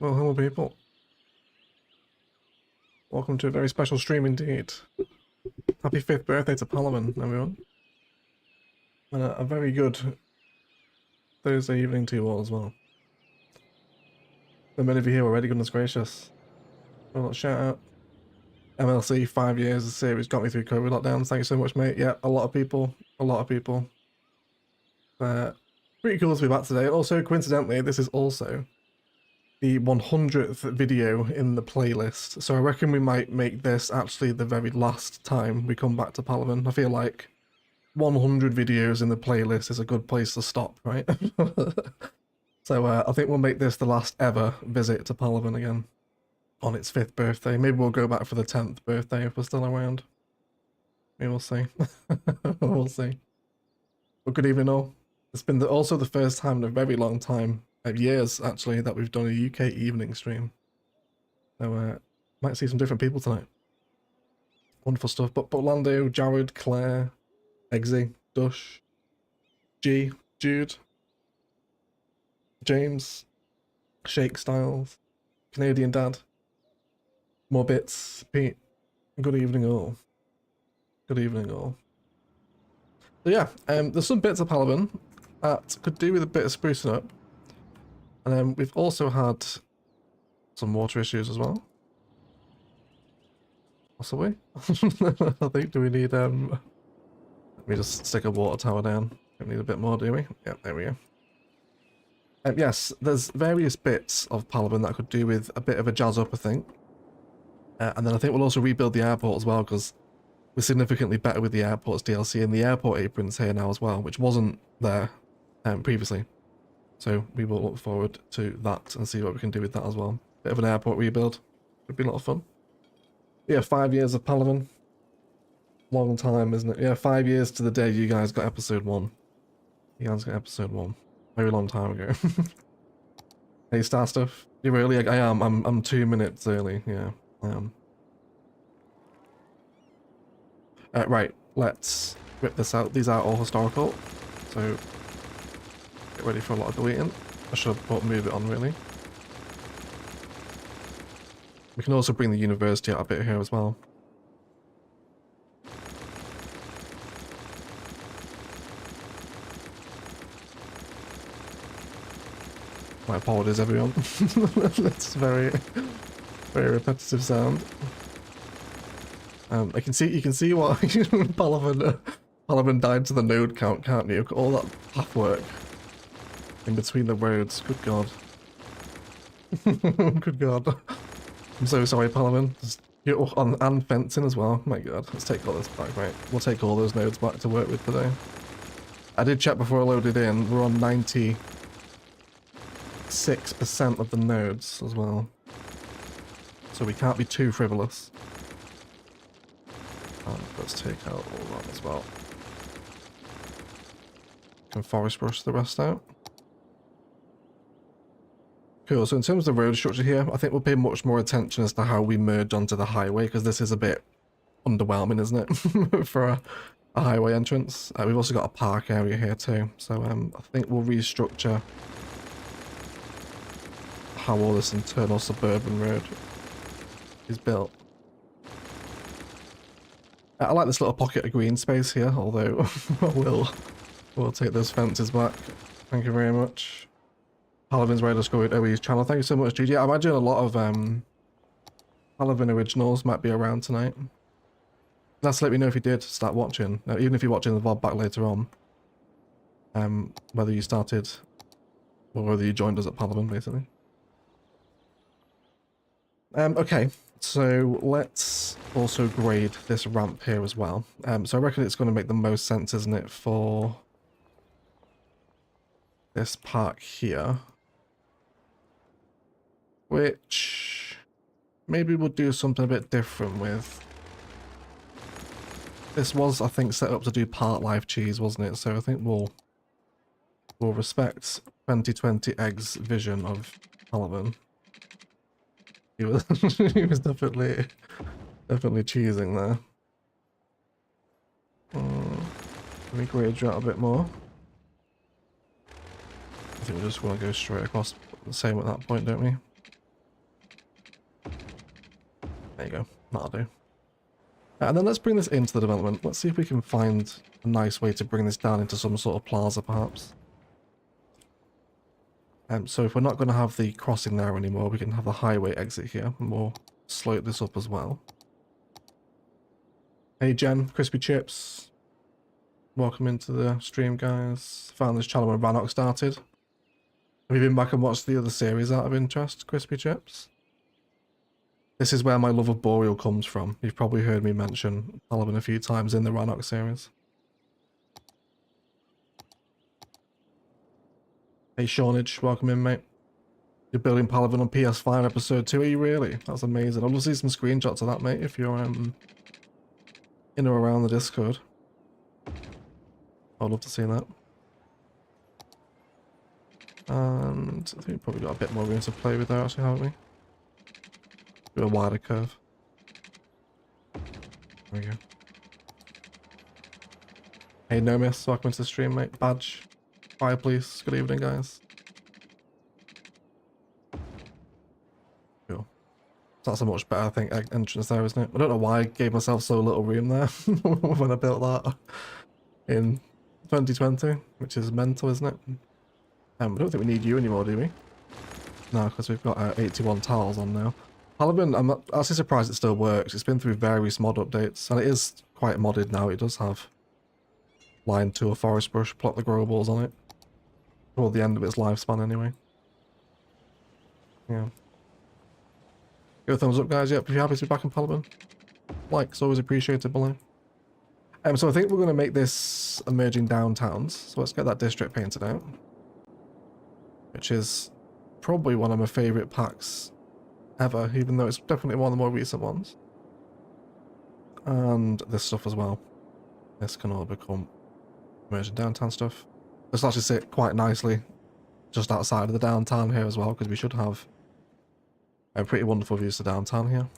Well, hello people. Welcome to a very special stream indeed. Happy 5th birthday to Palaven, everyone. And a very good Thursday evening to you all as well. So many of you here already, goodness gracious. A little shout out. MLC, 5 years, the series got me through COVID lockdowns. Thank you so much, mate. Yeah, a lot of people. Pretty cool to be back today. Also, coincidentally, this is also the 100th video in the playlist. So I reckon we might make this actually the very last time we come back to Palaven. I feel like 100 videos in the playlist is a good place to stop, right? So I think we'll make this the last ever visit to Palaven again on its 5th birthday. Maybe we'll go back for the 10th birthday if we're still around. We will see. We'll see. But good evening all. It's been also the first time in a very long time, years actually, that we've done a UK evening stream. So might see some different people tonight. Wonderful stuff. But Lando, Jared, Claire, Eggsy, Dush, G, Jude, James, Shake Styles, Canadian Dad, more bits, Pete. Good evening all. Good evening all. So yeah, there's some bits of Palaven that could do with a bit of sprucing up. And then we've also had some water issues as well. Possibly. I think, do we need, let me just stick a water tower down. We need a bit more, do we? Yeah, there we go. Yes, there's various bits of Palaven that could do with a bit of a jazz up, I think. And then I think we'll also rebuild the airport as well, because we're significantly better with the airport's DLC, and the airport apron's here now as well, which wasn't there previously. So we will look forward to that and see what we can do with that as well. Bit of an airport rebuild. Would be a lot of fun. Yeah, 5 years of Palaven. Long time, isn't it? Yeah, 5 years to the day you guys got episode 1. You guys got episode 1. Very long time ago. Hey, Star Stuff. You're early? I am. I'm 2 minutes early. Yeah, I am. Right, let's rip this out. These are all historical. So get ready for a lot of deleting. I should have move it on really. We can also bring the university out a bit here as well. My apologies everyone. That's very repetitive sound. You can see what Palaven died to the node count, can't you? All that path work in between the roads. Good god. Good god. I'm so sorry, Palaven. And fencing as well. My god. Let's take all this back, right? We'll take all those nodes back to work with today. I did check before I loaded in. We're on 96% of the nodes as well. So we can't be too frivolous. And let's take out all that as well. Can forest brush the rest out. Cool, so in terms of the road structure here, I think we'll pay much more attention as to how we merge onto the highway, because this is a bit underwhelming, isn't it? For a highway entrance. We've also got a park area here too, so I think we'll restructure how all this internal suburban road is built. I like this little pocket of green space here, although we'll take those fences back. Thank you very much. Palaven's Radar Scored OE's channel. Thank you so much, GG. I imagine a lot of Palaven originals might be around tonight. Let's let me know if you did start watching. Even if you're watching the VOD back later on. Whether you started or whether you joined us at Palaven, basically. Okay, so let's also grade this ramp here as well. So I reckon it's going to make the most sense, isn't it, for this park here. Which maybe we'll do something a bit different with. This was, I think, set up to do part live cheese, wasn't it? So I think we'll respect 2020 Egg's vision of Palaven. He was he was definitely cheesing there. Let me grade you out a bit more. I think we just want to go straight across the same at that point, don't we? There you go. That'll do. And then let's bring this into the development. Let's see if we can find a nice way to bring this down into some sort of plaza, perhaps. So if we're not going to have the crossing there anymore, we can have the highway exit here, and we'll slope this up as well. Hey Jen, Crispy Chips. Welcome into the stream, guys. Found this channel when Rannoch started. Have you been back and watched the other series out of interest, Crispy Chips? This is where my love of Boreal comes from. You've probably heard me mention Palaven a few times in the Rannoch series. Hey Shawnage, welcome in, mate. You're building Palaven on PS5 episode 2, are you really? That's amazing. I'd love to see some screenshots of that, mate, if you're in or around the Discord. I'd love to see that. And I think we've probably got a bit more room to play with there, actually, haven't we? Do a wider curve. There we go. Hey Nomis, welcome to the stream, mate. Badge. Bye, please. Good evening, guys. Cool. That's a much better, I think, entrance there, isn't it? I don't know why I gave myself so little room there when I built that in 2020, which is mental, isn't it? I don't think we need you anymore, do we? No, because we've got 81 tiles on now. Palaven, I'm actually surprised it still works. It's been through various mod updates, and it is quite modded now. It does have line to a forest brush, plot the grow balls on it. Toward the end of its lifespan, anyway. Yeah. Give a thumbs up, guys. Yep, if you're happy to be back in Palaven. Likes always appreciated below. So I think we're going to make this emerging downtowns. So let's get that district painted out. Which is probably one of my favourite packs ever, even though it's definitely one of the more recent ones. And this stuff as well. This can all become emerging downtown stuff. This will actually sit quite nicely just outside of the downtown here as well, because we should have a pretty wonderful views to downtown here.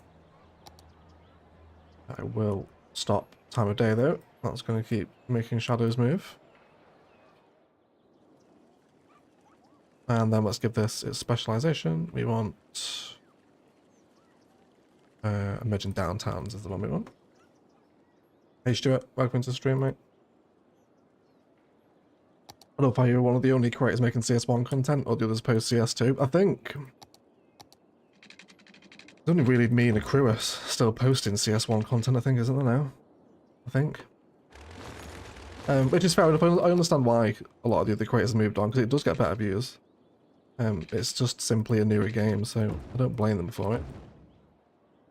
I will stop time of day though. That's going to keep making shadows move. And then let's give this its specialization. We want emerging downtowns is the one we want. Hey Stuart, welcome to the stream, mate. I don't know if you're one of the only creators making CS1 content or the others post CS2. I think it's only really me and Acruus still posting CS1 content, I think, isn't there now? I think. Which is fair enough. I understand why a lot of the other creators moved on, because it does get better views. It's just simply a newer game, so I don't blame them for it.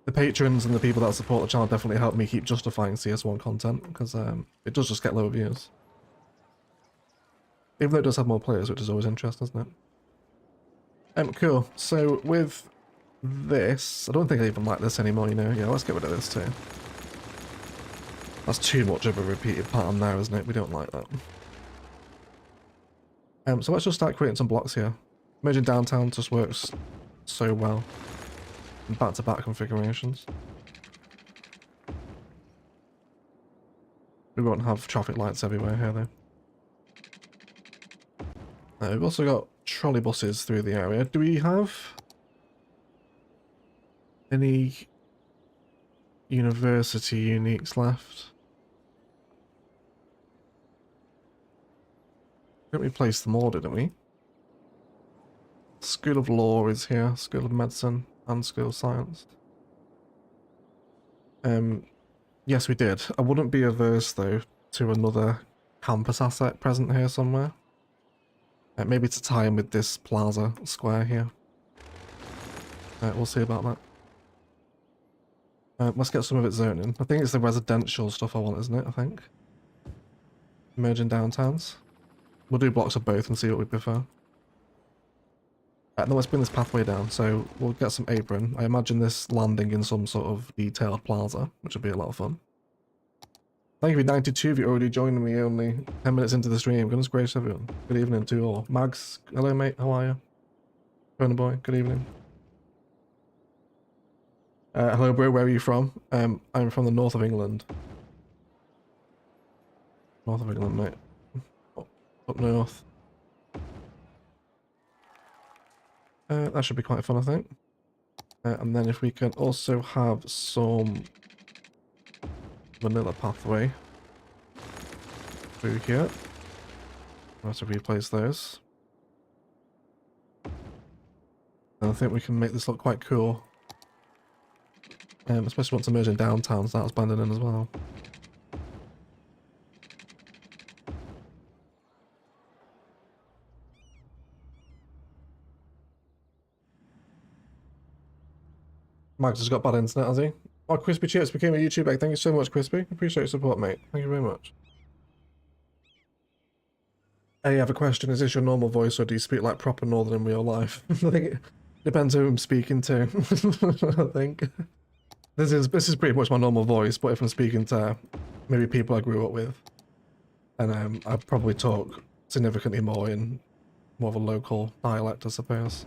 The patrons and the people that support the channel definitely help me keep justifying CS1 content, because it does just get lower views. Even though it does have more players, which is always interesting, isn't it? Cool. So with this, I don't think I even like this anymore, you know. Yeah, let's get rid of this too. That's too much of a repeated pattern there, isn't it? We don't like that. So let's just start creating some blocks here. Merging downtown just works so well in back-to-back configurations. We won't have traffic lights everywhere here though. We've also got trolley buses through the area. Do we have any university uniques left? Didn't we place them all, didn't we? School of Law is here, School of Medicine, and School of Science. Yes, we did. I wouldn't be averse, though, to another campus asset present here somewhere. Maybe to tie in with this plaza square here. We'll see about that. Let's get some of it zoning. I think it's the residential stuff I want, isn't it? I think. Emerging downtowns. We'll do blocks of both and see what we prefer. Then let's bring this pathway down. So we'll get some apron. I imagine this landing in some sort of detailed plaza, which will be a lot of fun. Thank you for 92 if you're already joining me only 10 minutes into the stream. Goodness gracious, everyone. Good evening to you all. Mags, hello mate, how are you? Burner boy, good evening. Hello bro, where are you from? I'm from the north of England. North of England, mate. Up north. That should be quite fun, I think. And then if we can also have some vanilla pathway through here. I'll have to replace those. And I think we can make this look quite cool. Especially once emerging downtown starts blending in as well. Max has got bad internet, has he? Oh, Crispy Chips became a YouTuber. Thank you so much, Crispy. Appreciate your support, mate. Thank you very much. Hey, I have a question. Is this your normal voice, or do you speak like proper Northern in real life? I think it depends who I'm speaking to. I think this is pretty much my normal voice, but if I'm speaking to maybe people I grew up with, and I probably talk significantly more in more of a local dialect, I suppose.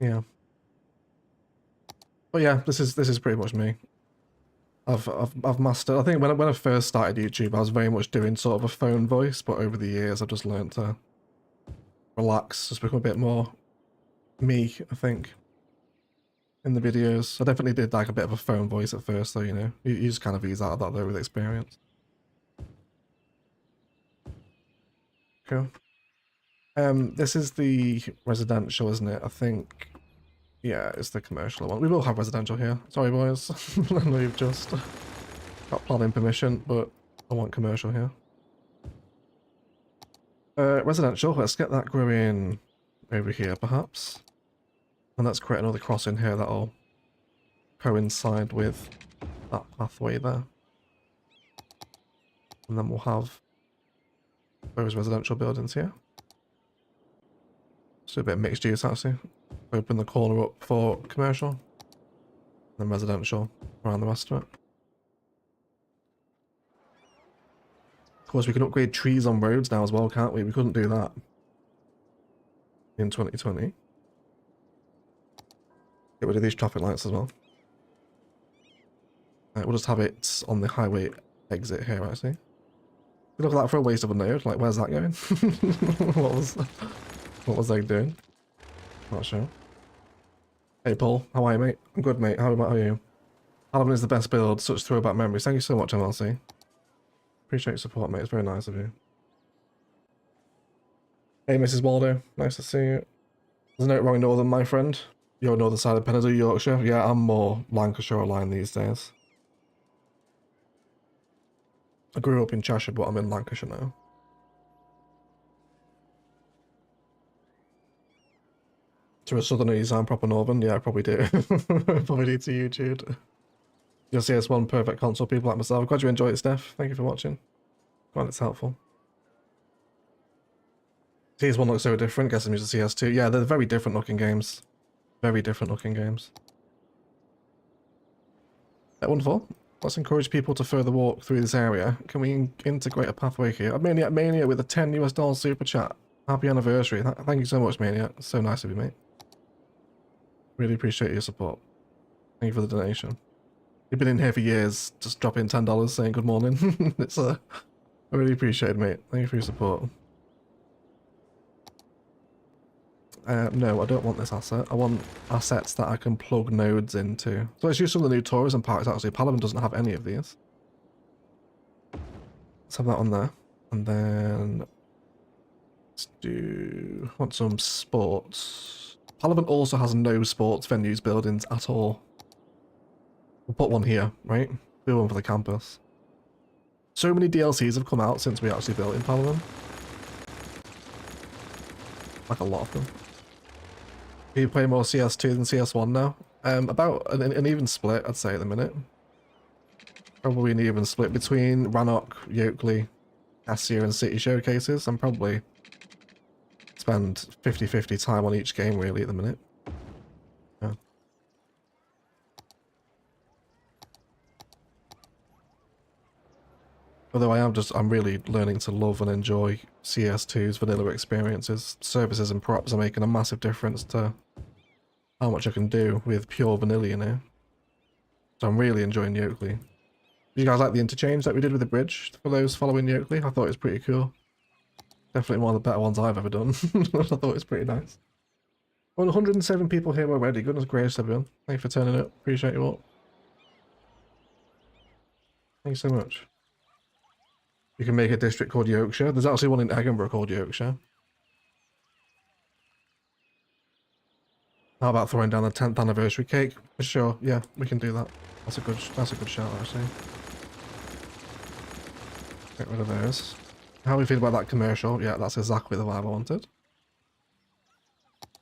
Yeah. But yeah, this is pretty much me. I've mastered. I think when I first started YouTube, I was very much doing sort of a phone voice, but over the years, I've just learned to relax, just become a bit more me. I think in the videos, I definitely did like a bit of a phone voice at first, though. You know, you just kind of ease out of that though with experience. Cool. This is the residential, isn't it? I think. Yeah, it's the commercial one. We will have residential here. Sorry, boys. I know you've just got planning permission, but I want commercial here. Residential, let's get that growing over here, perhaps. And let's create another crossing here that'll coincide with that pathway there. And then we'll have those residential buildings here. So a bit of mixed use, actually. Open the corner up for commercial, then residential around the rest of it. Of course, we can upgrade trees on roads now as well, can't we? We couldn't do that in 2020. Get rid of these traffic lights as well. We'll just have it on the highway exit here, actually. Look at that for a waste of a node. Like, where's that going? What was they doing? Not sure. Hey Paul, how are you, mate? I'm good, mate. How are you? Palaven is the best build, such throwback memories. Thank you so much, MLC. Appreciate your support, mate. It's very nice of you. Hey, Mrs. Waldo. Nice to see you. There's no wrong Northern, my friend. You're northern side of Peninsula, Yorkshire. Yeah, I'm more Lancashire line these days. I grew up in Cheshire, but I'm in Lancashire now. To a southerner, you sound proper northern. Yeah, I probably do. Probably need to YouTube. You'll see us one perfect console people like myself. Glad you enjoyed it, Steph. Thank you for watching. Glad it's helpful. CS1 looks so different. Guess I'm using CS2. Yeah, they're very different looking games. Very different looking games. Wonderful. Let's encourage people to further walk through this area. Can we integrate a pathway here? Mania with a $10 US super chat. Happy anniversary. Thank you so much, Mania. It's so nice of you, mate. Really appreciate your support. Thank you for the donation. You've been in here for years, just dropping $10 saying good morning. It's I really appreciate it, mate. Thank you for your support. No, I don't want this asset. I want assets that I can plug nodes into. So let's use some of the new tourism parks, actually. Palaven doesn't have any of these. Let's have that on there. And then let's do... I want some sports. Palaven also has no sports venues buildings at all. We'll put one here, right? Do one for the campus. So many DLCs have come out since we actually built in Palaven. Like a lot of them. You play more CS2 than CS1 now? About an even split, I'd say, at the minute. Probably an even split between Rannoch, Yokeley, Cassia, and City Showcases. I'm probably spend 50-50 time on each game, really, at the minute. Yeah. Although I'm really learning to love and enjoy CS2's vanilla experiences. Services and props are making a massive difference to how much I can do with pure vanilla, you know. So I'm really enjoying Yokeley. Did you guys like the interchange that we did with the bridge for those following Yokeley? I thought it was pretty cool. Definitely one of the better ones I've ever done. I thought it was pretty nice. 107 people here already. Goodness gracious, everyone. Thanks for turning up. Appreciate you all. Thanks so much. You can make a district called Yorkshire. There's actually one in Edinburgh called Yorkshire. How about throwing down the 10th anniversary cake? For sure. Yeah, we can do that. That's a good shout, actually. Get rid of those. How do we feel about that commercial? Yeah, that's exactly the vibe I wanted.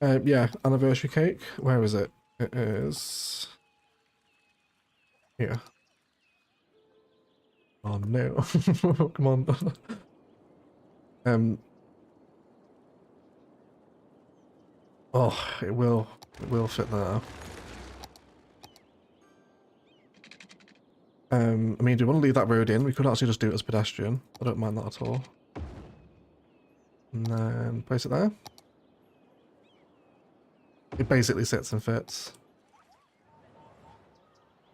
Yeah, anniversary cake. Where is it? It is here. Oh no! Come on. Oh, it will fit there. I mean, do you want to leave that road in? We could actually just do it as pedestrian. I don't mind that at all. And then place it there. It basically sits and fits.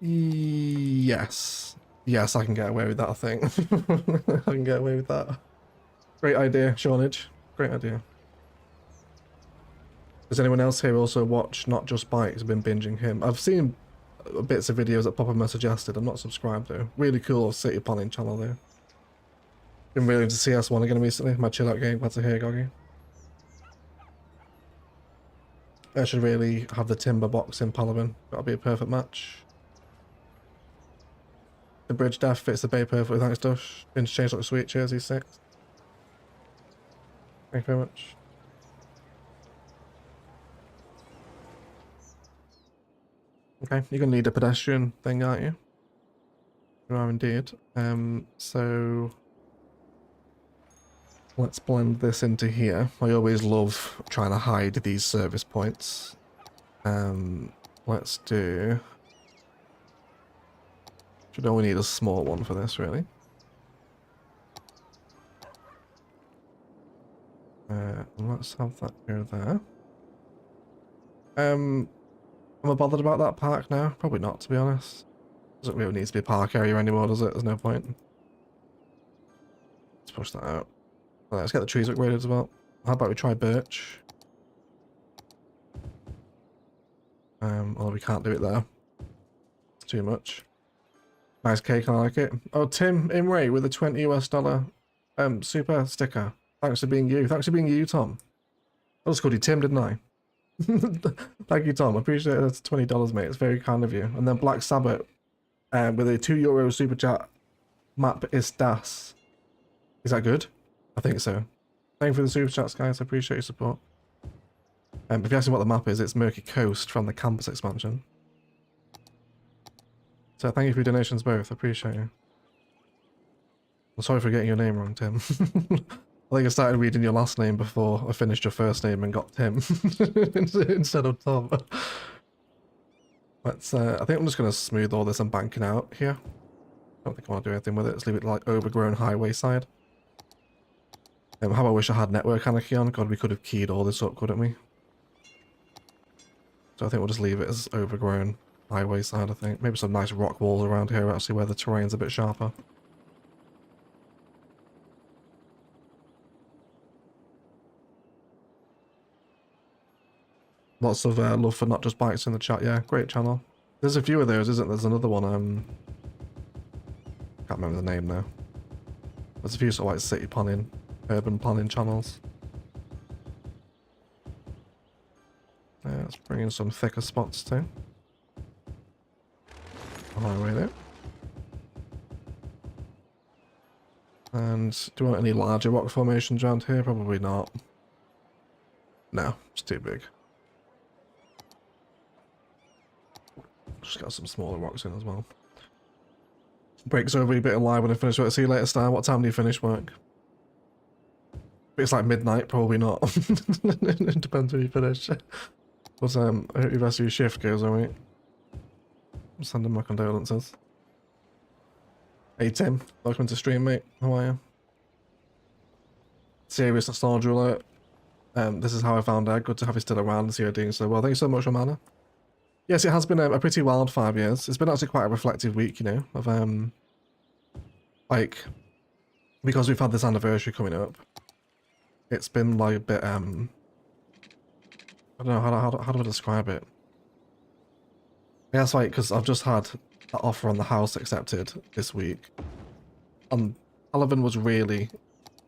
Yes. Yes, I can get away with that, I think. I can get away with that. Great idea, Shawnage. Great idea. Does anyone else here also watch Not Just Bikes? Been binging him? I've seen bits of videos that Papa suggested. I'm not subscribed though. Really cool City Planning channel there. Been really into CS1 again recently. My chill out game. Glad to hear, Goggy. I should really have the timber box in Palaven. That'll be a perfect match. The bridge death fits the bay perfectly. Thanks, Dush. Interchange looks sweet. Cheers, he's 6. Thank you very much. Okay, you're gonna need a pedestrian thing, aren't you? You are indeed. So let's blend this into here. I always love trying to hide these service points. Let's do... Should only need a small one for this, really. Let's have that go there. Am I bothered about that park now? Probably not, to be honest. Doesn't really need to be a park area anymore, does it? There's no point. Let's push that out. Right, let's get the trees upgraded as well. How about we try birch? Although we can't do it there. It's too much. Nice cake, I like it. Oh, Tim Imray with a $20 US super sticker. Thanks for being you. Thanks for being you, Tom. I just called you Tim, didn't I? Thank you, Tom. I appreciate it. That's $20, mate. It's very kind of you. And then Black Sabbath with a €2 super chat. Map is das. Is that good? I think so. Thank you for the super chats, guys. I appreciate your support. If you ask me what the map is, it's Murky Coast from the campus expansion. So thank you for your donations both. I appreciate you. I'm sorry for getting your name wrong, Tim. I think I started reading your last name before I finished your first name and got Tim instead of Tom. Let's, I think I'm just going to smooth all this and banking out here. I don't think I want to do anything with it. Let's leave it like overgrown highway side. How I wish I had network anarchy on. God, we could have keyed all this up, couldn't we? So I think we'll just leave it as overgrown highway side, I think. Maybe some nice rock walls around here, actually, where the terrain's a bit sharper. Lots of love for Not Just Bikes in the chat. Yeah, great channel. There's a few of those, isn't there? There's another one. Can't remember the name now. There's a few sort of like city planning, urban planning channels. Let's bring in some thicker spots too. On our way there. And do you want any larger rock formations around here? Probably not. No, it's too big. Just got some smaller rocks in as well. Breaks over a bit of live when I finish work. See you later, Star. What time do you finish work? It's like midnight, probably not. It depends when you finish. But I hope the rest of your shift goes alright. I'm sending my condolences. Hey Tim, welcome to stream, mate. How are you? Serious nostalgia alert. This is how I found out. Good to have you still around and see you doing so well. Thank you so much, Romana. Yes, it has been a pretty wild 5 years. It's been actually quite a reflective week, you know, of like, because we've had this anniversary coming up. It's been like a bit I don't know, how do I describe it? I guess like, because I've just had that offer on the house accepted this week. And Palaven was really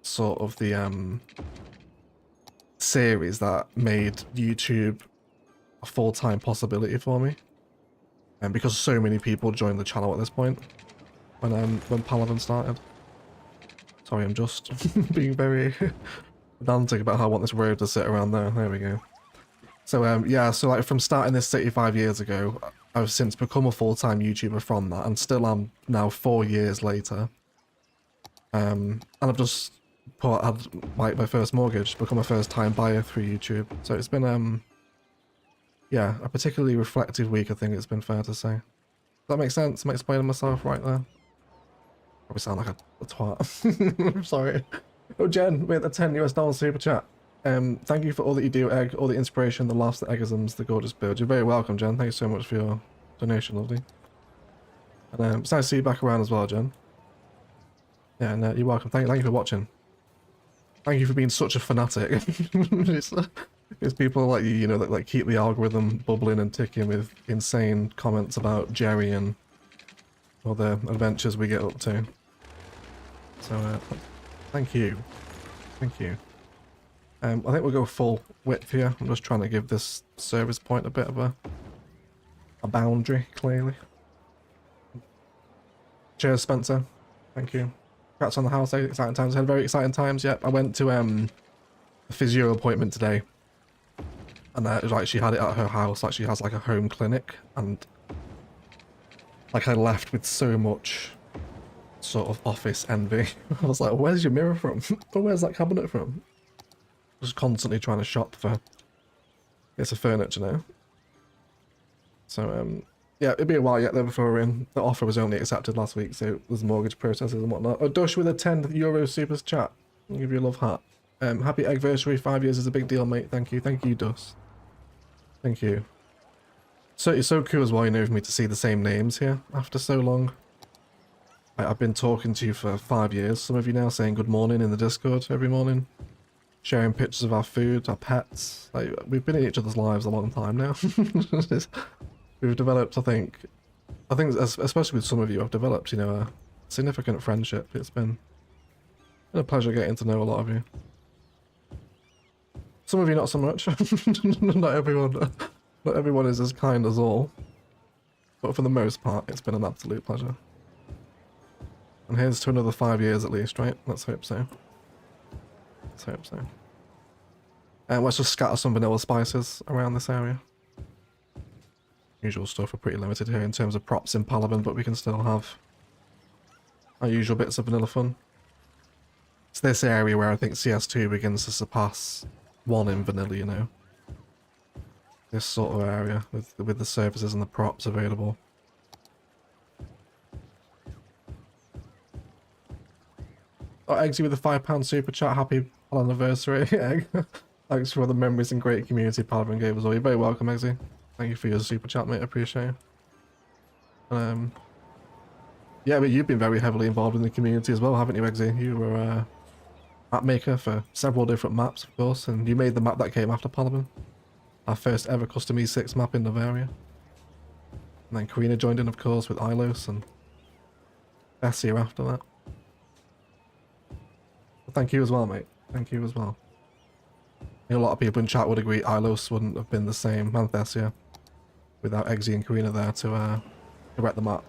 sort of the series that made YouTube a full-time possibility for me. And because so many people joined the channel at this point when Palaven started. Sorry, I'm just being very pedantic about how I want this road to sit around there. There we go. So yeah, so like from starting this city 5 years ago, I've since become a full-time YouTuber from that, and still am now 4 years later. And I've just had like my first mortgage, become a first-time buyer through YouTube. So it's been yeah, a particularly reflective week, I think it's been fair to say. Does that make sense? Am I explaining myself right there? Probably sound like a twat. I'm sorry. Oh, Jen, with a $10 super chat. Thank you for all that you do, Egg, all the inspiration, the laughs, the eggisms, the gorgeous bird. You're very welcome, Jen. Thank you so much for your donation, lovely. And it's nice to see you back around as well, Jen. Yeah, and you're welcome. Thank you for watching. Thank you for being such a fanatic. it's people like you, that like keep the algorithm bubbling and ticking with insane comments about Jerry and all the adventures we get up to. So, thank you. Thank you. I think we'll go full width here. I'm just trying to give this service point a bit of a boundary, clearly. Cheers, Spencer. Thank you. Congrats on the house. Exciting times ahead. Very exciting times. Yep. I went to a physio appointment today, and like she had it at her house. Like she has like a home clinic, and like I left with so much sort of office envy. I was like, "Where's your mirror from? Or where's that cabinet from?" Just constantly trying to shop for bits of furniture now. So yeah, it'd be a while yet though before we're in. The offer was only accepted last week, so there's mortgage processes and whatnot. Oh, Dush with a €10 super chat. I'll give you a love heart. Happy anniversary, 5 years is a big deal, mate. Thank you. Thank you, Dush. Thank you. So it's so cool as well, for me to see the same names here after so long. I've been talking to you for 5 years. Some of you now saying good morning in the Discord every morning. Sharing pictures of our food, our pets. Like, we've been in each other's lives a long time now. We've developed, I think especially with some of you, I've developed, a significant friendship. It's been a pleasure getting to know a lot of you. Some of you not so much. Not everyone is as kind as all. But for the most part, it's been an absolute pleasure. And here's to another 5 years at least, right? Let's hope so. Let's hope so. And let's just scatter some vanilla spices around this area. Usual stuff, we're pretty limited here in terms of props in Palaven, but we can still have our usual bits of vanilla fun. It's this area where I think CS2 begins to surpass 1 in vanilla, This sort of area with the services and the props available. Oh, Eggsy with a £5 super chat. Happy anniversary, Egg. Thanks for all the memories and great community Palaven gave us all. You're very welcome, Eggsy. Thank you for your super chat, mate. I appreciate it. Yeah, but you've been very heavily involved in the community as well, haven't you, Eggsy? You were a map maker for several different maps, of course, and you made the map that came after Palaven. Our first ever custom E6 map in Novaria. And then Karina joined in, of course, with Ilos and Bessie after that. But thank you as well, mate. Thank you as well. A lot of people in chat would agree Ilos wouldn't have been the same, and Thessia, without Eggsy and Karina there to wreck the map.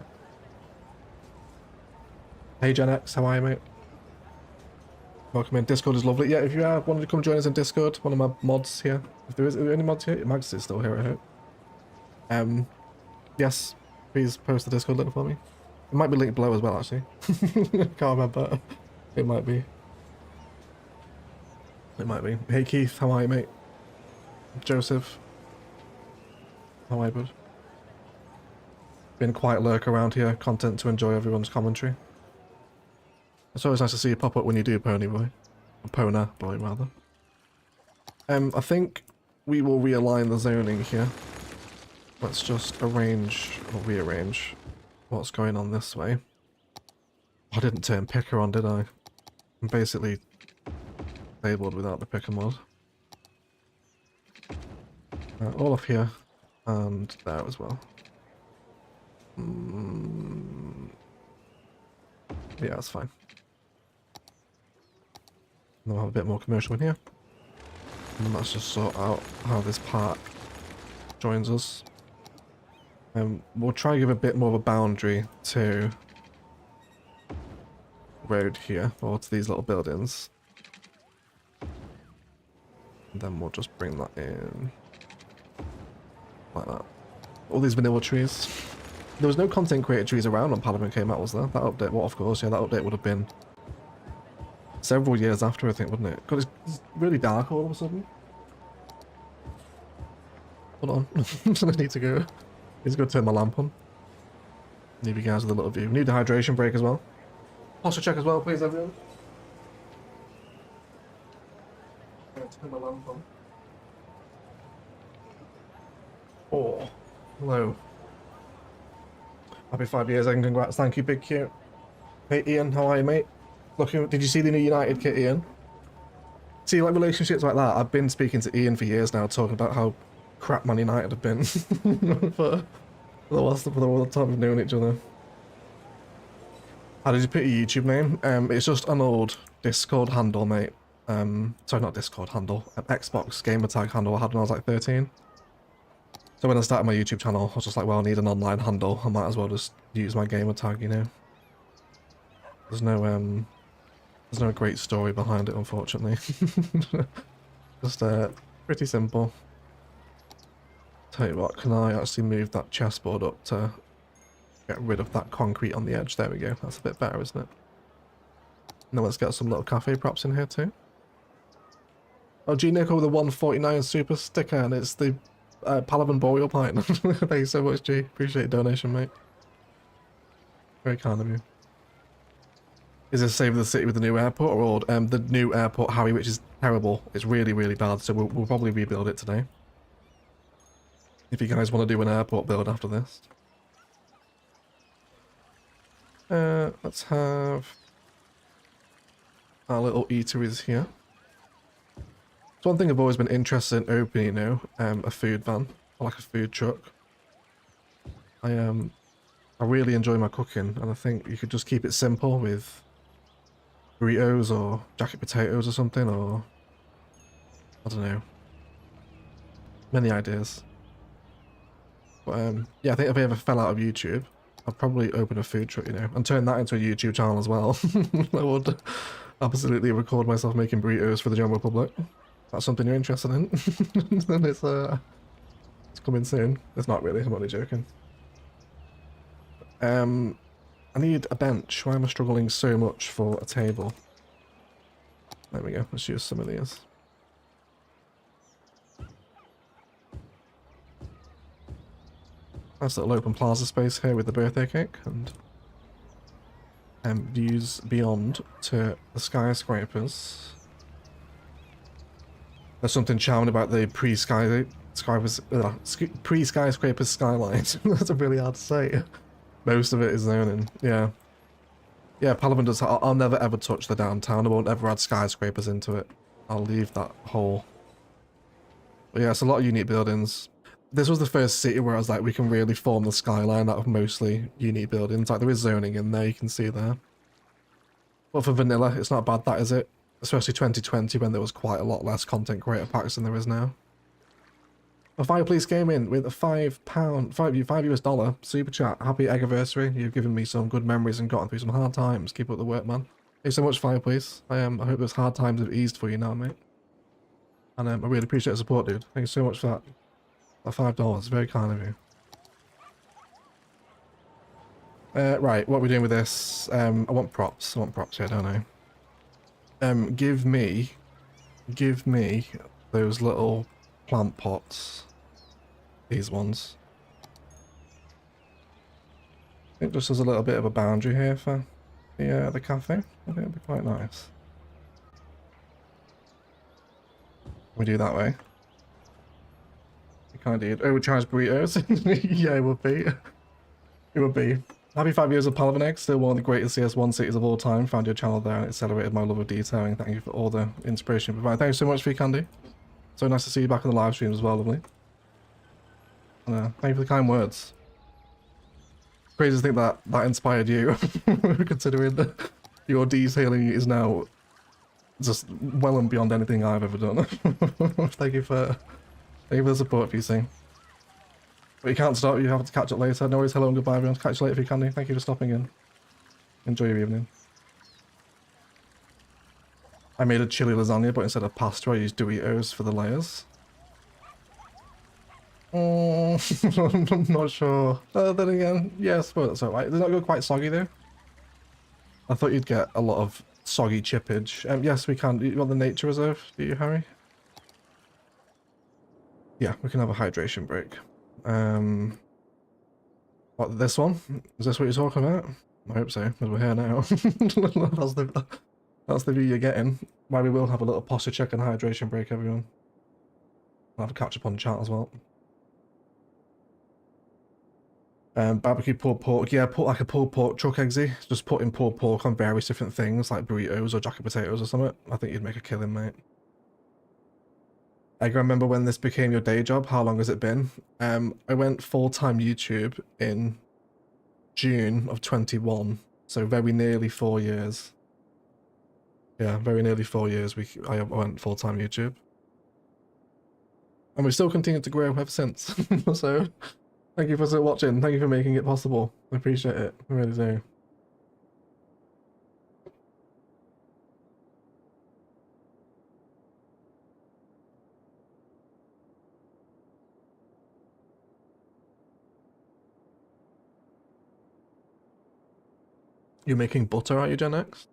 Hey Gen X, how are you, mate? Welcome in. Discord is lovely. Yeah, if you wanted to come join us in Discord, one of my mods here. If there is any mods here, Mags is still here, I hope. Yes, please post the Discord link for me. It might be linked below as well, actually. Can't remember. It might be. It might be. Hey Keith, how are you, mate? Joseph. How are you, bud? Been a quiet lurk around here. Content to enjoy everyone's commentary. It's always nice to see you pop up when you do, Pony Boy. Or Pona Boy, rather. I think we will realign the zoning here. Let's just arrange, or rearrange, what's going on this way. I didn't turn picker on, did I? I'm basically disabled without the picker mod. All up here and there as well. Yeah, that's fine. And then we'll have a bit more commercial in here. And then let's just sort out how this park joins us. We'll try and give a bit more of a boundary to road here, or to these little buildings. And then we'll just bring that in like that. All these vanilla trees. There was no content creator trees around when Palaven came out, was there? That update, well, of course, yeah, that update would have been several years after, I think, wouldn't it? Because it's really dark all of a sudden. Hold on. I need to go. Need to go turn my lamp on. Leave you guys with a little view. Need a hydration break as well. Posture check as well, please, everyone. Turn my lamp on. Oh, hello. Happy 5 years and congrats. Thank you, Big Q. Hey, Ian, how are you, mate? Looking, did you see the new United kit, Ian? See, like relationships like that, I've been speaking to Ian for years now, talking about how crap Man United have been for the time of knowing each other. How did you put your YouTube name? It's just an old Discord handle, mate. Sorry, not Discord handle, an Xbox gamer tag handle I had when I was like 13. So when I started my YouTube channel, I was just like, well, I need an online handle. I might as well just use my gamer tag, you know. There's no great story behind it, unfortunately. Just pretty simple. Tell you what, can I actually move that chessboard up to get rid of that concrete on the edge? There we go. That's a bit better, isn't it? Now let's get some little cafe props in here too. Oh, G Nico with a 149 super sticker, and it's the Palaven boreal pint. Thank you so much, G. Appreciate the donation, mate. Very kind of you. Is this save the city with the new airport or old? The new airport, Harry, which is terrible. It's really, really bad, so we'll probably rebuild it today. If you guys want to do an airport build after this. Let's have our little eateries here. It's one thing I've always been interested in opening, you know, a food van, or like a food truck. I really enjoy my cooking, and I think you could just keep it simple with burritos or jacket potatoes or something, or I don't know. Many ideas. But yeah, I think if I ever fell out of YouTube, I'd probably open a food truck, you know, and turn that into a YouTube channel as well. I would absolutely record myself making burritos for the general public. That's something you're interested in. Then it's coming soon. It's not really, I'm only joking. I need a bench. Why am I struggling so much for a table? There we go. Let's use some of these. Nice little open plaza space here with the birthday cake and views beyond to the skyscrapers. There's something charming about the pre-skyscrapers skylines. That's really hard to say. Most of it is zoning. Yeah. Yeah, Palaven does. I'll never ever touch the downtown. I won't ever add skyscrapers into it. I'll leave that whole. But yeah, it's a lot of unique buildings. This was the first city where I was like, we can really form the skyline out of mostly unique buildings. Like, there is zoning in there, you can see there. But for vanilla, it's not bad, that is it? Especially 2020 when there was quite a lot less content creator packs than there is now. A Fireplace Gaming with a $5 US dollar super chat. Happy anniversary. You've given me some good memories and gotten through some hard times. Keep up the work, man. Thanks so much, Fireplace. I hope those hard times have eased for you now, mate. And I really appreciate the support, dude. Thanks so much for that. That $5, very kind of you. Right, what are we doing with this? I want props. I want props here, don't I? Give me those little plant pots. These ones. I think just as a little bit of a boundary here for the cafe. I think it'd be quite nice. We do that way. Kind of overcharged burritos. Yeah, it would be. It would be. Happy 5 years of Palaven X, still one of the greatest CS1 cities of all time. Found your channel there and it accelerated my love of detailing. Thank you for all the inspiration you provide. Thank you so much for your candy. So nice to see you back on the live streams as well, lovely. Thank you for the kind words. Crazy to think that that inspired you, considering that your detailing is now just well and beyond anything I've ever done. Thank you for the support, PC. But you can't stop, you have to catch up later. No worries, hello and goodbye everyone. Catch you later if you can. Thank you for stopping in. Enjoy your evening. I made a chili lasagna, but instead of pasta I used Doritos for the layers. I'm not sure. Then again, yes, but that's alright. Does not go quite soggy though? I thought you'd get a lot of soggy chippage. Yes, we can. You want the nature reserve, do you, Harry? Yeah, we can have a hydration break. What, this one? Is this what you're talking about? I hope so, because we're here now. That's the view you're getting. Why we will have a little posture check and hydration break, everyone. I'll have a catch up on chat as well. Barbecue pulled pork. Yeah, put like a pulled pork chuck eggsy. Just putting pulled pork on various different things, like burritos or jacket potatoes or something. I think you'd make a killing, mate. I can remember when this became your day job. How long has it been? I went full-time YouTube in June of 21, so very nearly 4 years. Yeah, very nearly 4 years I went full-time YouTube. And we still continue to grow ever since. So, thank you for still watching. Thank you for making it possible. I appreciate it. I really do. You're making butter, are you, Gen X?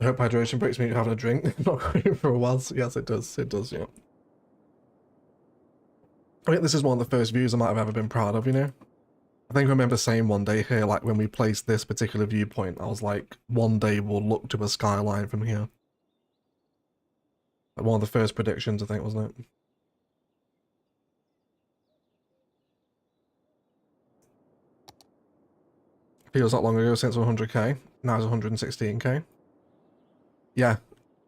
I hope hydration breaks mean you're having a drink. Not going for a while. So yes, it does. It does, yeah. I think this is one of the first views I might have ever been proud of, you know? I think I remember saying one day here, like when we placed this particular viewpoint, I was like, one day we'll look to a skyline from here. Like one of the first predictions, I think, wasn't it? Feels not long ago since 100k. Now it's 116k. Yeah,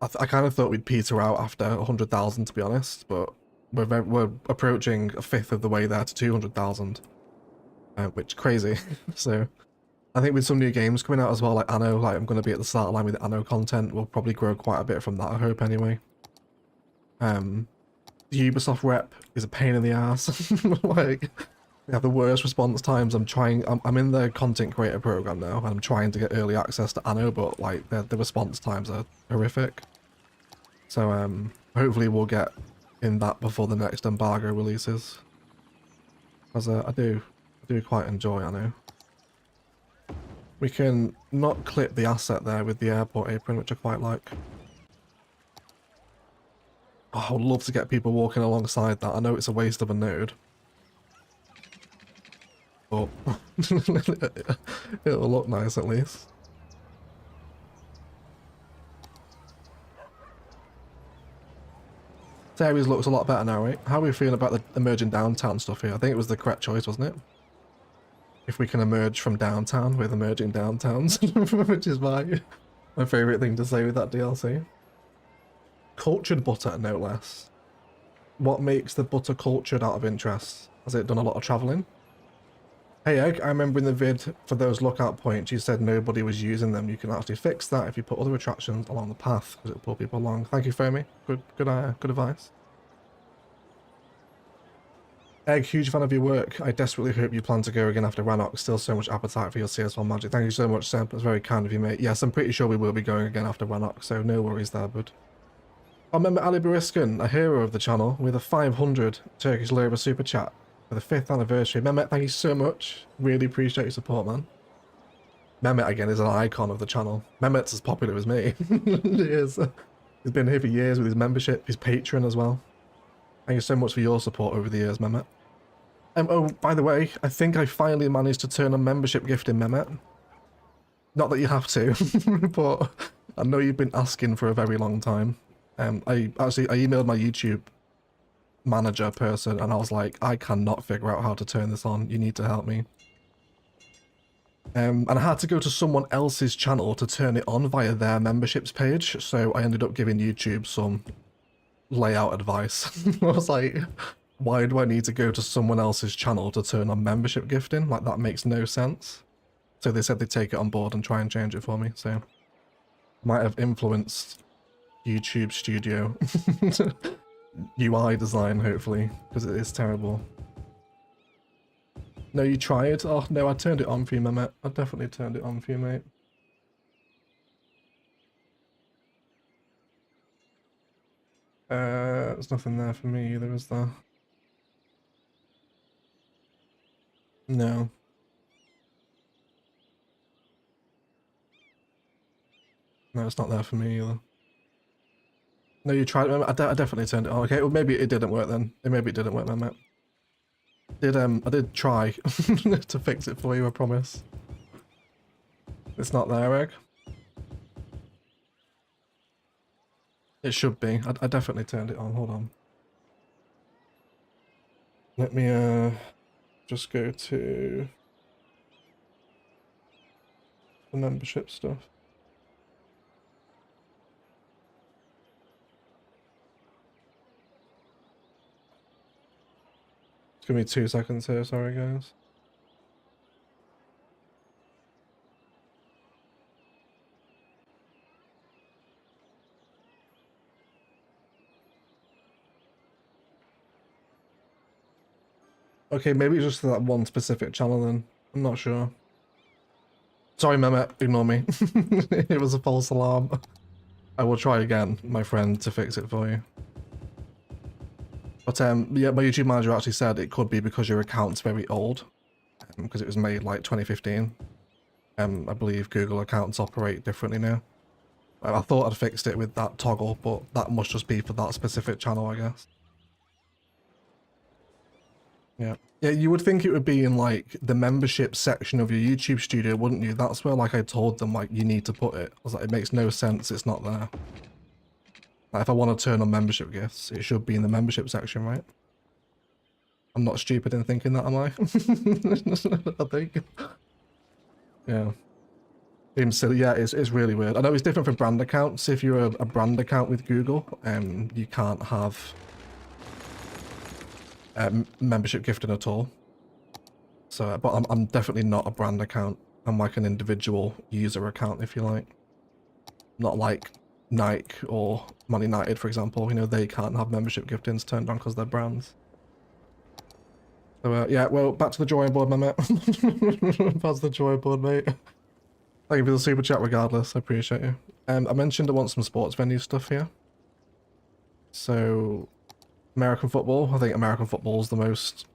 I kind of thought we'd peter out after 100,000, to be honest, but we're approaching a fifth of the way there to 200,000, which is crazy. So I think with some new games coming out as well, like Anno, like I'm going to be at the start line with Anno content. We'll probably grow quite a bit from that, I hope, anyway. The Ubisoft rep is a pain in the ass. Like, they have the worst response times. I'm in the content creator program now, and I'm trying to get early access to Anno, but like the response times are horrific. So hopefully we'll get in that before the next embargo releases. Because I do quite enjoy Anno. We can not clip the asset there with the airport apron, which I quite like. Oh, I would love to get people walking alongside that. I know it's a waste of a node. But it'll look nice at least. Aries looks a lot better now, right? How are we feeling about the emerging downtown stuff here? I think it was the correct choice, wasn't it? If we can emerge from downtown with emerging downtowns, which is my favourite thing to say with that DLC. Cultured butter, no less. What makes the butter cultured out of interest? Has it done a lot of travelling? Hey Egg, I remember in the vid for those lookout points you said nobody was using them. You can actually fix that if you put other attractions along the path because it'll pull people along. Thank you, Foamy. Good advice. Egg, huge fan of your work. I desperately hope you plan to go again after Rannoch. Still so much appetite for your CS1 magic. Thank you so much, Sam. That's very kind of you, mate. Yes, I'm pretty sure we will be going again after Rannoch, so no worries there, bud. I remember Ali Bariskan, a hero of the channel, with a 500 Turkish Lira super chat for the 5th anniversary. Mehmet, thank you so much. Really appreciate your support, man. Mehmet, again, is an icon of the channel. Mehmet's as popular as me. He is. He's been here for years with his membership, his Patreon as well. Thank you so much for your support over the years, Mehmet. Oh, by the way, I think I finally managed to turn on membership gifting, Mehmet. Not that you have to, but I know you've been asking for a very long time. I emailed my YouTube manager person and I was like, I cannot figure out how to turn this on. You need to help me. And I had to go to someone else's channel to turn it on via their memberships page. So I ended up giving YouTube some layout advice. I was like, why do I need to go to someone else's channel to turn on membership gifting? Like, that makes no sense. So they said they'd take it on board and try and change it for me. So might have influenced YouTube Studio UI design, hopefully, because it is terrible. No, you tried? Oh, no, I turned it on for you, Mehmet. I definitely turned it on for you, mate. There's nothing there for me either, is there? No. No, it's not there for me either. No, you tried. I definitely turned it on. Okay, well, maybe it didn't work then. Maybe it didn't work, Mehmet. I did try to fix it for you, I promise. It's not there, Egg. It should be. I definitely turned it on. Hold on. Let me just go to the membership stuff. It's gonna be 2 seconds here, sorry guys. Okay, maybe it's just that one specific channel then. I'm not sure. Sorry, Mehmet, ignore me. It was a false alarm. I will try again, my friend, to fix it for you. But yeah, my YouTube manager actually said it could be because your account's very old, because it was made like 2015. I believe Google accounts operate differently now. I thought I'd fixed it with that toggle, but that must just be for that specific channel, I guess. Yeah. Yeah, you would think it would be in like the membership section of your YouTube studio, wouldn't you? That's where like I told them like you need to put it. I was like, it makes no sense, it's not there. Like, if I want to turn on membership gifts, it should be in the membership section, right? I'm not stupid in thinking that, am I? I think. Yeah. Seems silly. Yeah, it's really weird. I know it's different for brand accounts. If you're a brand account with Google, you can't have membership gifting at all. So, but I'm definitely not a brand account. I'm like an individual user account, if you like. Not like Nike or Man United, for example. You know, they can't have membership giftings turned on because they're brands. So, yeah, well, back to the drawing board, my mate. Back to the drawing board, mate. Thank you for the super chat regardless, I appreciate you. I mentioned I want some sports venue stuff here. So, American football. I think American football is the most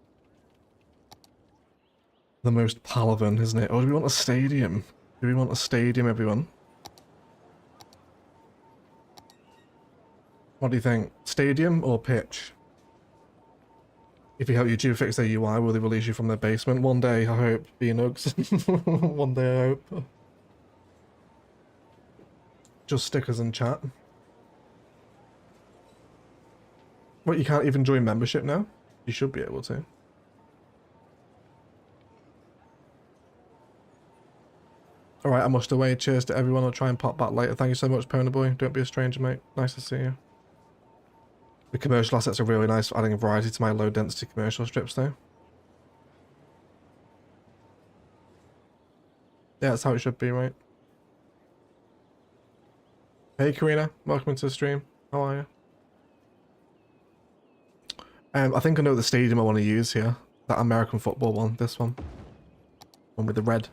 Palaven, isn't it? Or do we want a stadium? Do we want a stadium, everyone? What do you think? Stadium or pitch? If you help YouTube fix their UI, will they release you from their basement? One day, I hope. Being Uggs. One day, I hope. Just stickers and chat. What, you can't even join membership now? You should be able to. Alright, I must away. Cheers to everyone. I'll try and pop back later. Thank you so much, Pona Boy. Don't be a stranger, mate. Nice to see you. The commercial assets are really nice for adding a variety to my low density commercial strips though. Yeah, that's how it should be, right? Hey Karina, welcome into the stream. How are you? I think I know the stadium I want to use here. That American football one, this one. One with the red.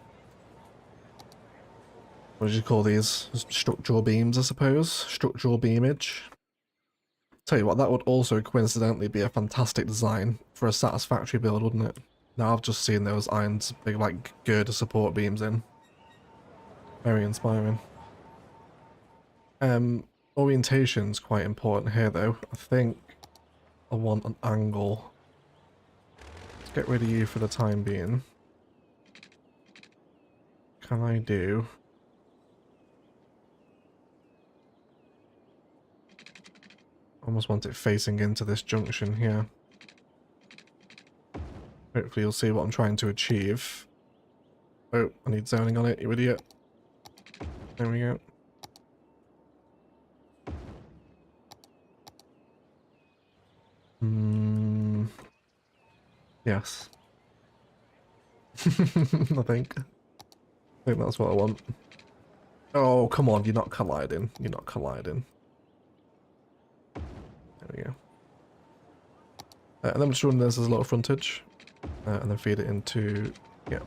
What did you call these? Structural beams, I suppose? Structural beamage. Tell you what, that would also coincidentally be a fantastic design for a satisfactory build, wouldn't it? Now I've just seen those irons, big like girder support beams in. Very inspiring. Orientation's quite important here though. I think I want an angle. Let's get rid of you for the time being. Can I do... almost want it facing into this junction here. Hopefully you'll see what I'm trying to achieve. Oh, I need zoning on it, you idiot. There we go. Yes. I think that's what I want. Oh, come on, you're not colliding. You're not colliding. There we go. And then we're just run this as a lot of frontage. And then feed it into... Yeah.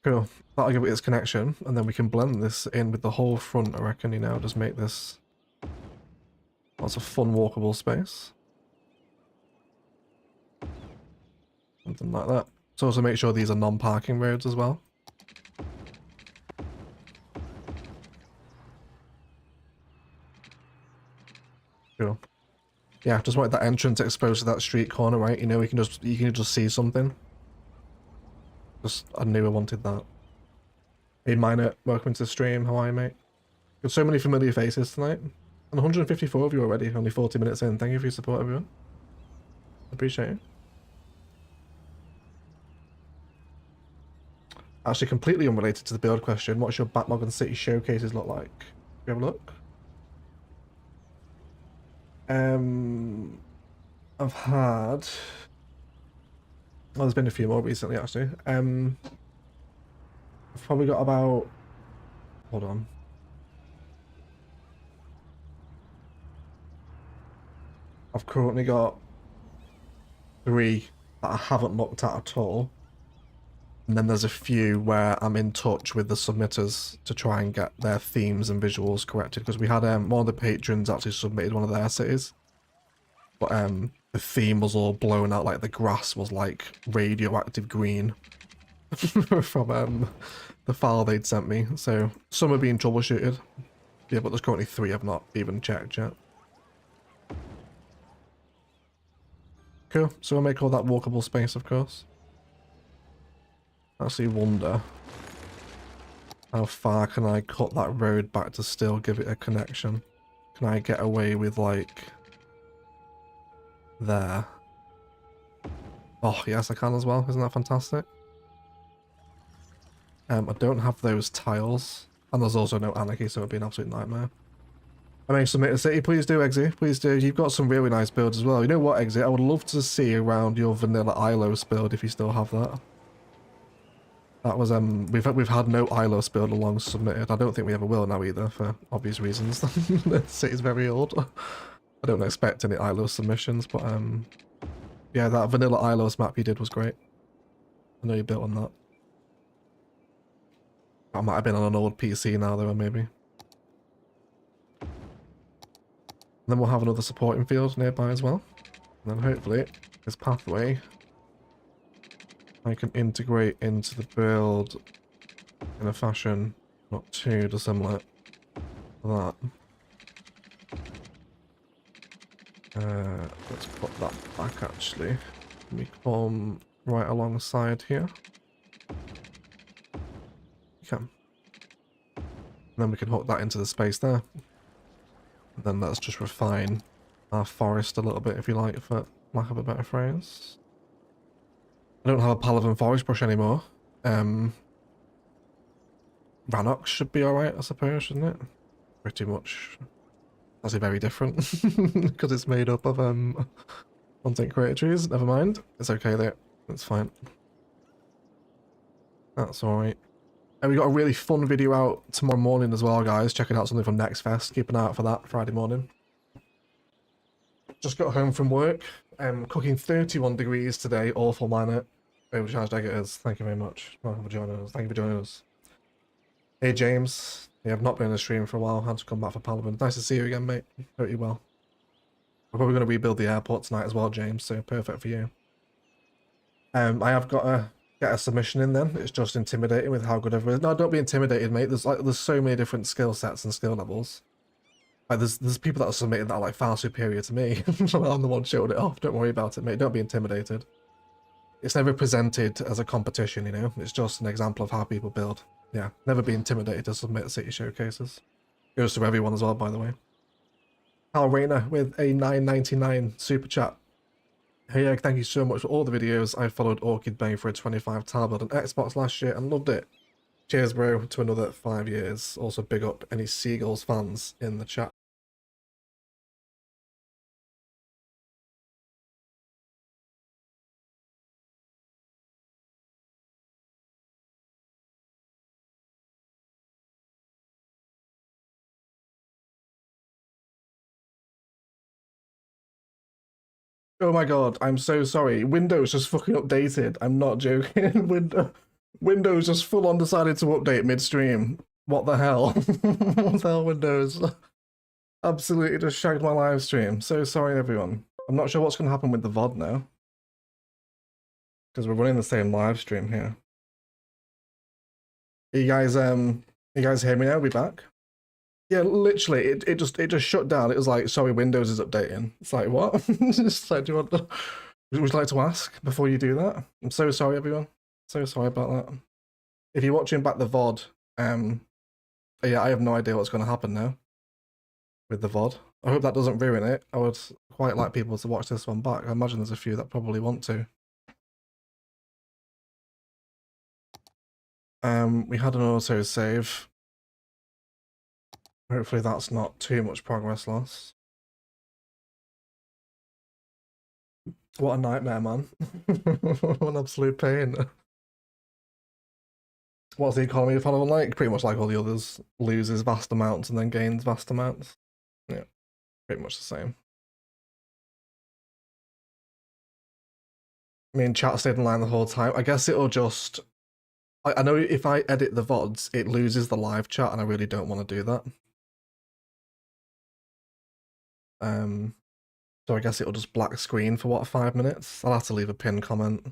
Cool. That'll give it its connection. And then we can blend this in with the whole front, I reckon, you know, just make this lots of fun walkable space. Something like that. So also make sure these are non-parking roads as well. Cool. Yeah, just want that entrance exposed to that street corner, right? You know, you can just see something. I knew I wanted that. Hey, Minor, welcome to the stream. How are you, mate? Got so many familiar faces tonight. And 154 of you already, only 40 minutes in. Thank you for your support, everyone. Appreciate it. Actually, completely unrelated to the build question, what's your Batmog and City showcases look like? You have a look? I've had... Well, there's been a few more recently, actually. I've probably got about... Hold on. I've currently got 3 that I haven't looked at at all. And then there's a few where I'm in touch with the submitters to try and get their themes and visuals corrected. Because we had one of the patrons actually submitted one of their cities. But the theme was all blown out, like the grass was like radioactive green from the file they'd sent me. So some are being troubleshooted. Yeah, but there's currently 3 I've not even checked yet. Cool, so we'll make all that walkable space, of course. I actually wonder how far can I cut that road back to still give it a connection? Can I get away with like there? Oh yes, I can as well. Isn't that fantastic? I don't have those tiles, and there's also no anarchy, so it'd be an absolute nightmare. I mean, submit a city, please do, Exy. Please do. You've got some really nice builds as well. You know what, Exy? I would love to see around your vanilla Ilos build if you still have that. That was we've had no Ilos build along submitted. I don't think we ever will now either, for obvious reasons. The city's very old. I don't expect any Ilos submissions, but yeah, that vanilla Ilos map you did was great. I know you built on that. I might have been on an old PC now though, maybe. And then we'll have another supporting field nearby as well. And then hopefully this pathway I can integrate into the build in a fashion not too dissimilar to that. Let's put that back actually. We come right alongside here. Okay. And then we can hook that into the space there. And then let's just refine our forest a little bit, if you like, for lack of a better phrase. I don't have a Palaven forest brush anymore. Ranox should be alright, I suppose, shouldn't it? Pretty much. That's very different, because it's made up of content creator trees. Never mind. It's okay there. It's fine. That's alright. And we got a really fun video out tomorrow morning as well, guys. Checking out something from Next Fest. Keep an eye out for that Friday morning. Just got home from work. Cooking 31 degrees today. Awful, man. Overcharged eggers. Thank you very much. Welcome for joining us. Thank you for joining us. Hey, James. Yeah, I've not been in the stream for a while. Had to come back for Palaven. Nice to see you again, mate. Hope you're well. We're probably going to rebuild the airport tonight as well, James. So perfect for you. I have got to get a submission in then. It's just intimidating with how good everyone is. No, don't be intimidated, mate. There's so many different skill sets and skill levels. Like there's people that are submitting that are like far superior to me. I'm the one showing it off. Don't worry about it, mate. Don't be intimidated. It's never presented as a competition, you know. It's just an example of how people build. Yeah, never be intimidated to submit city showcases. Goes to everyone as well, by the way. Hal Rayner with a $9.99 super chat. Hey, thank you so much for all the videos. I followed Orchid Bay for a 25 tile build on Xbox last year and loved it. Cheers, bro, to another 5 years. Also, big up any Seagulls fans in the chat. Oh my god, I'm so sorry. Windows just fucking updated. I'm not joking. Windows just full on decided to update midstream. What the hell? What the hell, Windows? Absolutely just shagged my live stream. So sorry, everyone. I'm not sure what's going to happen with the VOD now. Because we're running the same live stream here. You guys hear me now? We back? Yeah, literally, it just shut down. It was like, sorry, Windows is updating. It's like, what? Just like, do you want to, would you like to ask before you do that? I'm so sorry, everyone. So sorry about that. If you're watching back the VOD, yeah, I have no idea what's going to happen now with the VOD. I hope that doesn't ruin it. I would quite like people to watch this one back. I imagine there's a few that probably want to. We had an auto save. Hopefully that's not too much progress loss. What a nightmare, man. What an absolute pain. What's the economy of Palaven like? Pretty much like all the others. Loses vast amounts and then gains vast amounts. Yeah, pretty much the same. I mean, chat stayed in line the whole time. I guess it'll just... I know if I edit the VODs, it loses the live chat, and I really don't want to do that. So I guess it'll just black screen for, what, 5 minutes? I'll have to leave a pinned comment.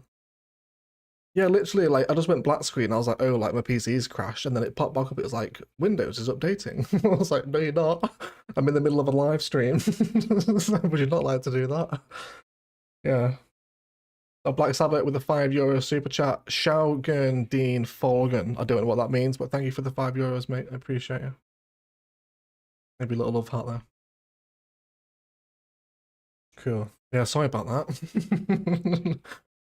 Yeah, literally, like, I just went black screen, I was like, oh, like, my PC's crashed, and then it popped back up, it was like, Windows is updating. I was like, no, you're not. I'm in the middle of a live stream. Would you not like to do that? Yeah. A Black Sabbath with a €5 super chat. Shaugen Dean Forgan. I don't know what that means, but thank you for the €5, mate. I appreciate you. Maybe a little love heart there. Cool. Yeah, sorry about that.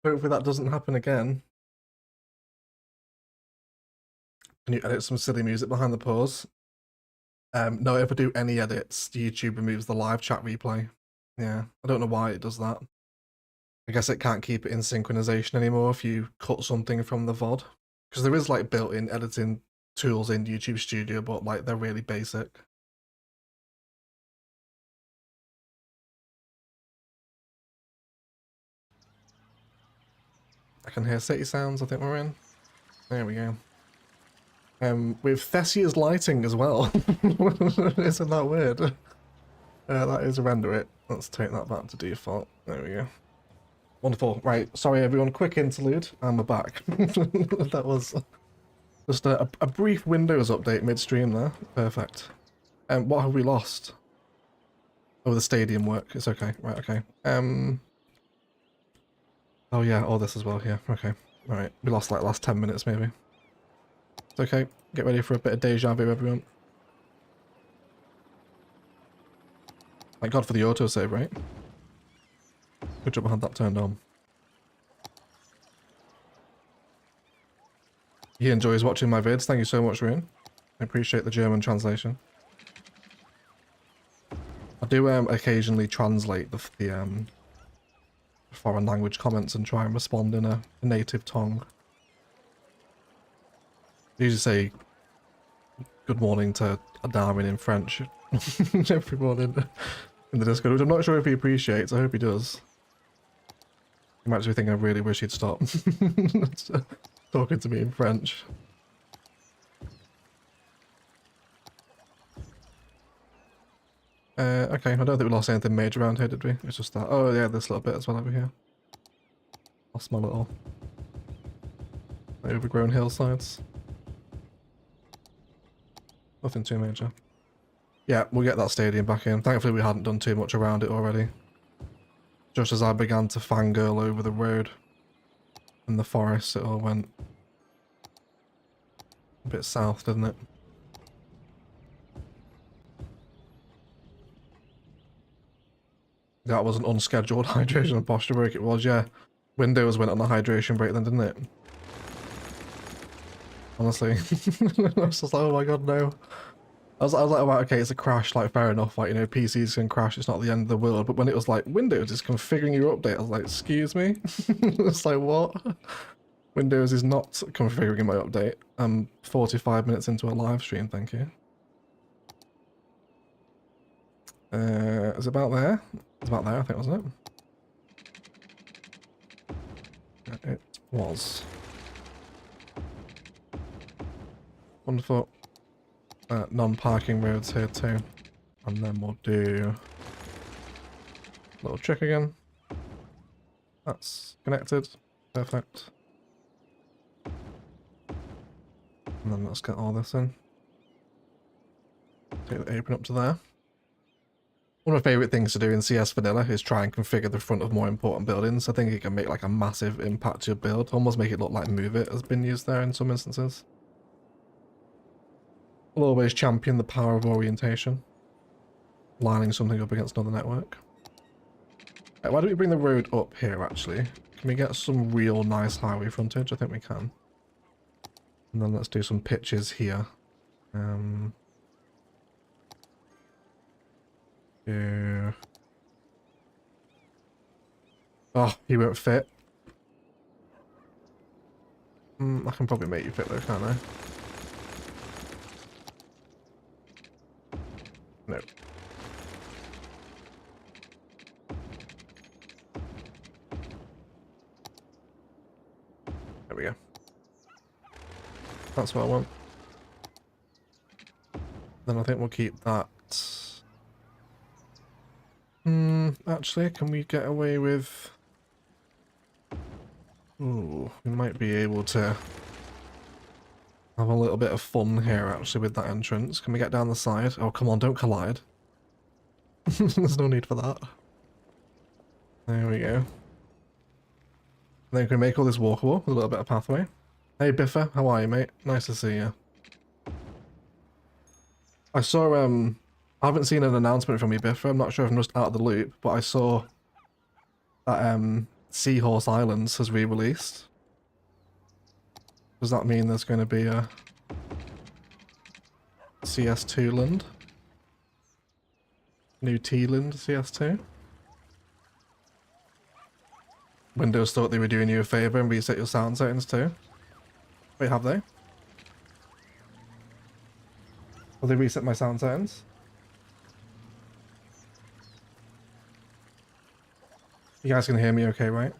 Hopefully that doesn't happen again. Can you edit some silly music behind the pause? No, if I do any edits, YouTube removes the live chat replay. Yeah, I don't know why it does that. I guess it can't keep it in synchronization anymore if you cut something from the VOD. Because there is like built-in editing tools in YouTube Studio, but like they're really basic. I can hear city sounds, I think we're in. There we go. With Thessia's lighting as well. Isn't that weird? That is render it. Let's take that back to default. There we go. Wonderful. Right, sorry everyone, quick interlude, and we're back. That was just a brief Windows update midstream there. Perfect. What have we lost? Oh, the stadium work. It's okay. Right, okay. Oh yeah, all this as well here. Okay. Alright, we lost like last 10 minutes maybe. It's okay. Get ready for a bit of deja vu, everyone. Thank God for the autosave, right? Good job I had that turned on. He enjoys watching my vids. Thank you so much, Rune. I appreciate the German translation. I do occasionally translate the foreign language comments and try and respond in a native tongue. I usually say good morning to Darwin in French every morning in the Discord, which I'm not sure if he appreciates. I hope he does. He might actually think I really wish he'd stop talking to me in French. Okay, I don't think we lost anything major around here, did we? It's just that. Oh yeah, this little bit as well over here. Lost my little overgrown hillsides. Nothing too major. Yeah, we'll get that stadium back in. Thankfully we hadn't done too much around it already. Just as I began to fangirl over the road in the forest, it all went a bit south, didn't it? That was an unscheduled hydration and posture break, it was, yeah. Windows went on a hydration break then, didn't it? Honestly. I was just like, oh my god, no. I was like, right, okay, it's a crash, like, fair enough, like, you know, PCs can crash, it's not the end of the world, but when it was like, Windows is configuring your update, I was like, excuse me? It's like, what? Windows is not configuring my update. I'm 45 minutes into a live stream, thank you. It's about there. It's about there, I think, wasn't it? It was. 1 foot non-parking roads here too. And then we'll do a little trick again. That's connected. Perfect. And then let's get all this in. Take the apron up to there. One of my favourite things to do in CS Vanilla is try and configure the front of more important buildings. I think it can make like a massive impact to your build. Almost make it look like Move It has been used there in some instances. We'll always champion the power of orientation. Lining something up against another network. Right, why don't we bring the road up here actually? Can we get some real nice highway frontage? I think we can. And then let's do some pitches here. Yeah. Oh, he won't fit. I can probably make you fit though, can't I? No. There we go. That's what I want. Then I think we'll keep that. Actually, can we get away with... Ooh, we might be able to have a little bit of fun here, actually, with that entrance. Can we get down the side? Oh, come on, don't collide. There's no need for that. There we go. Then we can make all this walkable with a little bit of pathway. Hey, Biffa, how are you, mate? Nice to see you. I saw, I haven't seen an announcement from you, Biffa. I'm not sure if I'm just out of the loop, but I saw that, Seahorse Islands has re-released. Does that mean there's going to be a CS2 land? New T-land CS2? Windows thought they were doing you a favour and reset your sound settings too. Wait, have they? Will they reset my sound settings? You guys can hear me okay, right?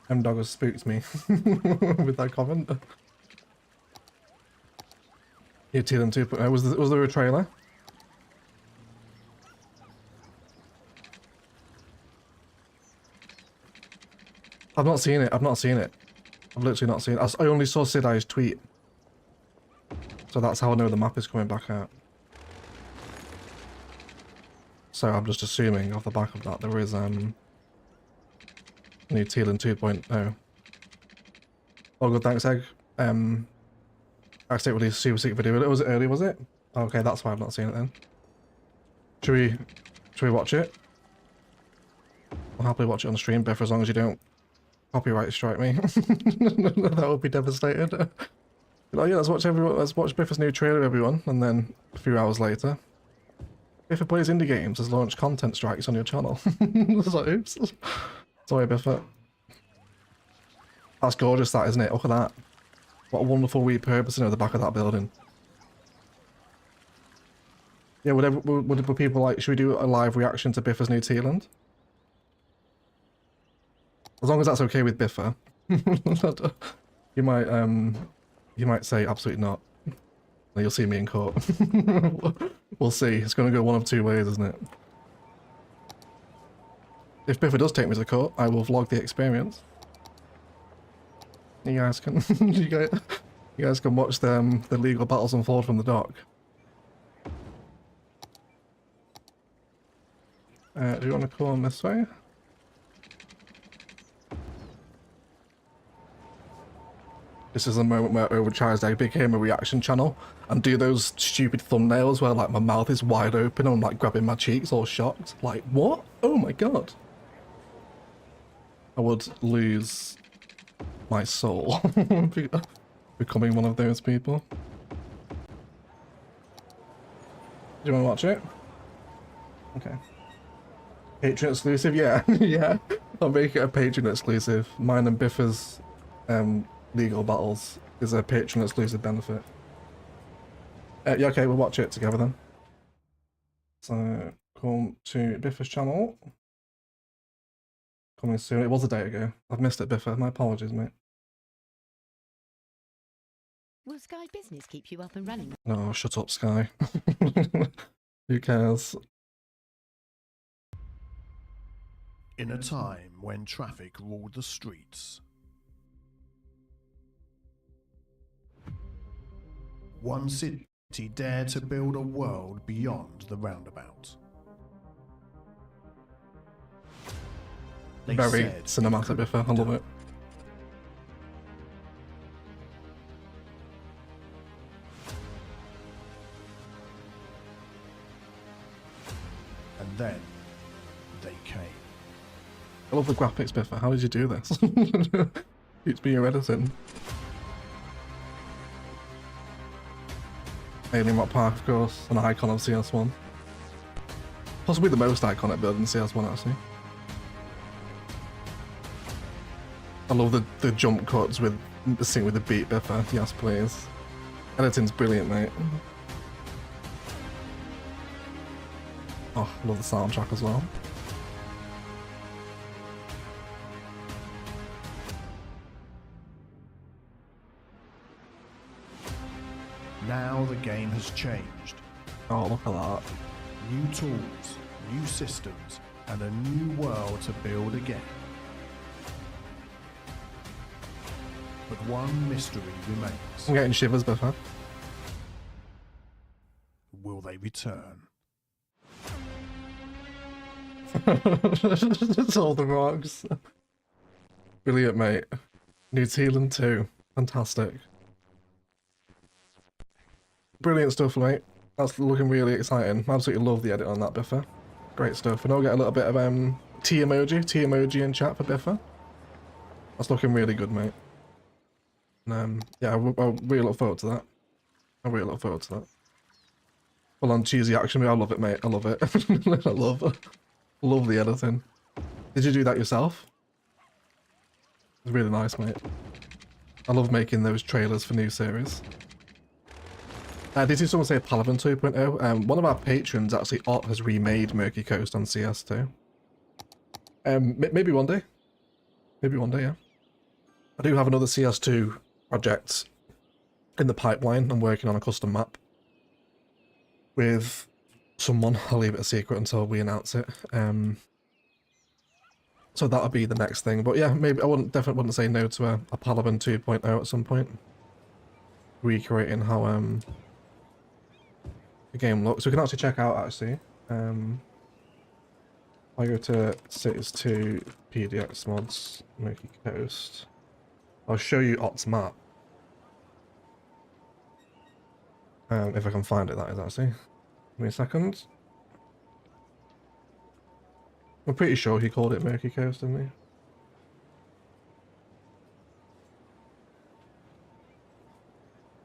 M-Dog has spooked me with that comment. New T-land 2.0. Was there a trailer? I've not seen it. I've not seen it. I've literally not seen it. I only saw Sidai's tweet. So that's how I know the map is coming back out. So I'm just assuming off the back of that there is new T-land 2.0. Oh good, thanks Egg. Actually released Super Secret video. Was it early, was it? Okay, that's why I've not seen it then. Should we watch it? I'll happily watch it on stream, Biff, as long as you don't copyright strike me. That would be devastated. Oh yeah, let's watch Biffa's new trailer, everyone, and then a few hours later, Biffa Plays Indie Games has launched content strikes on your channel. It's like, oops. Sorry, Biffa. That's gorgeous, that, isn't it? Look at that. What a wonderful repurposing of the back of that building. Yeah, would people like, should we do a live reaction to Biffa's new T-land? As long as that's okay with Biffa. You might say absolutely not. You'll see me in court. We'll see. It's going to go one of two ways, isn't it? If Biffa does take me to court, I will vlog the experience. You guys can you guys can watch the legal battles unfold from the dock. Do you want to come on this way? This is the moment where Overcharged Egg became a reaction channel and do those stupid thumbnails where like my mouth is wide open and I'm like grabbing my cheeks all shocked. Like, what? Oh my god. I would lose my soul becoming one of those people. Do you want to watch it? Okay. Patreon exclusive? Yeah. Yeah. I'll make it a Patreon exclusive. Mine and Biffa's legal battles is a Patreon exclusive benefit. Yeah, okay, we'll watch it together then. So, come to Biffa's channel. coming soon. It was a day ago. I've missed it, Biffa. My apologies, mate. Will Sky Business keep you up and running? Oh, shut up, Sky. Who cares? In a time when traffic ruled the streets, one city dared to build a world beyond the roundabout. They Very said cinematic, Biffa. I love it. And then they came. I love the graphics, Biffa. How did you do this? It's me your editing. Alien Rock Park, of course, an icon of CS1. Possibly the most iconic build in CS1, actually. I love the jump cuts with the beat, Biffa. Yes, please. Editing's brilliant, mate. Oh, I love the soundtrack as well. Now the game has changed. Oh, look at that. New tools, new systems, and a new world to build again. But one mystery remains. I'm getting shivers, Biffa. Will they return? It's all the rocks. Brilliant, mate. New Zealand too. Fantastic. Brilliant stuff, mate. That's looking really exciting. Absolutely love the edit on that, Biffa. Great stuff. And I'll get a little bit of T emoji in chat for Biffa. That's looking really good, mate. And, yeah, I really look forward to that. I really look forward to that. Full on cheesy action, I love it, mate. I love it. I love the editing. Did you do that yourself? It's really nice, mate. I love making those trailers for new series. Did you see someone say Palaven 2.0? One of our patrons, actually, Ott, has remade Murky Coast on CS2. Maybe one day. Maybe one day, yeah. I do have another CS2 project in the pipeline. I'm working on a custom map with someone. I'll leave it a secret until we announce it. So that'll be the next thing. But yeah, maybe I definitely wouldn't say no to a Palaven 2.0 at some point. Recreating how the game looks. We can actually check out actually. I go to Cities 2 PDX mods, Murky Coast. I'll show you Ott's map. If I can find it, that is actually. Give me a second. I'm pretty sure he called it Murky Coast, didn't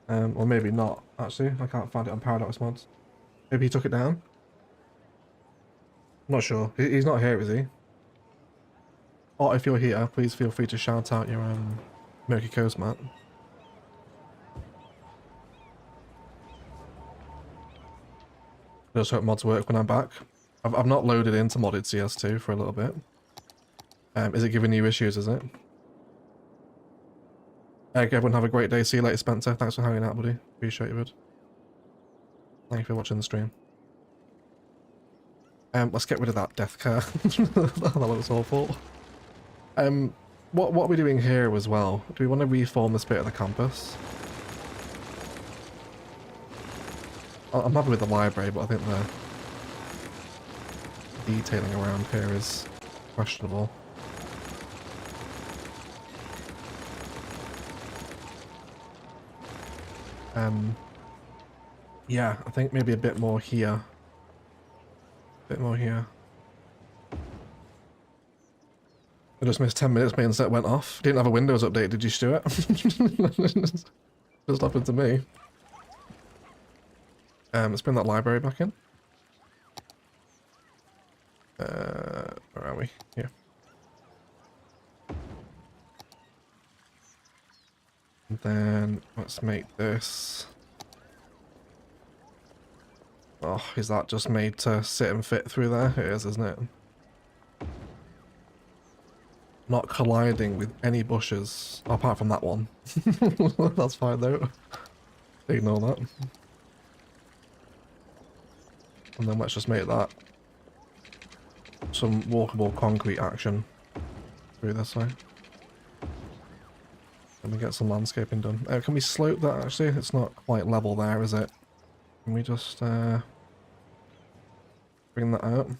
he? Or maybe not, actually. I can't find it on Paradox mods. Maybe he took it down? I'm not sure. He's not here, is he? Or if you're here, please feel free to shout out your Murky Coast map. I just hope mods work when I'm back. I've not loaded into modded CS2 for a little bit. Is it giving you issues, is it? Everyone have a great day. See you later, Spencer. Thanks for hanging out, buddy. Appreciate you, bud. Thank you for watching the stream. Let's get rid of that death car. That looks awful. What are we doing here as well? Do we want to reform this bit of the campus? I'm happy with the library, but I think the detailing around here is questionable. Yeah, I think maybe a bit more here. A bit more here. I just missed 10 minutes, my internet went off. Didn't have a Windows update, did you, Stuart? Just happened to me. Let's bring that library back in. Where are we? Here. And then let's make this. Oh, is that just made to sit and fit through there? It is, isn't it? not colliding with any bushes, apart from that one. That's fine though. Ignore that. And then let's just make that some walkable concrete action through this way. Let me get some landscaping done. Can we slope that actually? It's not quite level there, is it? Can we just bring that out?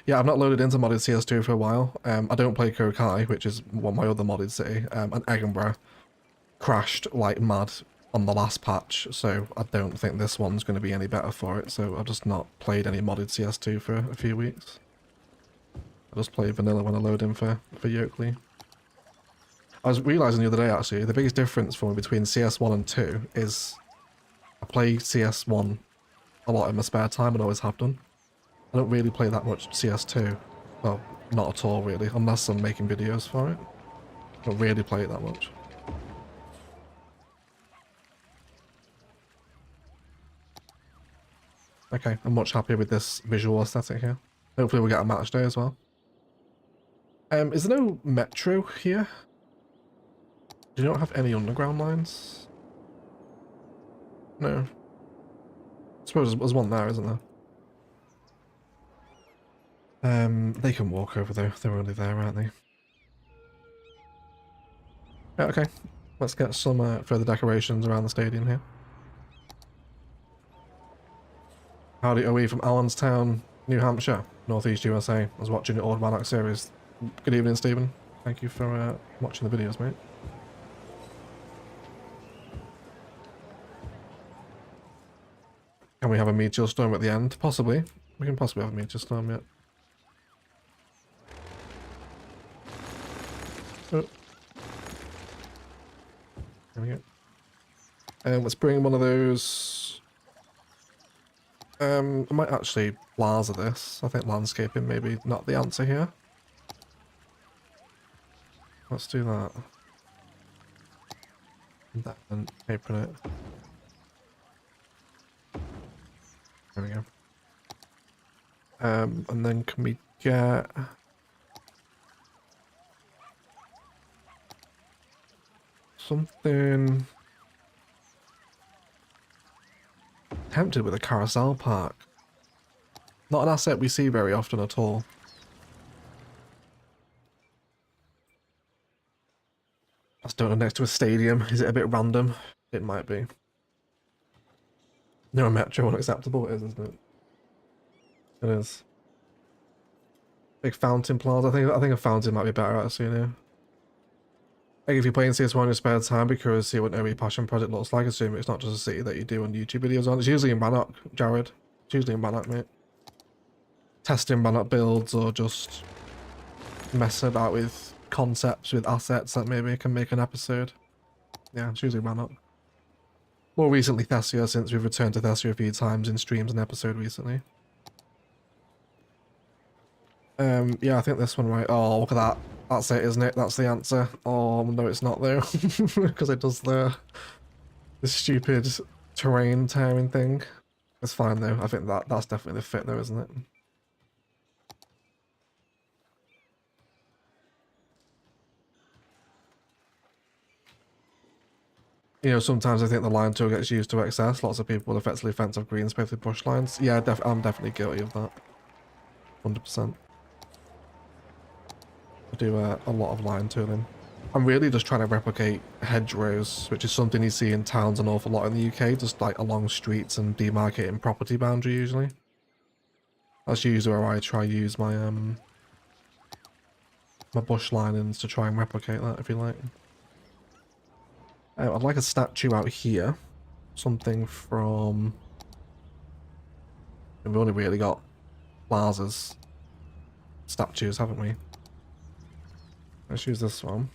Yeah, I've not loaded into modded CS2 for a while. I don't play Kokai, which is one of my other modded city, and Edinburgh crashed like mad on the last patch, so I don't think this one's going to be any better for it, so I've just not played any modded CS2 for a few weeks. I just play vanilla when I load in for Yokeley. I was realising the other day actually, the biggest difference for me between CS1 and 2 is I play CS1 a lot in my spare time and always have done. I don't really play that much CS2. Well, not at all really, unless I'm making videos for it. I don't really play it that much. Okay, I'm much happier with this visual aesthetic here. Hopefully we'll get a match day as well. Is there no metro here? Do you not have any underground lines? No. I suppose there's one there, isn't there? They can walk over there. They're only there, aren't they? Yeah, okay. Let's get some further decorations around the stadium here. Howdy OE from Allenstown, New Hampshire, Northeast USA. I was watching the Old Monarch series. Good evening, Stephen. Thank you for watching the videos, mate. Can we have a meteor storm at the end? Possibly. We can possibly have a meteor storm, yet. Oh. There we go. Let's bring one of those. I might actually plaza this. I think landscaping maybe not the answer here. Let's do that. And then apron it. There we go. And then can we get something tempted with a carousel park? Not an asset we see very often at all. That's done next to a stadium. Is it a bit random? It might be. No metro unacceptable. It is, isn't it? It is. Big fountain plaza. I think a fountain might be better actually, you know. Like if you're playing CS1 in your spare time because see what every passion project looks like, assume it's not just a city that you do on YouTube videos on. It's usually in Rannoch, Jared. It's usually in Rannoch, mate. Testing Rannoch builds or just messing about with concepts with assets that maybe can make an episode. Yeah, it's usually Rannoch. More recently Thessia, since we've returned to Thessia a few times in streams and episode recently. Yeah, I think this one, right? Oh, look at that. That's it, isn't it? That's the answer. Oh, no, it's not though. Because it does the stupid terrain tearing thing. It's fine though. I think that's definitely the fit though, isn't it? You know, sometimes I think the line tool gets used to excess. Lots of people will effectively fence off green space with bush lines. Yeah, I'm definitely guilty of that. 100%. I do a lot of line tooling. I'm really just trying to replicate hedgerows, which is something you see in towns an awful lot in the UK, just like along streets and demarcating property boundary usually. That's usually where I try to use my my bush linings to try and replicate that, if you like. I'd like a statue out here. Something from... We've only really got plazas. Statues, haven't we? Let's use this one.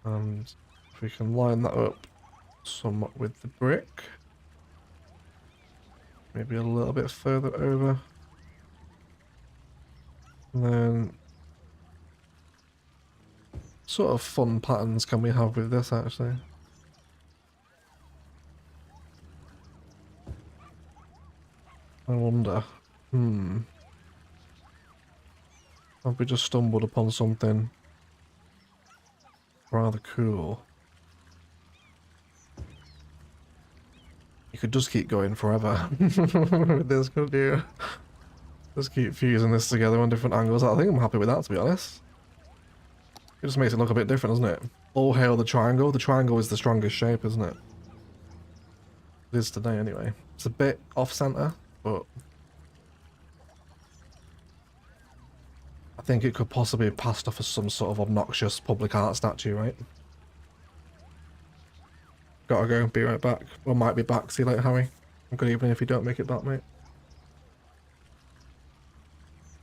And if we can line that up somewhat with the brick. Maybe a little bit further over. And then... Sort of fun patterns can we have with this actually? I wonder. Have we just stumbled upon something rather cool? You could just keep going forever with this, couldn't you? Just keep fusing this together on different angles. I think I'm happy with that, to be honest. It just makes it look a bit different, doesn't it? All hail the triangle. The triangle is the strongest shape, isn't it? It is today, anyway. It's a bit off-center, but I think it could possibly be passed off as some sort of obnoxious public art statue, right? Gotta go, be right back. Or might be back. See you later, Harry. Good evening if you don't make it back, mate.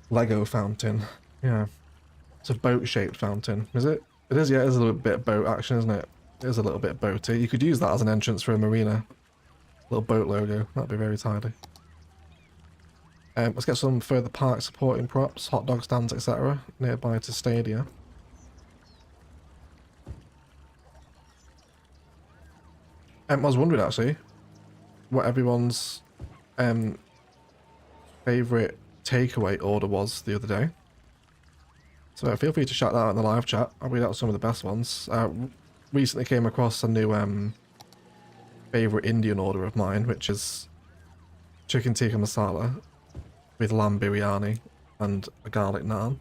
Lego fountain. Yeah. It's a boat-shaped fountain. Is it? It is, yeah, it is a little bit boat action, isn't it? It is a little bit boaty. You could use that as an entrance for a marina. Little boat logo. That'd be very tidy. Let's get some further park supporting props, hot dog stands, etc. nearby to Stadia. I was wondering actually what everyone's favourite takeaway order was the other day. So feel free to shout that out in the live chat. I'll read out some of the best ones. Recently came across a new favourite Indian order of mine, which is chicken tikka masala with lamb biryani and a garlic naan.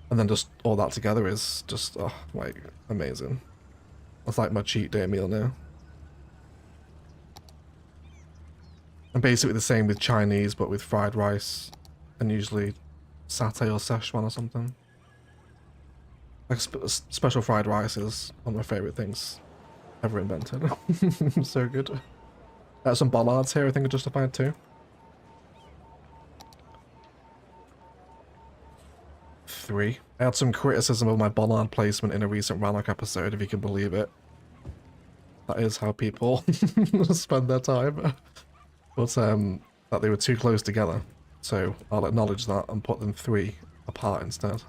And then just all that together is just, oh, like, amazing. That's like my cheat day meal now. And basically the same with Chinese, but with fried rice and usually satay or Szechuan or something. Like special fried rice is one of my favourite things ever invented. So good. Some bollards here I think are justified too. 3. I had some criticism of my bollard placement in a recent Rannoch episode, if you can believe it. That is how people spend their time. But that they were too close together. So I'll acknowledge that and put them 3 apart instead.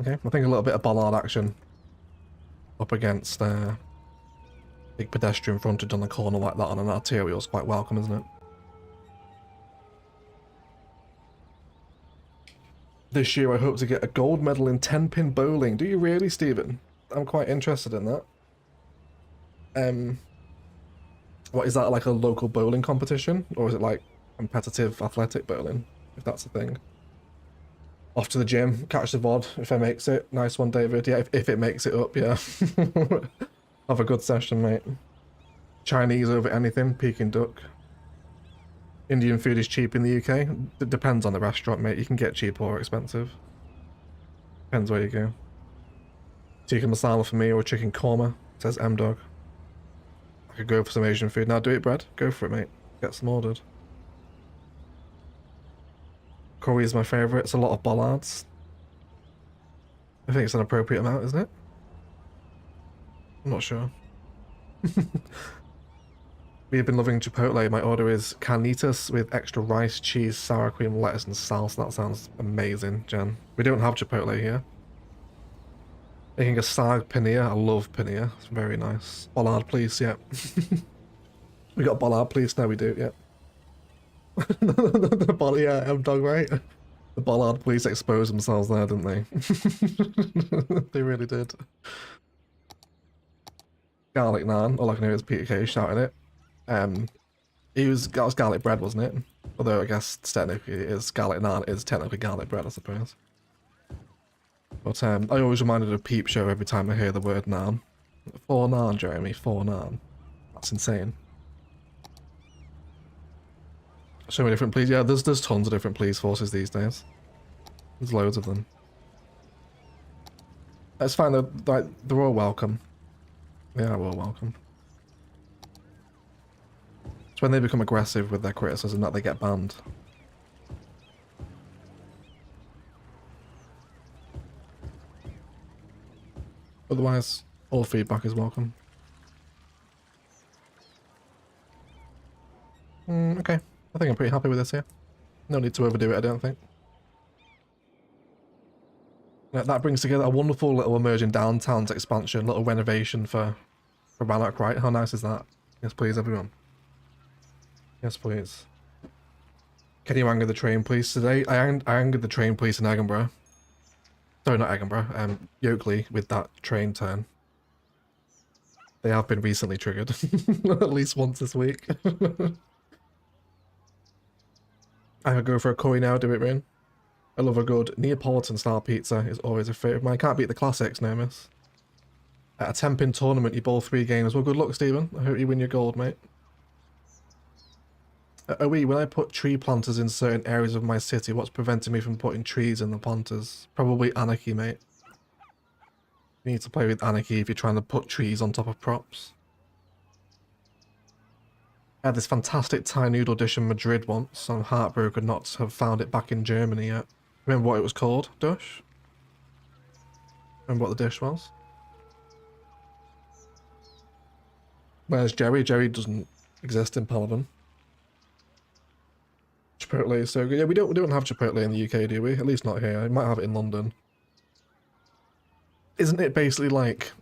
Okay, I think a little bit of bollard action up against big pedestrian frontage on the corner like that on an arterial is quite welcome, isn't it? This year I hope to get a gold medal in 10-pin bowling. Do you really, Stephen? I'm quite interested in that. What is that, like a local bowling competition? Or is it like competitive athletic bowling? If that's a thing. Off to the gym, catch the VOD if it makes it. Nice one, David. Yeah, if it makes it up, yeah. Have a good session, mate. Chinese over anything, Peking duck. Indian food is cheap in the UK. It depends on the restaurant, mate. You can get cheap or expensive. Depends where you go. Tikka masala for me or chicken korma, says M-Dog. I could go for some Asian food. Now do it, Brad. Go for it, mate. Get some ordered. Curry is my favourite. It's a lot of bollards. I think it's an appropriate amount, isn't it? I'm not sure. We've been loving Chipotle. My order is carnitas with extra rice, cheese, sour cream, lettuce and salsa. That sounds amazing, Jen. We don't have Chipotle here. Making a sag paneer. I love paneer. It's very nice. Bollard, please. Yeah. We got bollard, please. Now we do. Yeah. The bollard, yeah, M-Dog, right? The bollard police exposed themselves there, didn't they? They really did. Garlic naan. All I can hear is Peter K shouting it. That was garlic bread, wasn't it? Although I guess technically it is garlic naan is technically garlic bread, I suppose. But I always reminded of Peep Show every time I hear the word naan. 4 naan, Jeremy, 4 naan. That's insane. So many different pleas. Yeah, there's tons of different police forces these days. There's loads of them. It's fine, they're all welcome. Yeah, we're all welcome. It's when they become aggressive with their criticism that they get banned. Otherwise, all feedback is welcome. Okay. I think I'm pretty happy with this here. No need to overdo it, I don't think. That brings together a wonderful little emerging downtowns expansion, little renovation for Rannoch, right? How nice is that? Yes, please, everyone. Yes, please. Can you anger the train police today? I angered the train police in Edinburgh. Sorry, not Edinburgh. Yokeley with that train turn. They have been recently triggered. At least once this week. I could go for a curry now, do it, Rin. I love a good Neapolitan style pizza. Is always a favourite of mine. Can't beat the classics, no miss. At a 10-pin tournament, you bowl 3 games. Well, good luck, Stephen. I hope you win your gold, mate. When I put tree planters in certain areas of my city, what's preventing me from putting trees in the planters? Probably anarchy, mate. You need to play with anarchy if you're trying to put trees on top of props. I had this fantastic Thai noodle dish in Madrid once. I'm heartbroken not to have found it back in Germany yet. Remember what it was called, Dush? Remember what the dish was? Where's Jerry? Jerry doesn't exist in Palaven. Chipotle is so good. Yeah, we don't have Chipotle in the UK, do we? At least not here. I might have it in London. Isn't it basically like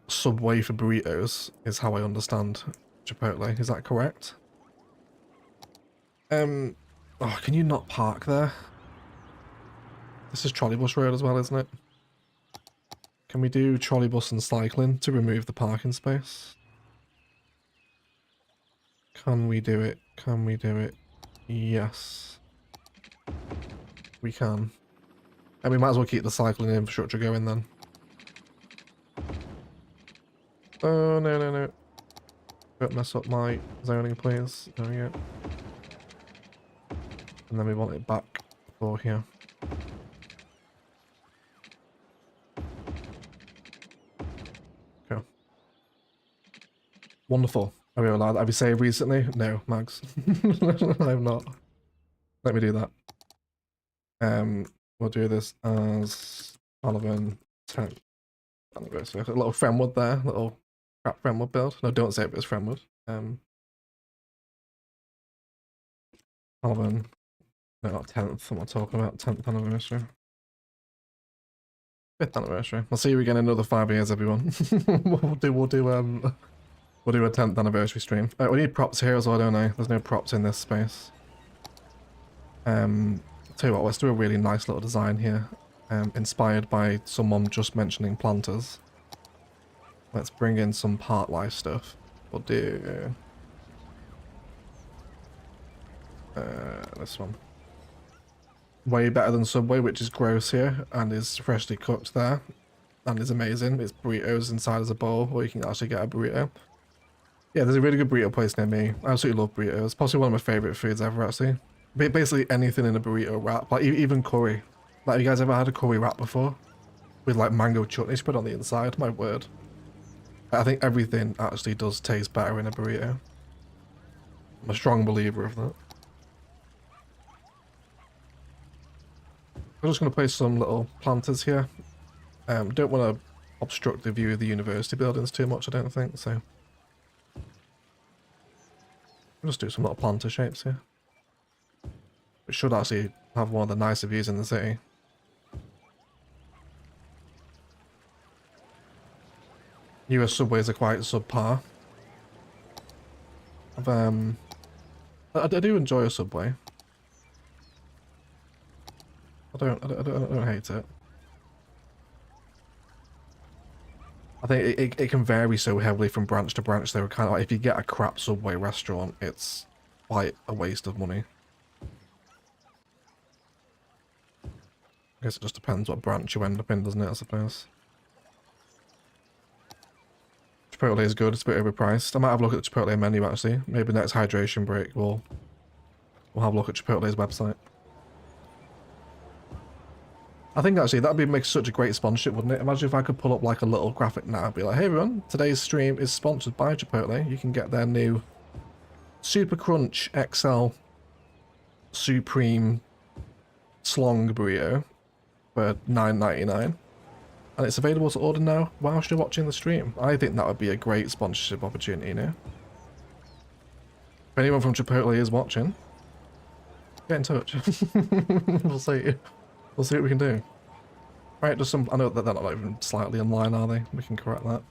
Subway for burritos, is how I understand Chipotle. Is that correct? Oh, can you not park there? This is trolleybus road as well, isn't it? Can we do trolleybus and cycling to remove the parking space? Can we do it? Can we do it? Yes. We can. And we might as well keep the cycling infrastructure going then. Oh, no, no, no. Don't mess up my zoning, please. There we go. And then we want it back for here. Cool. Wonderful. Are we allowed? Have you saved recently? No, Mags. I'm not. Let me do that. We'll do this as Palaven 10th anniversary. A little Fremwood there, little crap Fremwood build. No, don't say it was Fremwood. Palaven, no, not 10th. I'm not talking about 10th anniversary. 5th anniversary. I'll see you again in another 5 years, everyone. we'll do a 10th anniversary stream. We need props here as well, don't I? There's no props in this space. Tell you what, let's do a really nice little design here. Inspired by someone just mentioning planters. Let's bring in some part life stuff. We'll do this one. Way better than Subway, which is gross here and is freshly cooked there and is amazing. It's burritos inside as a bowl, or you can actually get a burrito. Yeah, there's a really good burrito place near me. I absolutely love burritos. Possibly one of my favorite foods ever, actually. Basically anything in a burrito wrap, like even curry. Like, have you guys ever had a curry wrap before? With like mango chutney spread on the inside? My word. I think everything actually does taste better in a burrito. I'm a strong believer of that. I'm just going to place some little planters here. Don't want to obstruct the view of the university buildings too much, I don't think, so. I'll just do some little planter shapes here. It should actually have one of the nicer views in the city. US subways are quite subpar. I do enjoy a subway. I don't hate it. I think it can vary so heavily from branch to branch. They were kind of like, if you get a crap subway restaurant, it's quite a waste of money. I guess it just depends what branch you end up in, doesn't it, I suppose. Chipotle is good, it's a bit overpriced. I might have a look at the Chipotle menu actually. Maybe next hydration break we'll have a look at Chipotle's website. I think actually that'd make such a great sponsorship, wouldn't it? Imagine if I could pull up like a little graphic now and be like, hey everyone, today's stream is sponsored by Chipotle. You can get their new Super Crunch XL Supreme Slong Burrito for $9.99. And it's available to order now whilst you're watching the stream. I think that would be a great sponsorship opportunity, you know? If anyone from Chipotle is watching, get in touch. We'll see. We'll see what we can do. Right, just some. I know that they're not even slightly in line, are they? We can correct that.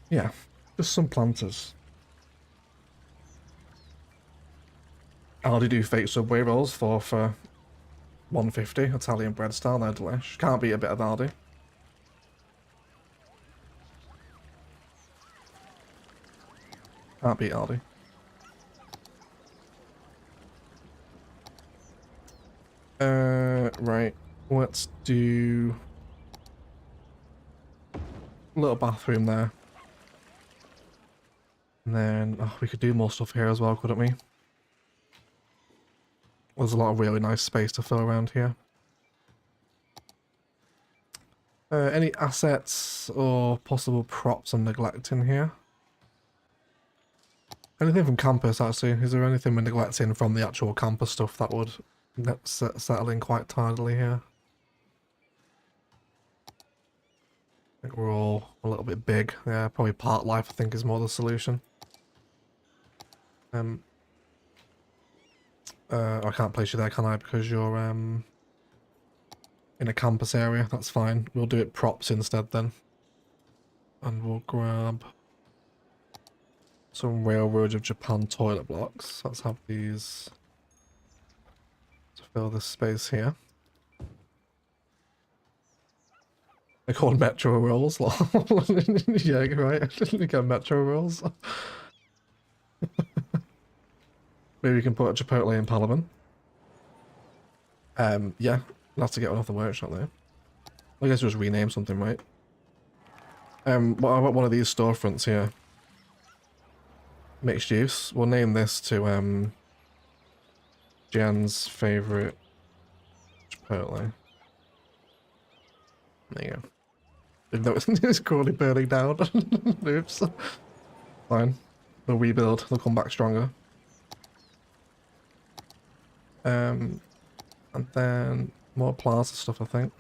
Yeah, just some planters. Aldi do fake Subway rolls for 150, Italian bread style, they're delish. Can't beat a bit of Aldi. Can't beat Aldi. Right. Let's do a little bathroom there. And then, oh, we could do more stuff here as well, couldn't we? There's a lot of really nice space to fill around here. Any assets or possible props I'm neglecting here? Anything from campus, actually? Is there anything we're neglecting from the actual campus stuff that would settle in quite tidily here? I think we're all a little bit big. Yeah, probably part life I think is more the solution. I can't place you there, can I? Because you're in a campus area. That's fine. We'll do it props instead then. And we'll grab some Railroad of Japan toilet blocks. Let's have these to fill this space here. They're called metro rolls. Yeah, right. You get metro rolls. Maybe we can put a Chipotle in Palaven. Yeah, we'll have to get one off the workshop though. I guess just rename something, right? What about one of these storefronts here? Mixed use. We'll name this to Jen's favorite Chipotle. There you go. Even though it's currently burning down. Oops. Fine. They'll rebuild. They'll come back stronger. And then more plaza stuff, I think.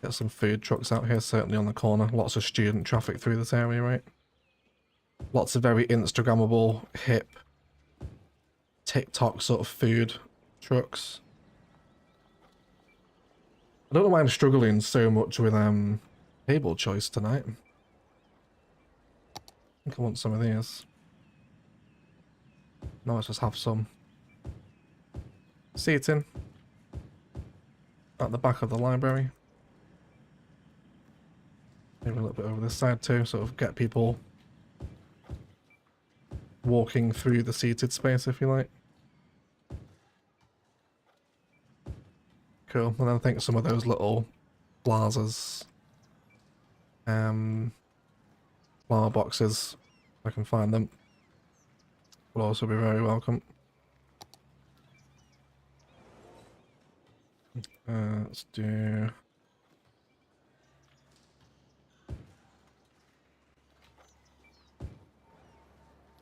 Get some food trucks out here, certainly on the corner. Lots of student traffic through this area, right? Lots of very Instagrammable, hip, TikTok sort of food trucks. I don't know why I'm struggling so much with table choice tonight. I think I want some of these. No, let's just have some seating at the back of the library. Maybe a little bit over this side too, sort of get people walking through the seated space, if you like. Cool. And then I think some of those little plazas, flower boxes, if I can find them, will also be very welcome. Let's do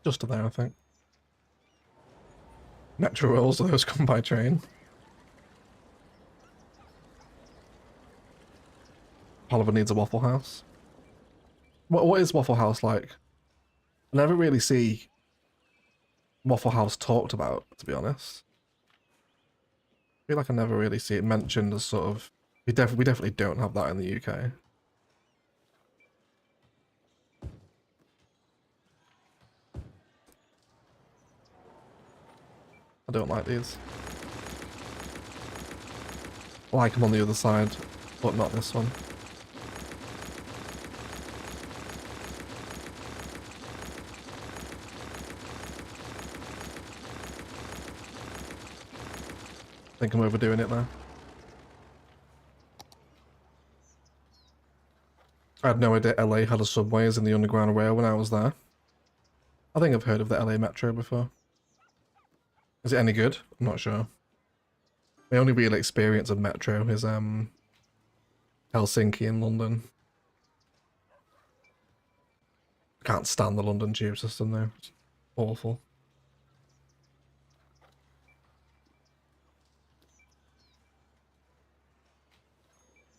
just to there, I think. Metro rolls, do those come by train? Palaven needs a Waffle House. What is Waffle House like? I never really see Waffle House talked about, to be honest. I feel like I never really see it mentioned as sort of... We definitely don't have that in the UK. I don't like these. I like them on the other side, but not this one. I think I'm overdoing it there. I had no idea LA had a subways in the Underground Rail when I was there. I think I've heard of the LA Metro before. Is it any good? I'm not sure. My only real experience of Metro is Helsinki and London. I can't stand the London tube system though. It's awful.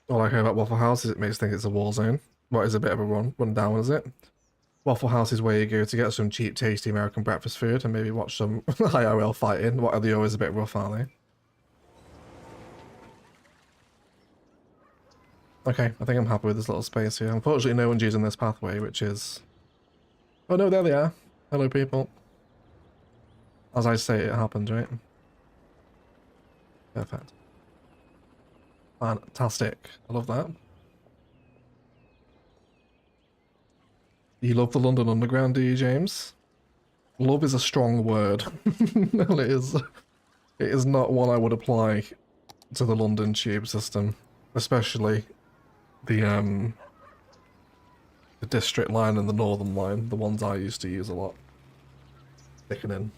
All I hear about Waffle House is it makes think it's a war zone. What is a bit of a run down, is it? Waffle House is where you go to get some cheap, tasty American breakfast food and maybe watch some IRL fighting. What are they always a bit rough, aren't they? Okay, I think I'm happy with this little space here. Unfortunately, no one's using this pathway, which is... Oh no, there they are. Hello, people. As I say, it happened, right? Perfect. Fantastic. I love that. You love the London Underground, do you, James? Love is a strong word. And it is. It is not one I would apply to the London tube system, especially the district line and the northern line, the ones I used to use a lot. Thickening.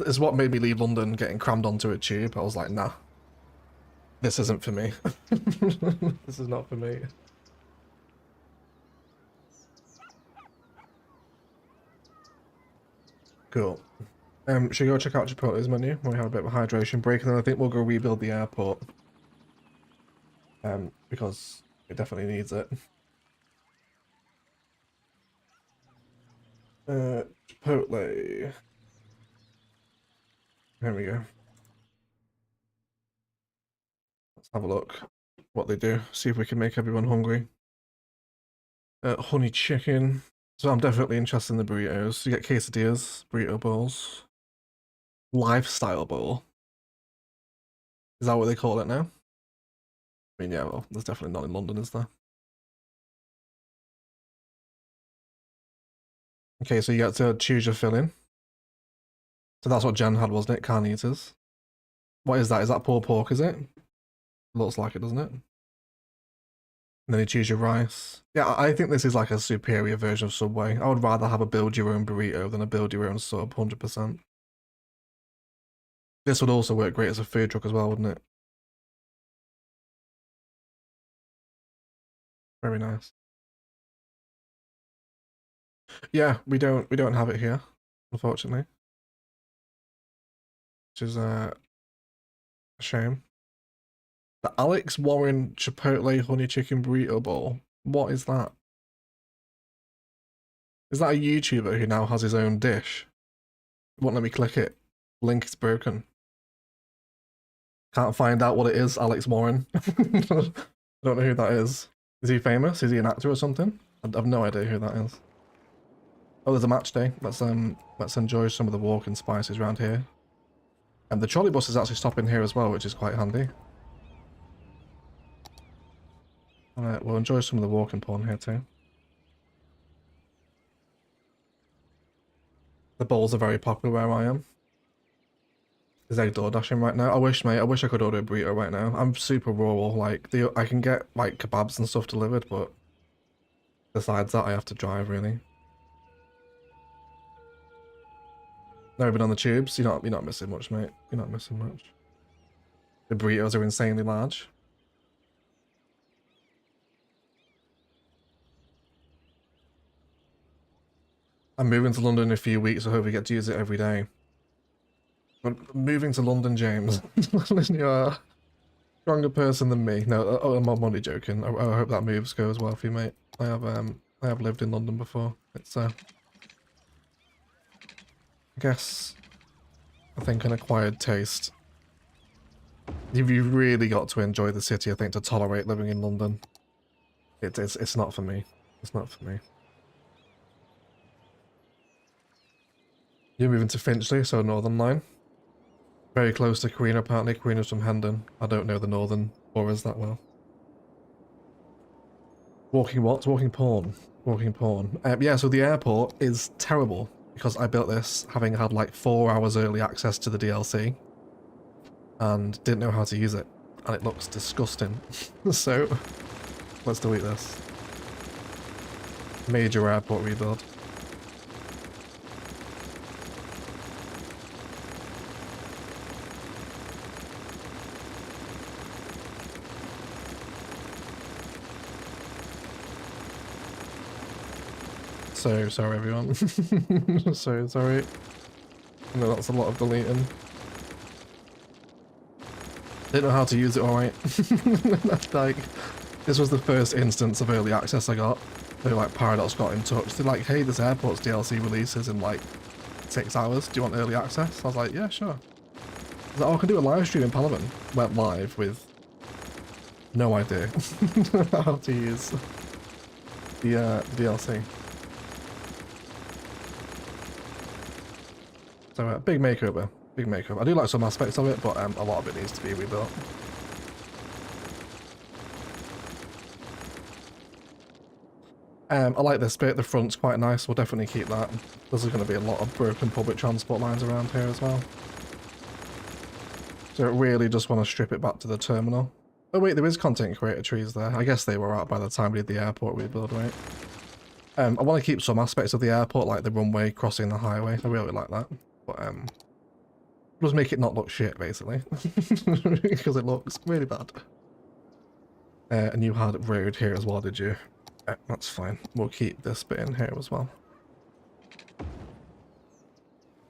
It's what made me leave London getting crammed onto a tube. I was like, nah, this isn't for me. This is not for me. Cool. Should we go check out Chipotle's menu when we have a bit of a hydration break, and then I think we'll go rebuild the airport. Because it definitely needs it. Chipotle. There we go. Let's have a look what they do. See if we can make everyone hungry. Honey chicken. So I'm definitely interested in the burritos. You get quesadillas, burrito bowls. Lifestyle bowl. Is that what they call it now? I mean, yeah, well, there's definitely not in London, is there? Okay, so you get to choose your filling. So that's what Jen had, wasn't it? Carnitas. What is that? Is that pulled pork, is it? Looks like it, doesn't it? And then you choose your rice. Yeah, I think this is like a superior version of Subway. I would rather have a build your own burrito than a build your own sub, 100%. This would also work great as a food truck as well, wouldn't it? Very nice. Yeah, we don't have it here, unfortunately. Which is a shame. The Alex Warren Chipotle Honey Chicken Burrito Bowl. What is that? Is that a YouTuber who now has his own dish? It won't let me click it. Link is broken. Can't find out what it is, Alex Warren. I don't know who that is. Is he famous? Is he an actor or something? I have no idea who that is. Oh, there's a match day. Let's enjoy some of the walking spices around here. And the trolley bus is actually stopping here as well, which is quite handy. Alright, we'll enjoy some of the walking porn here too. The bowls are very popular where I am. Is egg door dashing right now? I wish, mate. I wish I could order a burrito right now. I'm super rural. Like, I can get like kebabs and stuff delivered, but besides that, I have to drive really. Never been on the tubes. You're not missing much, mate. You're not missing much. The burritos are insanely large. I'm moving to London in a few weeks, so I hope we get to use it every day. But moving to London, James, you're a stronger person than me. No, I'm only joking. I hope that moves goes well for you, mate. I have lived in London before. It's I guess I think an acquired taste. You've really got to enjoy the city, I think, to tolerate living in London. It's not for me. It's not for me. You're moving to Finchley, so Northern Line. Very close to Queen, apparently. Queen is from Hendon. I don't know the Northern boroughs that well. Walking what? Walking porn. Walking porn. Yeah, so the airport is terrible because I built this having had like 4 hours early access to the DLC and didn't know how to use it. And it looks disgusting. So, let's delete this. Major airport rebuild. So sorry, everyone. So sorry. I know that's a lot of deleting. Didn't know how to use it alright. Like, this was the first instance of early access I got. So like Paradox got in touch. They're like, hey, this airport's DLC releases in like 6 hours. Do you want early access? I was like, yeah, sure. I was like, oh, I can do a live stream in Palaven. Went live with no idea how to use the DLC. So big makeover, big makeover. I do like some aspects of it, but a lot of it needs to be rebuilt. I like this bit. The front's quite nice. We'll definitely keep that. There's going to be a lot of broken public transport lines around here as well. So really just want to strip it back to the terminal. Oh wait, there is content creator trees there. I guess they were out by the time we did the airport rebuild, right? I want to keep some aspects of the airport, like the runway crossing the highway. I really like that. But just make it not look shit, basically. Because it looks really bad. And you had road here as well, did you? That's fine. We'll keep this bit in here as well.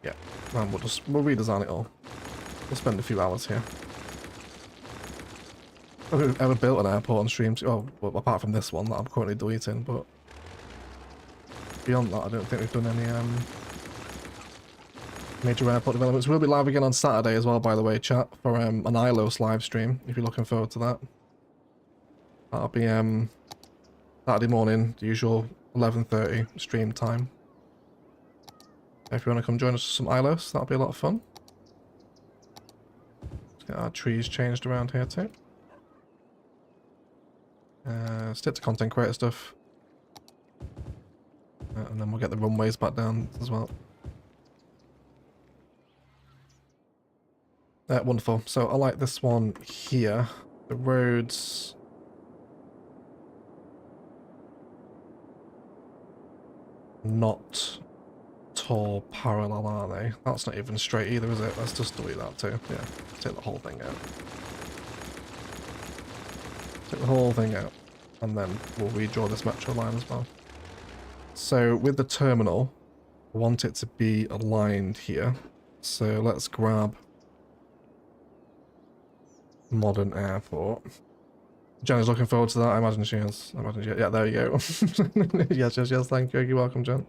Yeah, and we'll redesign it all. We'll spend a few hours here. Have we ever built an airport on stream? Oh, well, apart from this one that I'm currently deleting, but beyond that, I don't think we've done any major airport developments. We'll be live again on Saturday as well, by the way, chat, for an ILOS live stream, if you're looking forward to that. That'll be Saturday morning, the usual 11:30 stream time. If you want to come join us for some ILOS, that'll be a lot of fun. Let's get our trees changed around here too. Stick to content creator stuff. And then we'll get the runways back down as well. Wonderful. So I like this one here. The roads... not tall parallel, are they? That's not even straight either, is it? Let's just delete that too. Yeah, take the whole thing out. Take the whole thing out. And then we'll redraw this metro line as well. So with the terminal, I want it to be aligned here. So let's grab modern airport. Jen is looking forward to that. I imagine she is. Yeah, there you go. yes, thank you. You're welcome, Jen.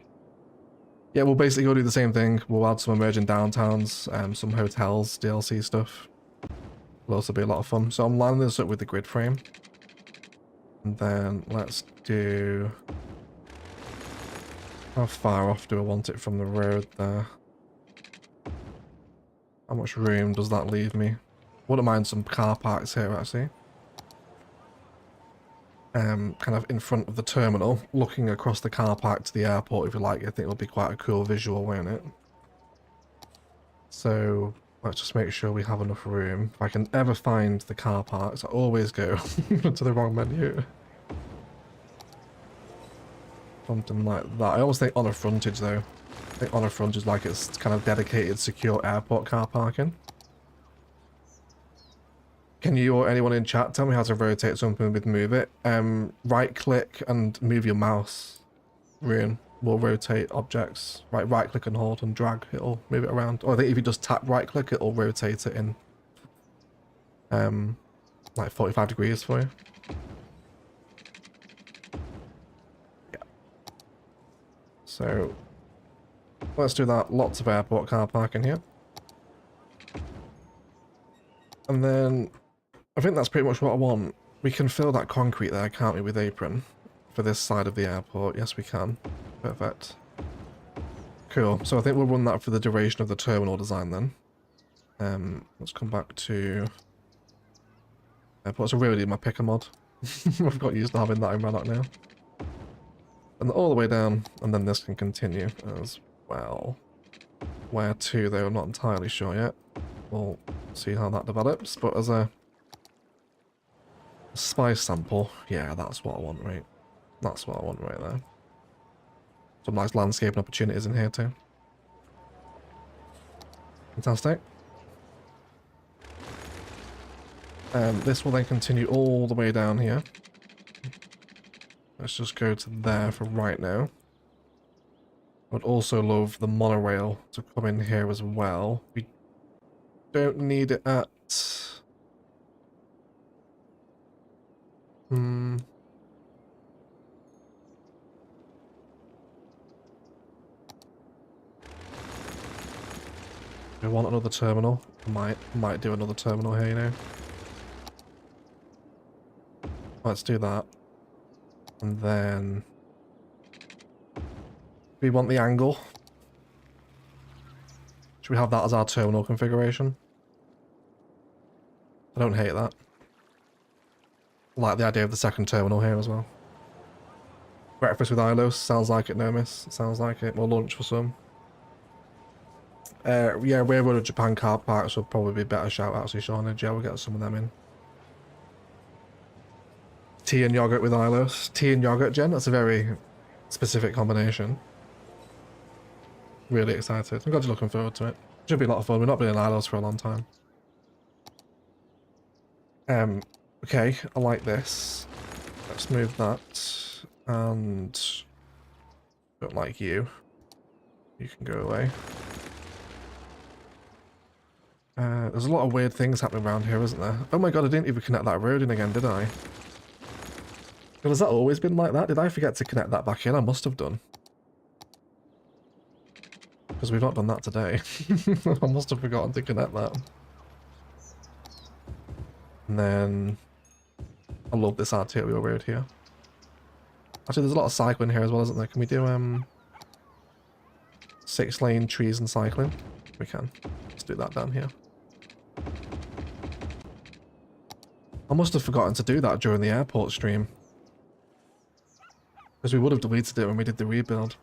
Yeah, we'll basically go do the same thing. We'll add some emerging downtowns, some hotels, DLC stuff. Will also be a lot of fun. So I'm lining this up with the grid frame. And then let's do... how far off do I want it from the road there? How much room does that leave me? Wouldn't mind some car parks here, actually. Kind of in front of the terminal, looking across the car park to the airport, if you like. I think it'll be quite a cool visual, won't it? So let's just make sure we have enough room. If I can ever find the car parks, I always go to the wrong menu. Something like that. I always think on a frontage though. I think on a frontage like it's kind of dedicated, secure airport car parking. Can you or anyone in chat tell me how to rotate something with move it? Right click and move your mouse. Rian will rotate objects. Right click and hold and drag. It'll move it around. Or I think if you just tap right click, it'll rotate it in like 45 degrees for you. Yeah. So let's do that. Lots of airport car parking here. And then I think that's pretty much what I want. We can fill that concrete there, can't we, with apron? For this side of the airport. Yes, we can. Perfect. Cool. So I think we'll run that for the duration of the terminal design then. Let's come back to airports. I really need my picker mod. I've got used to having that in Rannoch now. And all the way down, and then this can continue as well. Where to, though, I'm not entirely sure yet. We'll see how that develops, but as a spice sample, yeah, that's what I want, right? That's what I want right there. Some nice landscaping opportunities in here too. Fantastic. This will then continue all the way down here. Let's just go to there for right now. I'd also love the monorail to come in here as well. We don't need it at... I want another terminal. Might do another terminal here, you know. Let's do that. And then we want the angle. Should we have that as our terminal configuration? I don't hate that. I like the idea of the second terminal here as well. Breakfast with Ilos, sounds like it, no miss. Sounds like it. Or lunch for some. Yeah, Railroad of Japan car parks would probably be better shout outs, Shawnage. Yeah, we'll get some of them in. Tea and yogurt with Ilos. Tea and yogurt, Jen, that's a very specific combination. Really excited. I'm glad you're looking forward to it. Should be a lot of fun. We've not been in Ilos for a long time. Okay, I like this. Let's move that. And don't like you. You can go away. There's a lot of weird things happening around here, isn't there? Oh my god, I didn't even connect that road in again, did I? Has that always been like that? Did I forget to connect that back in? I must have done. Because we've not done that today. I must have forgotten to connect that. And then... I love this arterial road here. Actually, there's a lot of cycling here as well, isn't there? Can we do 6-lane trees and cycling? We can. Let's do that down here. I must have forgotten to do that during the airport stream. Because we would have deleted it when we did the rebuild.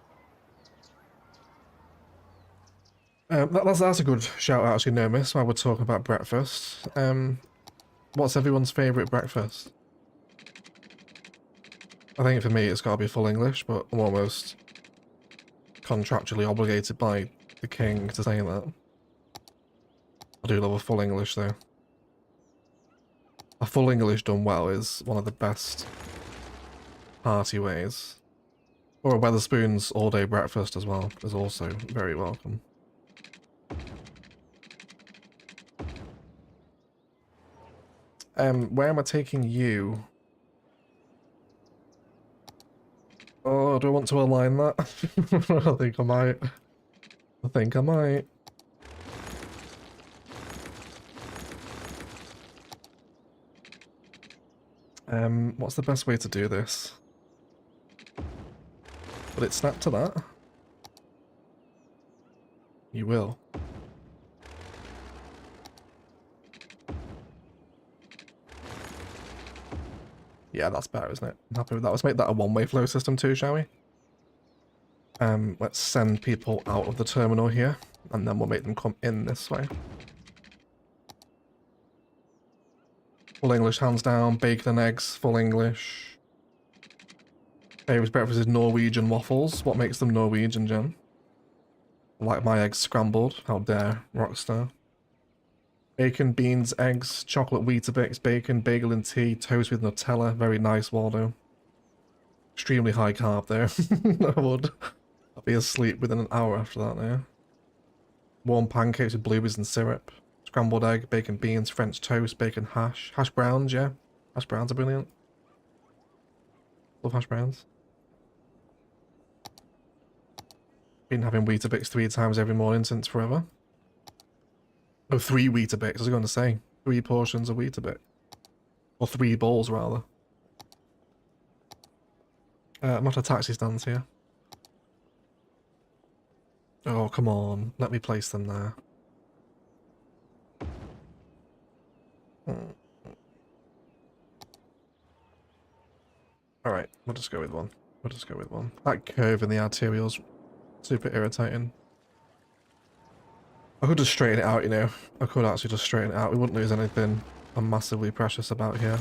That's a good shout out, actually, no miss, while we're talking about breakfast. What's everyone's favourite breakfast? I think for me it's got to be full English, but I'm almost contractually obligated by the king to say that. I do love a full English though. A full English done well is one of the best party ways. Or a Wetherspoon's all-day breakfast as well is also very welcome. Where am I taking you? Oh, do I want to align that? I think I might. I think I might. What's the best way to do this? Will it snap to that? You will. Yeah, that's better, isn't it? I'm happy with that. Let's make that a one-way flow system too, shall we? Let's send people out of the terminal here, and then we'll make them come in this way. Full English, hands down. Bacon and eggs, full English. Favourite breakfast is Norwegian waffles. What makes them Norwegian, Jen? I like my eggs scrambled. How dare, Rockstar. Bacon, beans, eggs, chocolate Weetabix, bacon, bagel and tea, toast with Nutella. Very nice, Waldo. Extremely high carb there. I'll be asleep within an hour after that now. Warm pancakes with blueberries and syrup. Scrambled egg, bacon beans, French toast, bacon hash. Hash browns, yeah. Hash browns are brilliant. Love hash browns. Been having Weetabix 3 times every morning since forever. Oh, 3 Weetabix, I was going to say. 3 portions of Weetabix. Or 3 balls, rather. I'm at a taxi stands here. Oh, come on. Let me place them there. Alright, we'll just go with one. We'll just go with one. That curve in the arterial's super irritating. I could just straighten it out, you know. I could actually just straighten it out. We wouldn't lose anything I'm massively precious about here.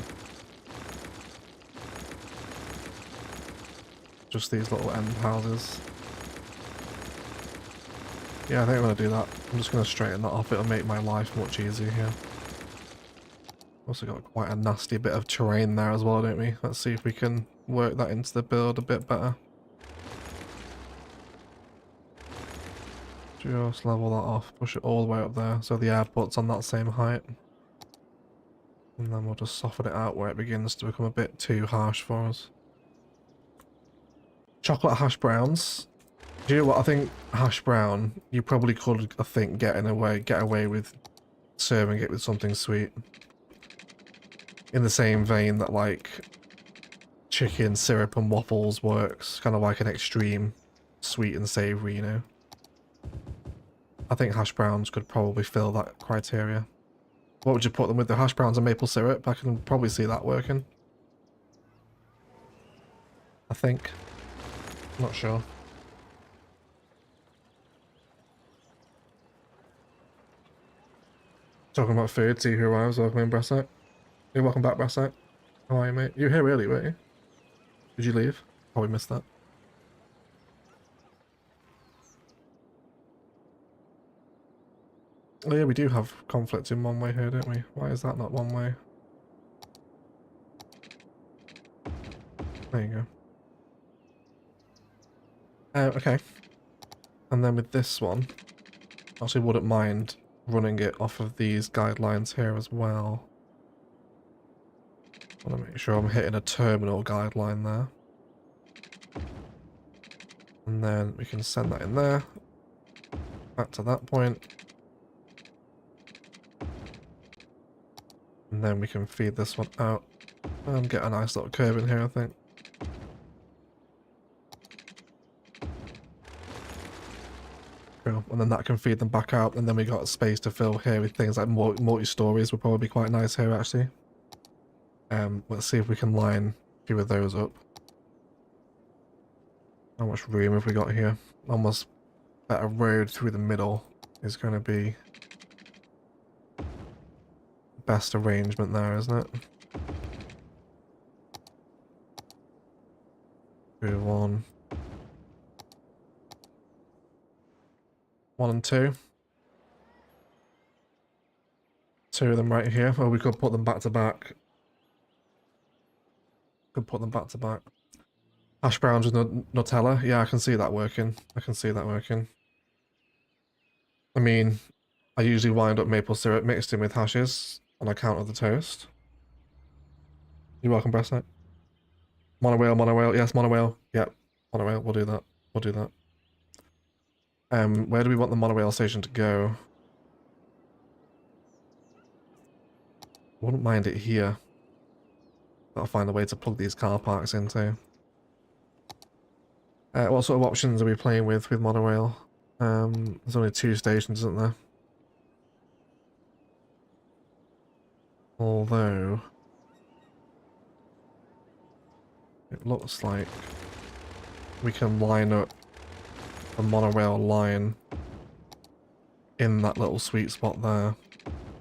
Just these little end houses. Yeah, I think I'm going to do that. I'm just going to straighten that off. It'll make my life much easier here. Also got quite a nasty bit of terrain there as well, don't we? Let's see if we can work that into the build a bit better. Just level that off, push it all the way up there so the airport's on that same height. And then we'll just soften it out where it begins to become a bit too harsh for us. Chocolate hash browns. Do you know what? I think hash brown, you probably could, I think, get away with serving it with something sweet. In the same vein that, like, chicken, syrup and waffles works. Kind of like an extreme sweet and savoury, you know? I think hash browns could probably fill that criteria. What would you put them with? The hash browns and maple syrup? I can probably see that working. I think. Not sure. Talking about food, see who arrives. Welcome in, Brassite. You're welcome back, Brassite. How are you, mate? You were here early, weren't you? Did you leave? Probably missed that. Oh yeah, we do have conflict in one way here, don't we? Why is that not one way? There you go. Okay. And then with this one, I actually wouldn't mind running it off of these guidelines here as well. I want to make sure I'm hitting a terminal guideline there. And then we can send that in there. Back to that point. And then we can feed this one out and get a nice little curve in here, I think. Cool. And then that can feed them back out, and then we got space to fill here with things like multi-stories would probably be quite nice here, actually. Let's see if we can line a few of those up. How much room have we got here? Almost better road through the middle is going to be best arrangement there, isn't it? 2, 1. 1 and 2. 2 of them right here. Or we could put them back to back. Could put them back to back. Hash browns with Nutella. Yeah, I can see that working. I can see that working. I mean, I usually wind up maple syrup mixed in with hashes on account of the toast. You're welcome, Breastnet. Monorail, monorail. Yes, monorail. Yep, monorail. We'll do that. We'll do that. Where do we want the monorail station to go? Wouldn't mind it here. Gotta find a way to plug these car parks into. What sort of options are we playing with monorail? There's only 2 stations, isn't there? Although it looks like we can line up a monorail line in that little sweet spot there.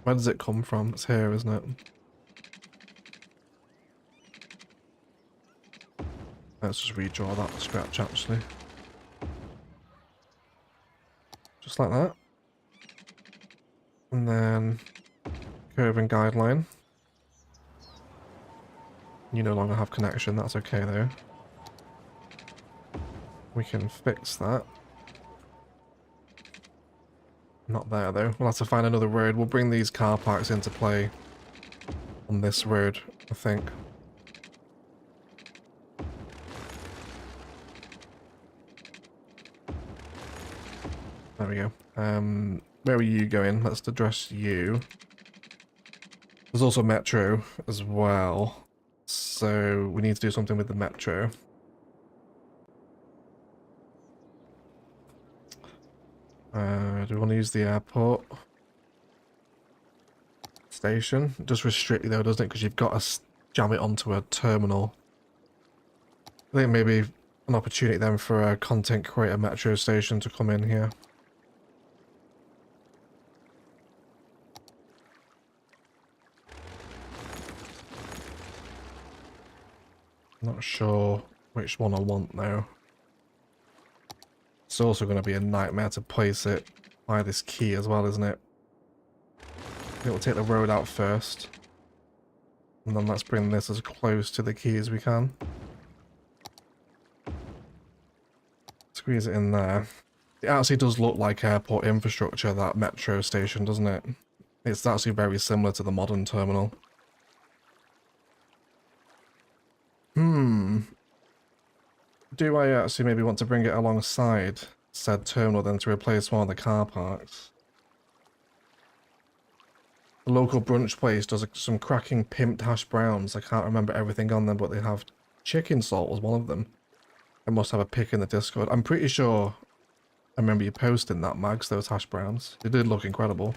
Where does it come from? It's here, isn't it? Let's just redraw that scratch, actually. Just like that. And then curve and guideline. You no longer have connection, that's okay though. We can fix that. Not there though. We'll have to find another road. We'll bring these car parks into play on this road, I think. There we go. Where are you going? Let's address you. There's also metro as well. So we need to do something with the metro. Do we want to use the airport station? It does restrict you though, doesn't it? Because you've got to jam it onto a terminal. I think maybe an opportunity then for a content creator metro station to come in here. Not sure which one I want though. It's also going to be a nightmare to place it by this key as well, isn't it? We'll take the road out first. And then let's bring this as close to the key as we can. Squeeze it in there. It actually does look like airport infrastructure, that metro station, doesn't it? It's actually very similar to the modern terminal. Do I actually maybe want to bring it alongside said terminal then to replace one of the car parks? The local brunch place does some cracking pimped hash browns. I can't remember everything on them, but they have chicken salt was one of them. I must have a pic in the Discord. I'm pretty sure I remember you posting that, Mags, those hash browns. They did look incredible.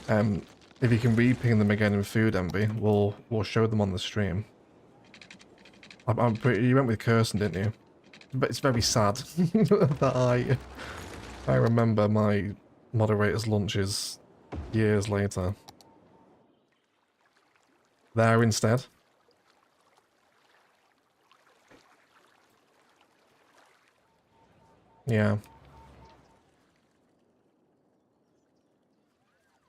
If you can re-ping them again in Food Envy, we'll show them on the stream. I'm pretty, you went with Kirsten, didn't you? But it's very sad that I remember my moderator's lunches years later. There instead. Yeah.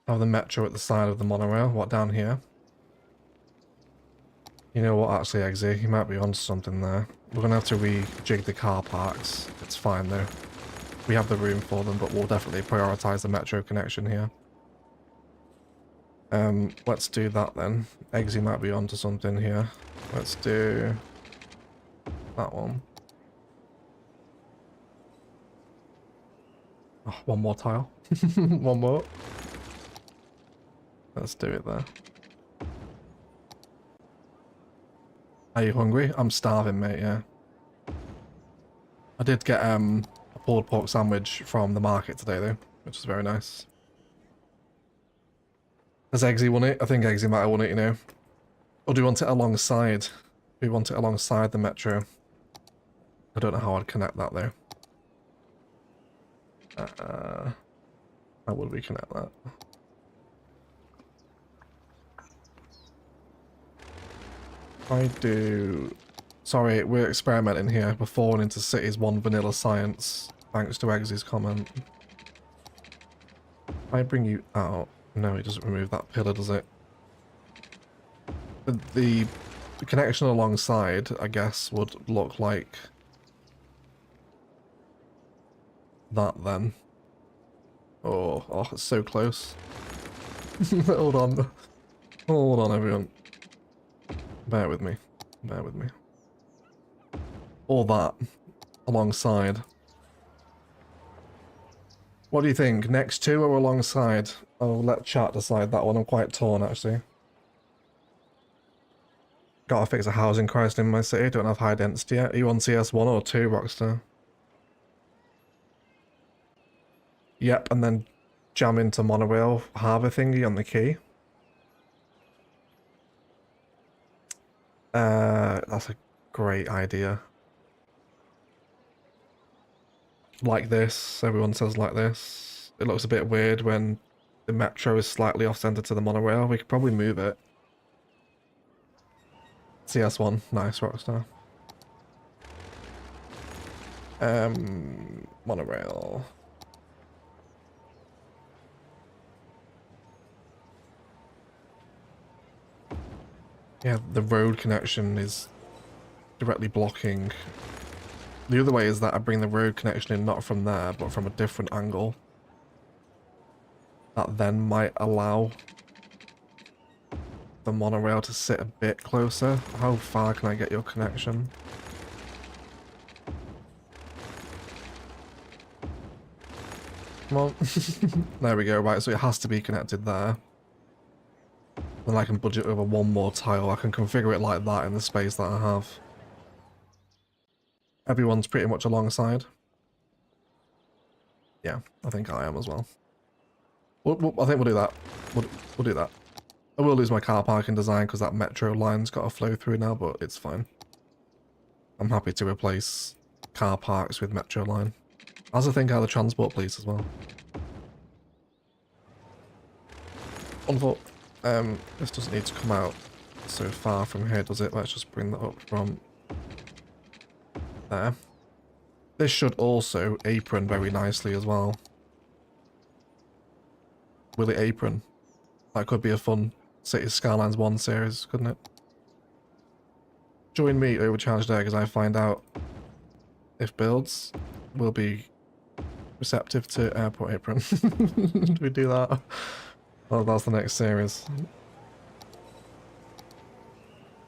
Oh, the metro at the side of the monorail. What, down here? You know what, actually, Eggsy, you might be onto something there. We're gonna have to rejig the car parks. It's fine, though. We have the room for them, but we'll definitely prioritise the metro connection here. Let's do that then. Eggsy might be onto something here. Let's do that one. Oh, one more tile. One more. Let's do it there. Are you hungry? I'm starving, mate, yeah. I did get a pulled pork sandwich from the market today, though, which is very nice. Has Eggsy won it? I think Eggsy might have won it, you know. Or do you want it alongside? Do you want it alongside the metro? I don't know how I'd connect that, though. How would we connect that? I do... Sorry, we're experimenting here. We're falling into Cities 1 vanilla science, thanks to Eggsy's comment. If I bring you out... No, it doesn't remove that pillar, does it? The connection alongside, I guess, would look like... that, then. Oh, it's so close. Hold on. Hold on, everyone. Bear with me. Bear with me. Or that. Alongside. What do you think? Next to or alongside? I'll let chat decide that one. I'm quite torn, actually. Gotta fix a housing crisis in my city. Don't have high density yet. Are you on CS1 or 2, Rockstar? Yep, and then jam into monorail harbour thingy on the quay. That's a great idea. Like this, everyone says like this. It looks a bit weird when the metro is slightly off-center to the monorail. We could probably move it. CS1, nice, Rockstar. Monorail. Yeah, the road connection is directly blocking. The other way is that I bring the road connection in not from there, but from a different angle. That then might allow the monorail to sit a bit closer. How far can I get your connection? Come on. There we go, right, so it has to be connected there. Then I can budget over one more tile. I can configure it like that in the space that I have. Everyone's pretty much alongside. Yeah, I think I am as well. I think we'll do that. We'll do that. I will lose my car parking design because that metro line's got to flow through now, but it's fine. I'm happy to replace car parks with metro line. As I think how the transport police as well. This doesn't need to come out so far from here, does it? Let's just bring that up from there. This should also apron very nicely as well. Will it apron? That could be a fun Cities Skylines 1 series, couldn't it? Join me, Overcharged Egg, as I find out if builds will be receptive to airport apron. Do we do that? Oh, that's the next series.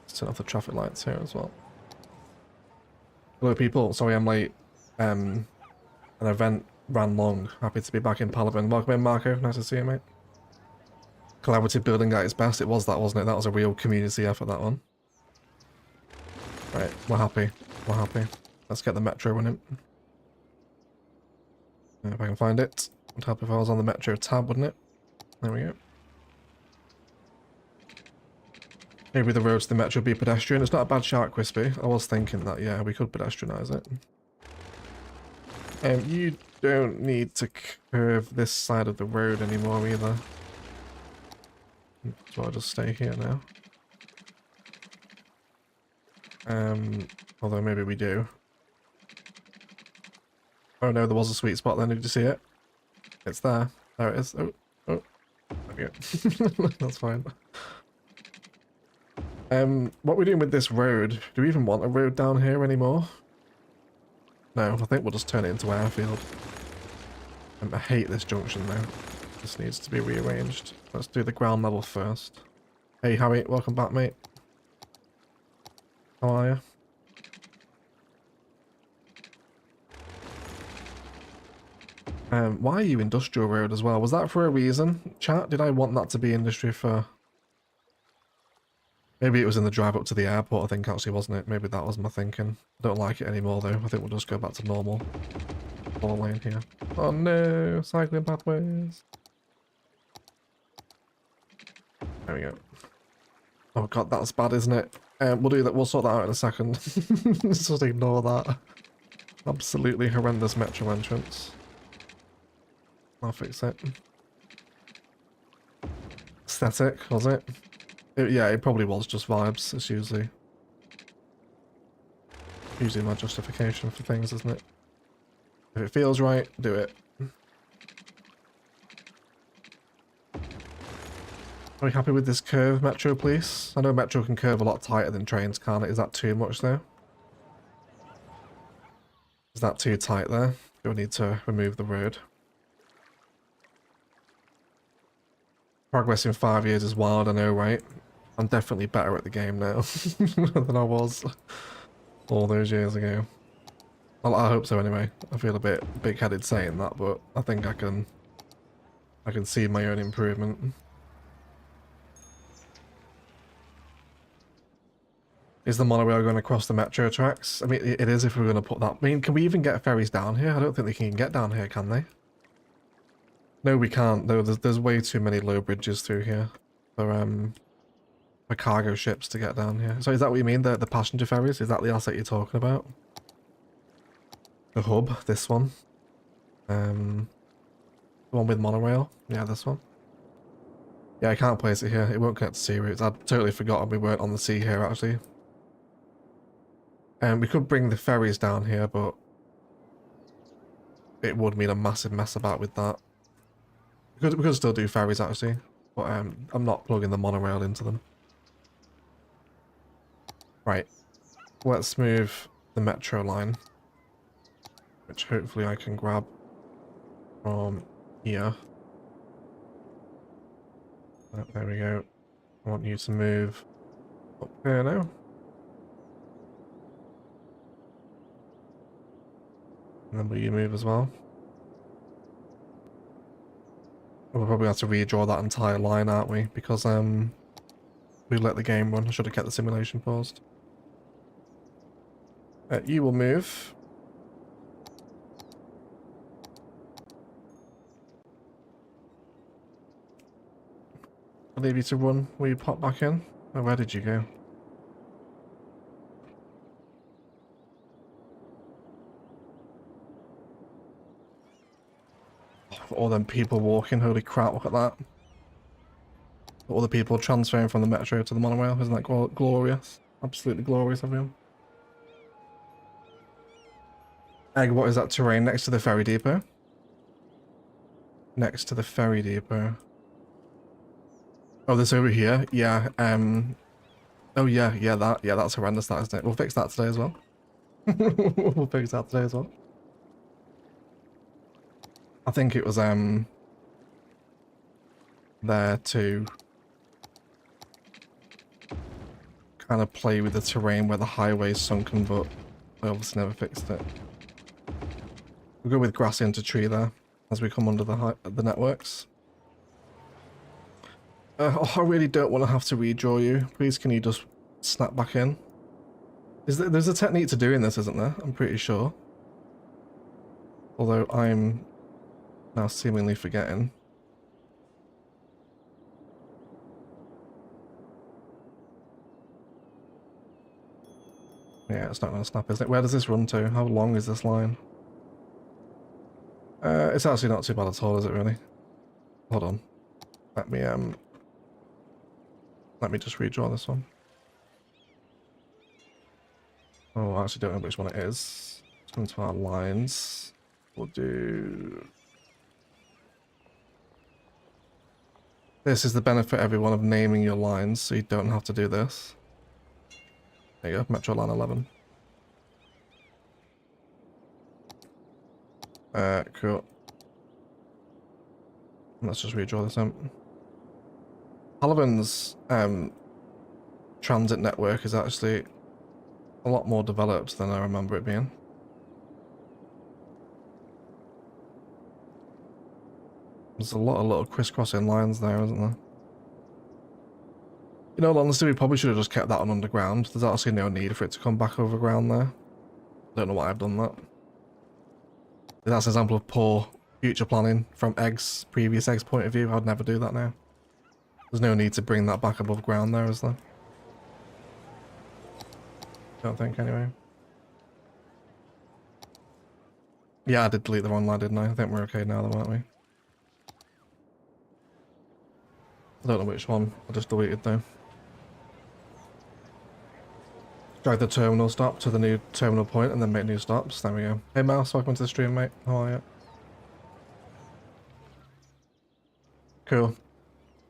Let's turn off the traffic lights here as well. Hello people, sorry I'm late. An event ran long. Happy to be back in Palaven. Welcome in, Marco. Nice to see you, mate. Collaborative building at its best. It was that, wasn't it? That was a real community effort, that one. Right, we're happy. We're happy. Let's get the metro running. If I can find it. Would help if I was on the Metro tab, wouldn't it? There we go. Maybe the road to the Metro would be pedestrian. It's not a bad shout, Crispy. I was thinking that, yeah, we could pedestrianise it. You don't need to curve this side of the road anymore either. So I'll just stay here now. Although maybe we do. Oh no, there was a sweet spot then, did you see it? It's there. There it is. Oh, oh. There we go. That's fine. What are we doing with this road? Do we even want a road down here anymore? No, I think we'll just turn it into airfield. I hate this junction though. This needs to be rearranged. Let's do the ground level first. Hey Harry, welcome back mate. How are you? Why are you industrial road as well? Was that for a reason? Chat, did I want that to be industry for... Maybe it was in the drive up to the airport, I think actually, wasn't it? Maybe that was my thinking. I don't like it anymore though. I think we'll just go back to normal. 4-lane here. Oh no, cycling pathways. There we go. Oh god, that's bad, isn't it? We'll do that. We'll sort that out in a second. Just ignore that. Absolutely horrendous metro entrance. I'll fix it. Aesthetic, was it? Yeah, it probably was just vibes. It's usually my justification for things, isn't it? If it feels right, do it. Are we happy with this curve, Metro, please? I know Metro can curve a lot tighter than trains, can't it? Is that too much, though? Is that too tight there? Do we need to remove the road? Progress in 5 years is wild, I know, right? I'm definitely better at the game now than I was all those years ago. Well, I hope so anyway. I feel a bit big-headed saying that, but I think I can see my own improvement. Is the monorail going across the metro tracks? I mean, it is if we're going to put that. I mean, can we even get ferries down here? I don't think they can get down here, can they? No, we can't. Though there's way too many low bridges through here for cargo ships to get down here. So is that what you mean? The passenger ferries? Is that the asset you're talking about? The hub, this one. The one with monorail. Yeah, this one. Yeah, I can't place it here. It won't connect to sea routes. I'd totally forgotten we weren't on the sea here actually. We could bring the ferries down here, but it would mean a massive mess about with that. We could still do ferries actually, but I'm not plugging the monorail into them. Right, let's move the metro line, which hopefully I can grab from here. Oh, there we go. I want you to move up here now. And then will you move as well? We'll probably have to redraw that entire line, aren't we? Because we let the game run. I should have kept the simulation paused. You will move. I'll leave you to run. Will you pop back in? Oh, where did you go? All them people walking, holy crap, look at that. All the people transferring from the metro to the monorail, isn't that glorious? Absolutely glorious, everyone. Egg, what is that terrain next to the ferry depot? Next to the ferry depot. Oh, this over here? Yeah, oh yeah, that's horrendous, that, isn't it? We'll fix that today as well. We'll fix that today as well. I think it was there to kind of play with the terrain where the highway's sunken, but I obviously never fixed it. We'll go with grass into tree there as we come under the networks. Oh, I really don't want to have to redraw you. Please, can you just snap back in? There's a technique to doing this, isn't there? I'm pretty sure. Although I'm now seemingly forgetting. Yeah, it's not going to snap, isn't it? Where does this run to? How long is this line? It's actually not too bad at all, is it really? Hold on. Let me just redraw this one. Oh, I actually don't know which one it is. Let's go into our lines. We'll do... This is the benefit, everyone, of naming your lines, so you don't have to do this. There you go, Metro Line 11. Cool. Let's just redraw this out. Palaven's transit network is actually a lot more developed than I remember it being. There's a lot of little crisscrossing lines there, isn't there? In all honesty, we probably should have just kept that on underground. There's actually no need for it to come back overground there. Don't know why I've done that. That's an example of poor future planning from previous Egg's point of view. I'd never do that now. There's no need to bring that back above ground there, is there? Don't think, anyway. Yeah, I did delete the wrong line, didn't I? I think we're okay now, though, aren't we? I don't know which one I just deleted, though. Drag the terminal stop to the new terminal point and then make new stops. There we go. Hey, Mouse, welcome to the stream, mate. How are you? Cool.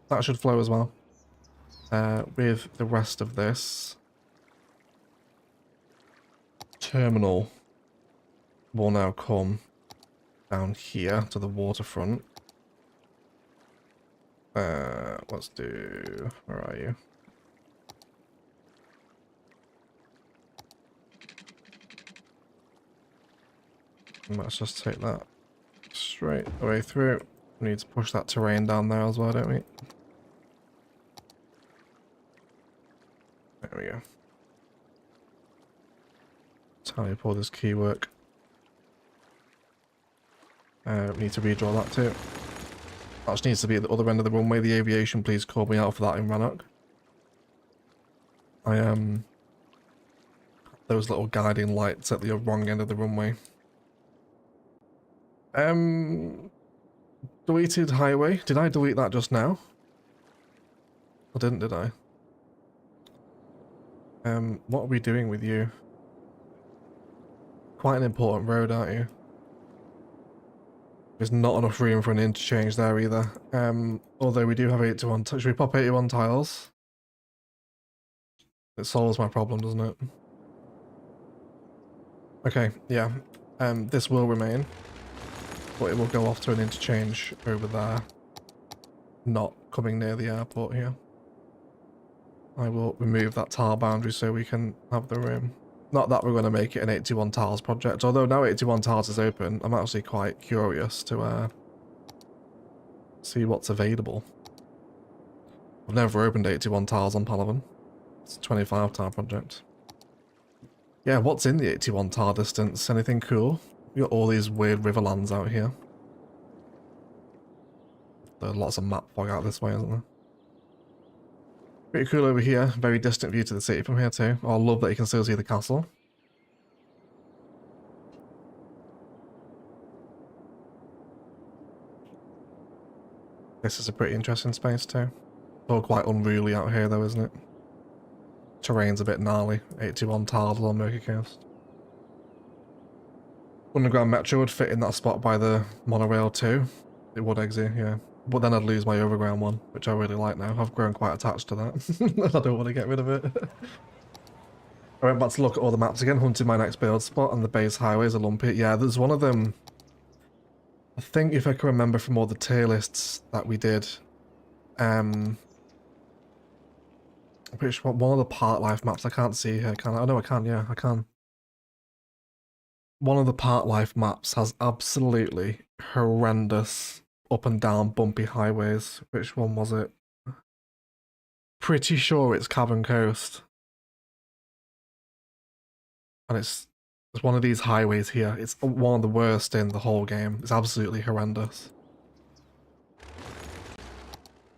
That should flow as well. With the rest of this, terminal will now come down here to the waterfront. Let's do... Where are you? And let's just take that straight the way through. We need to push that terrain down there as well, don't we? There we go. That's how you pull this key work. We need to redraw that too. That just needs to be at the other end of the runway. The aviation, please call me out for that in Rannoch. I am... those little guiding lights at the wrong end of the runway. Deleted highway. Did I delete that just now? I didn't, did I? What are we doing with you? Quite an important road, aren't you? There's not enough room for an interchange there either. Although we do have 81. Should we pop 81 tiles? It solves my problem, doesn't it? Okay, yeah. This will remain, but it will go off to an interchange over there. Not coming near the airport here. I will remove that tile boundary so we can have the room. Not that we're going to make it an 81 tiles project, although now 81 tiles is open, I'm actually quite curious to see what's available. I've never opened 81 tiles on Palaven. It's a 25 tile project. Yeah, what's in the 81 tile distance? Anything cool? You got all these weird riverlands out here. There's lots of map fog out this way, isn't there? Pretty cool over here. Very distant view to the city from here too. Oh, I love that you can still see the castle. This is a pretty interesting space too. All quite unruly out here though, isn't it? Terrain's a bit gnarly. 81 tiles along Murky Coast. Underground metro would fit in that spot by the monorail too. It would exit, yeah. But then I'd lose my overground one, which I really like now. I've grown quite attached to that. I don't want to get rid of it. I went back to look at all the maps again, hunting my next build spot, and the base highways are lumpy. Yeah, there's one of them. I think if I can remember from all the tier lists that we did, I'm pretty sure one of the part life maps I can't see here, can I? Oh no, I can, yeah, I can. One of the part life maps has absolutely horrendous up and down bumpy highways. Which one was it? Pretty sure it's Cavern Coast. And it's There's one of these highways here. It's one of the worst in the whole game. It's absolutely horrendous.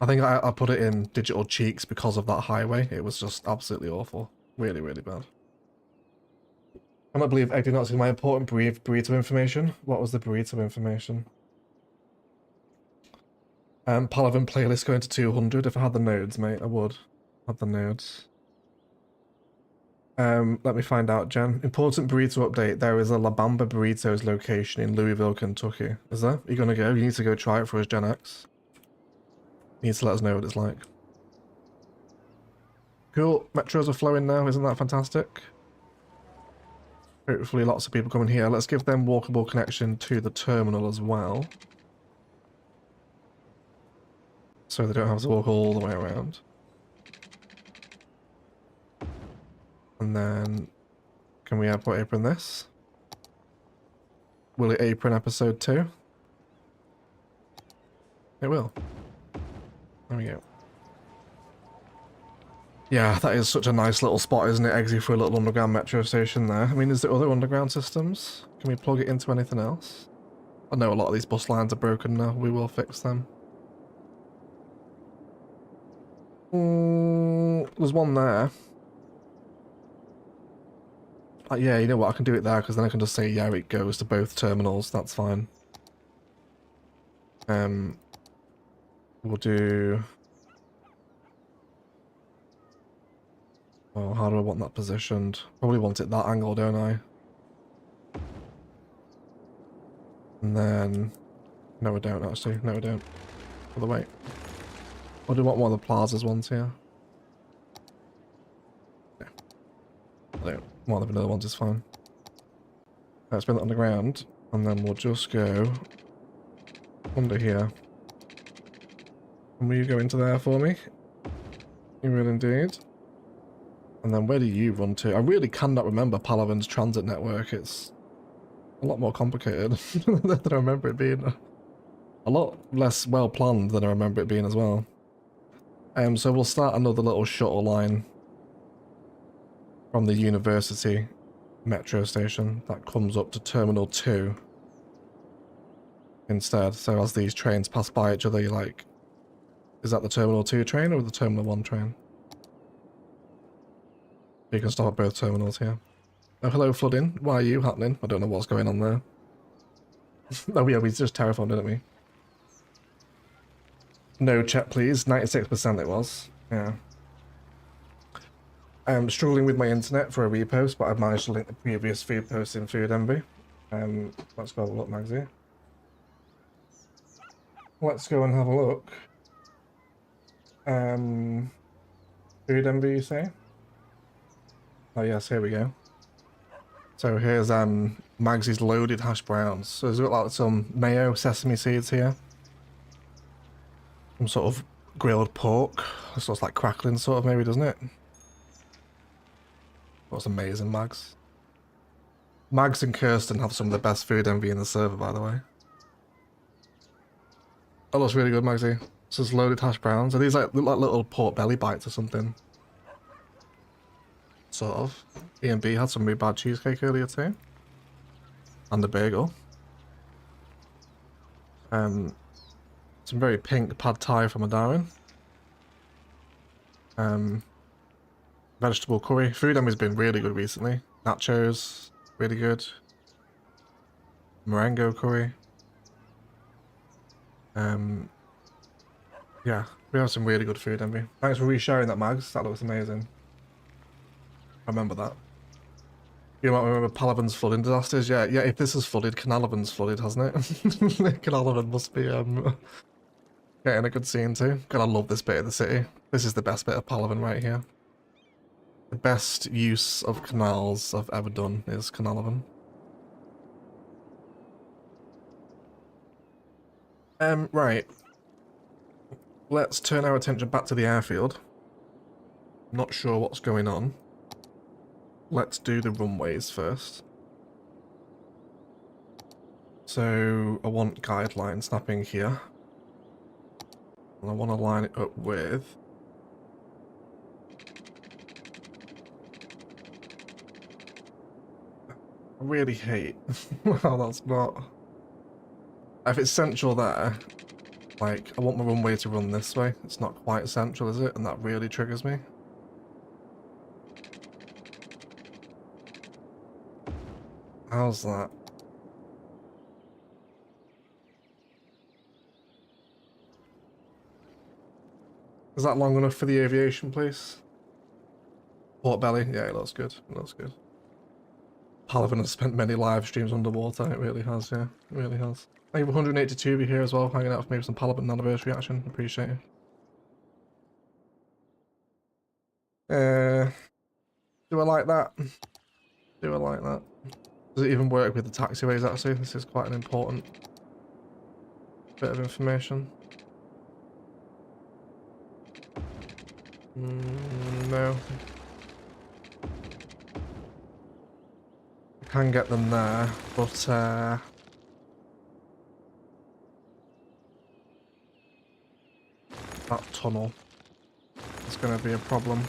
I think I put it in digital cheeks because of that highway. It was just absolutely awful. Really, really bad. I cannot believe I did not see my important burrito information. What was the burrito information? Palaven playlist going to 200. If I had the nodes, mate, I would have the nodes. Let me find out, Jen. Important burrito update. There is a La Bamba Burritos location in Louisville, Kentucky. Is there? Are you gonna go? You need to go try it for us, Gen X. You need to let us know what it's like. Cool. Metros are flowing now. Isn't that fantastic? Hopefully lots of people coming here. Let's give them walkable connection to the terminal as well. So they don't have to walk all the way around. And then, can we airport apron this? Will it apron episode 2? It will. There we go. Yeah, that is such a nice little spot, isn't it? Exit for a little underground metro station there. I mean, is there other underground systems? Can we plug it into anything else? I know a lot of these bus lines are broken now. We will fix them. There's one there. Yeah, you know what? I can do it there because then I can just say, yeah, it goes to both terminals. That's fine. We'll do... Oh, how do I want that positioned? Probably want it that angle, don't I? And then... No, I don't, actually. No, I don't. Other way. Or do I want one of the plazas ones here? No. I don't. One of the vanilla ones is fine. Let's bring that underground, and then we'll just go under here. And will you go into there for me? You will indeed. And then where do you run to? I really cannot remember Palaven's transit network. It's a lot more complicated than I remember it being. A lot less well planned than I remember it being as well. So we'll start another little shuttle line from the university metro station that comes up to Terminal 2 instead. So as these trains pass by each other, you're like, is that the Terminal 2 train or the Terminal 1 train? You can stop at both terminals here. Oh, hello, flooding. Why are you happening? I don't know what's going on there. Oh yeah, we just terraformed, didn't we? No chat, please. 96% it was. Yeah. I'm struggling with my internet for a repost, but I've managed to link the previous feed post in Food Envy. Let's go have a look, Magsy. Let's go and have a look. Food Envy, you say? Oh yes, here we go. So here's Magsy's loaded hash browns. So there's got like some mayo, sesame seeds here. Some sort of grilled pork. This looks like crackling sort of maybe, doesn't it? That's amazing, Mags. Mags and Kirsten have some of the best Food Envy in the server, by the way. That looks really good, Magsy. This is loaded hash browns. Are these like, look like little pork belly bites or something? Sort of. E&B had some really bad cheesecake earlier too. And a bagel. Some very pink pad thai from a Darwin. Vegetable curry. Food Envy's been really good recently. Nachos, really good. Morango curry. Yeah, we have some really good Food Envy. Thanks for resharing that, Mags. That looks amazing. I remember that. You might remember Palaven's flooding disasters. Yeah, if this is flooded, Canalaven's flooded, hasn't it? Canalaven must be getting a good scene too. Gotta love this bit of the city. This is the best bit of Palaven right here. The best use of canals I've ever done is Canalaven. Right. Let's turn our attention back to the airfield. Not sure what's going on. Let's do the runways first. So I want guideline snapping here. And I want to line it up with really hate how that's not... If it's central there, like, I want my runway to run this way. It's not quite central, is it? And that really triggers me. How's that? Is that long enough for the aviation place? Port belly? Yeah, it looks good. It looks good. Palaven has spent many live streams underwater. It really has, yeah. It really has. I have 182 of you here as well, hanging out for maybe some Palaven anniversary action. Appreciate it. Do I like that? Do I like that? Does it even work with the taxiways, actually? This is quite an important bit of information. No. I can get them there, but that tunnel is going to be a problem.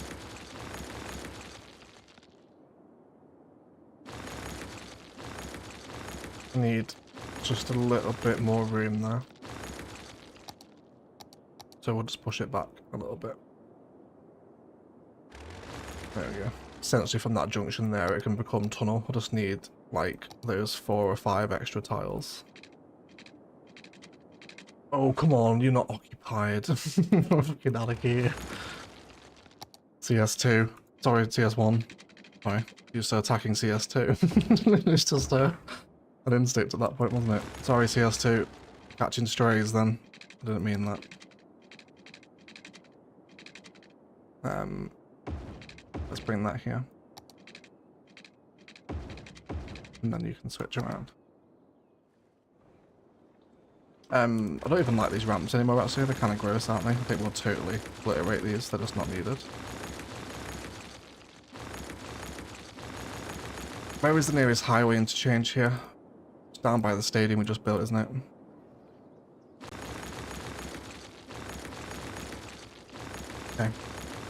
Need just a little bit more room there. So we'll just push it back a little bit. There we go. Essentially from that junction there it can become tunnel. I just need like those 4 or 5 extra tiles. Oh come on, you're not occupied. Fucking out of here. CS2. Sorry, CS1. Sorry. You're so attacking CS2. It's just an instinct at that point, wasn't it? Sorry, CS2. Catching strays then. I didn't mean that. Let's bring that here. And then you can switch around. I don't even like these ramps anymore, actually. They're kind of gross, aren't they? I think we'll totally obliterate these. They're just not needed. Where is the nearest highway interchange here? It's down by the stadium we just built, isn't it? Okay.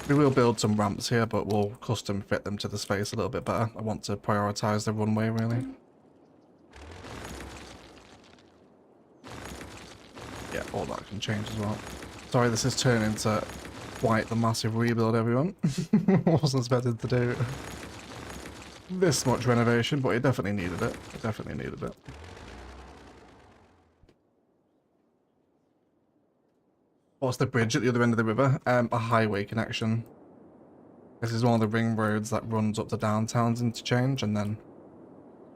We will build some ramps here, but we'll custom fit them to the space a little bit better. I want to prioritise the runway, really. Yeah, all that can change as well. Sorry, this is turning into quite the massive rebuild, everyone. Wasn't expected to do this much renovation, but it definitely needed it. It definitely needed it. What's the bridge at the other end of the river? A highway connection. This is one of the ring roads that runs up to downtown's interchange and then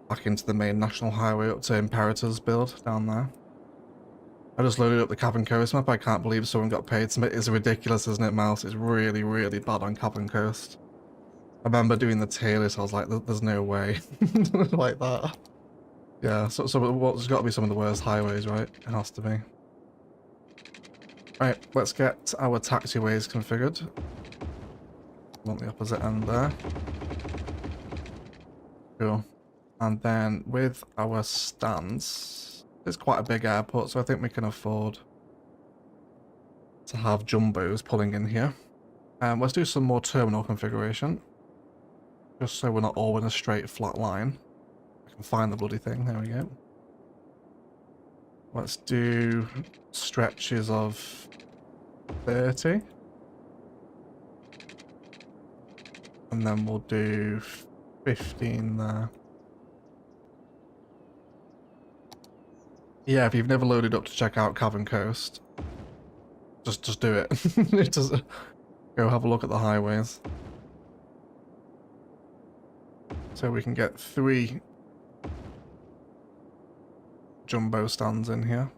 back into the main national highway up to Imperator's build down there. I just loaded up the Cap and Coast map. I can't believe someone got paid to make it. It's ridiculous, isn't it, Mouse? It's really, really bad on Cap and Coast. I remember doing the tier list, I was like, there's no way. Like that. Yeah, so there's got to be some of the worst highways, right? It has to be. Right, let's get our taxiways configured. Want the opposite end there. Cool. And then with our stands, it's quite a big airport, so I think we can afford to have jumbos pulling in here. Let's do some more terminal configuration. Just so we're not all in a straight flat line. I can find the bloody thing, there we go. Let's do stretches of 30. And then we'll do 15 there. Yeah, if you've never loaded up to check out Cavern Coast, just do it. Just go have a look at the highways. So we can get 3 jumbo stands in here.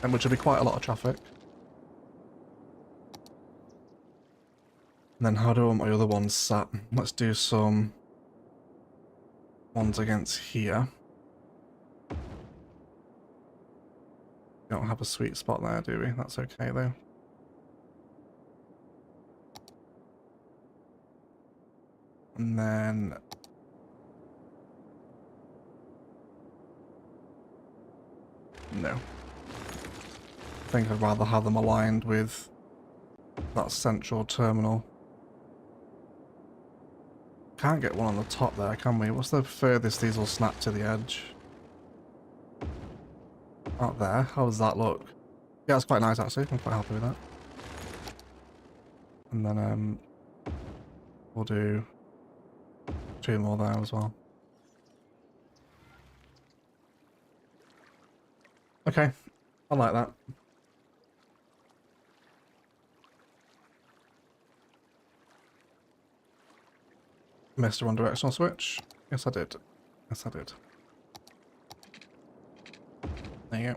And which will be quite a lot of traffic. And then how do I want my other ones sat? Let's do some ones against here. Don't have a sweet spot there, do we? That's okay though. And then no. I think I'd rather have them aligned with that central terminal. Can't get one on the top there, can we? What's the furthest these will snap to the edge? Out there. How does that look? Yeah, it's quite nice actually. I'm quite happy with that. And then we'll do 2 more there as well. Okay, I like that. Missed a one directional switch. Yes, I did. Yes, I did. There you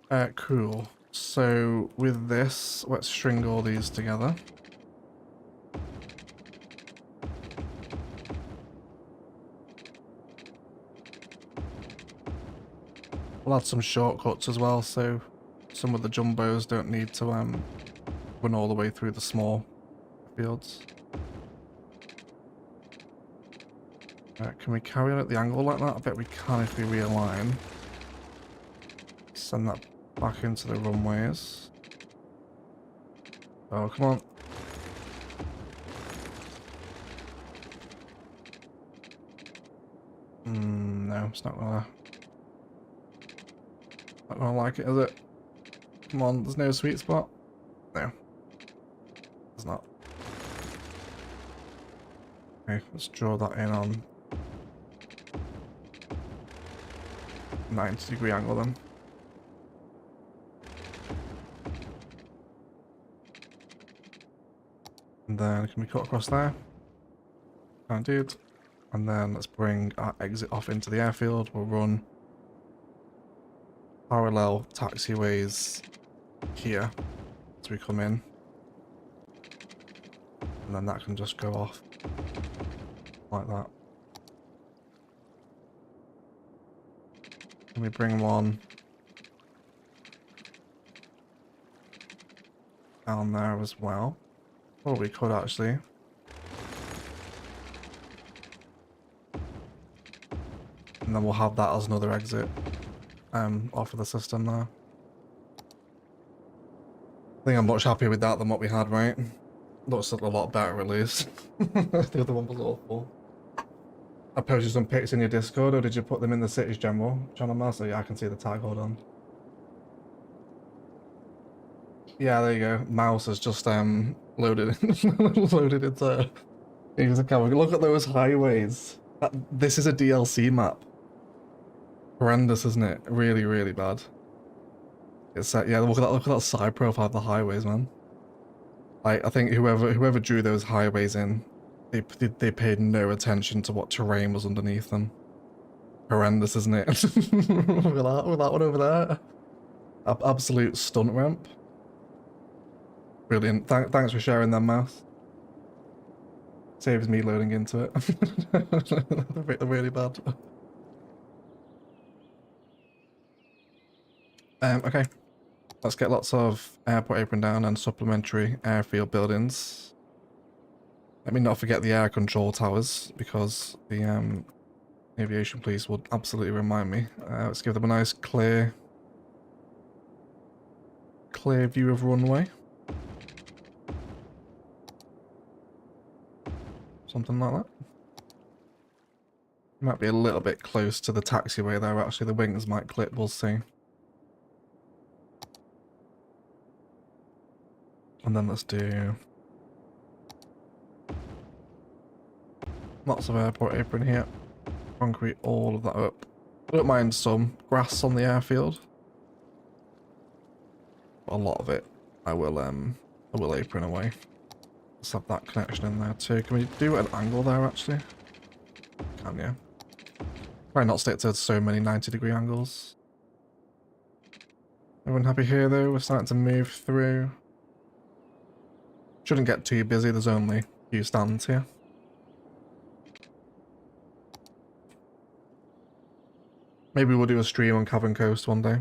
go. Cool. So with this, let's string all these together. We'll add some shortcuts as well, so some of the jumbos don't need to run all the way through the small fields. Can we carry on at the angle like that? I bet we can if we realign. Send that back into the runways. Oh, come on. No, it's not gonna like it, is it? Come on, there's no sweet spot. No. There's not. Okay, let's draw that in on 90-degree angle then. And then can we cut across there? Indeed. And then let's bring our exit off into the airfield. We'll run parallel taxiways here as we come in. And then that can just go off like that. Can we bring one down there as well? Oh, we could actually. And then we'll have that as another exit off of the system now. I think I'm much happier with that than what we had, right? Looks a lot better at least. The other one was awful. I posted some pics in your Discord, or did you put them in the city's general channel master? Yeah, I can see the tag, hold on. Yeah, there you go. Mouse has just loaded loaded into the camera. Look at those highways. This is a DLC map. Horrendous, isn't it? Really, really bad. It's yeah, look at that side profile of the highways, man. Like, I think whoever drew those highways in, they paid no attention to what terrain was underneath them. Horrendous, isn't it? Look at that one over there. Absolute stunt ramp. Brilliant. Thanks for sharing that, Mouse. Saves me loading into it. They're really bad. Okay. Let's get lots of airport apron down and supplementary airfield buildings. Let me not forget the air control towers, because the aviation police would absolutely remind me. Let's give them a nice clear view of runway. Something like that. Might be a little bit close to the taxiway there, actually. The wings might clip, we'll see. And then let's do lots of airport apron here. Concrete all of that up. I don't mind some grass on the airfield, but a lot of it I will apron away. Let's have that connection in there too. Can we do an angle there actually? Can you? Try not stick to so many 90-degree angles. Everyone happy here though? We're starting to move through. Shouldn't get too busy, there's only a few stands here. Maybe we'll do a stream on Cavern Coast one day.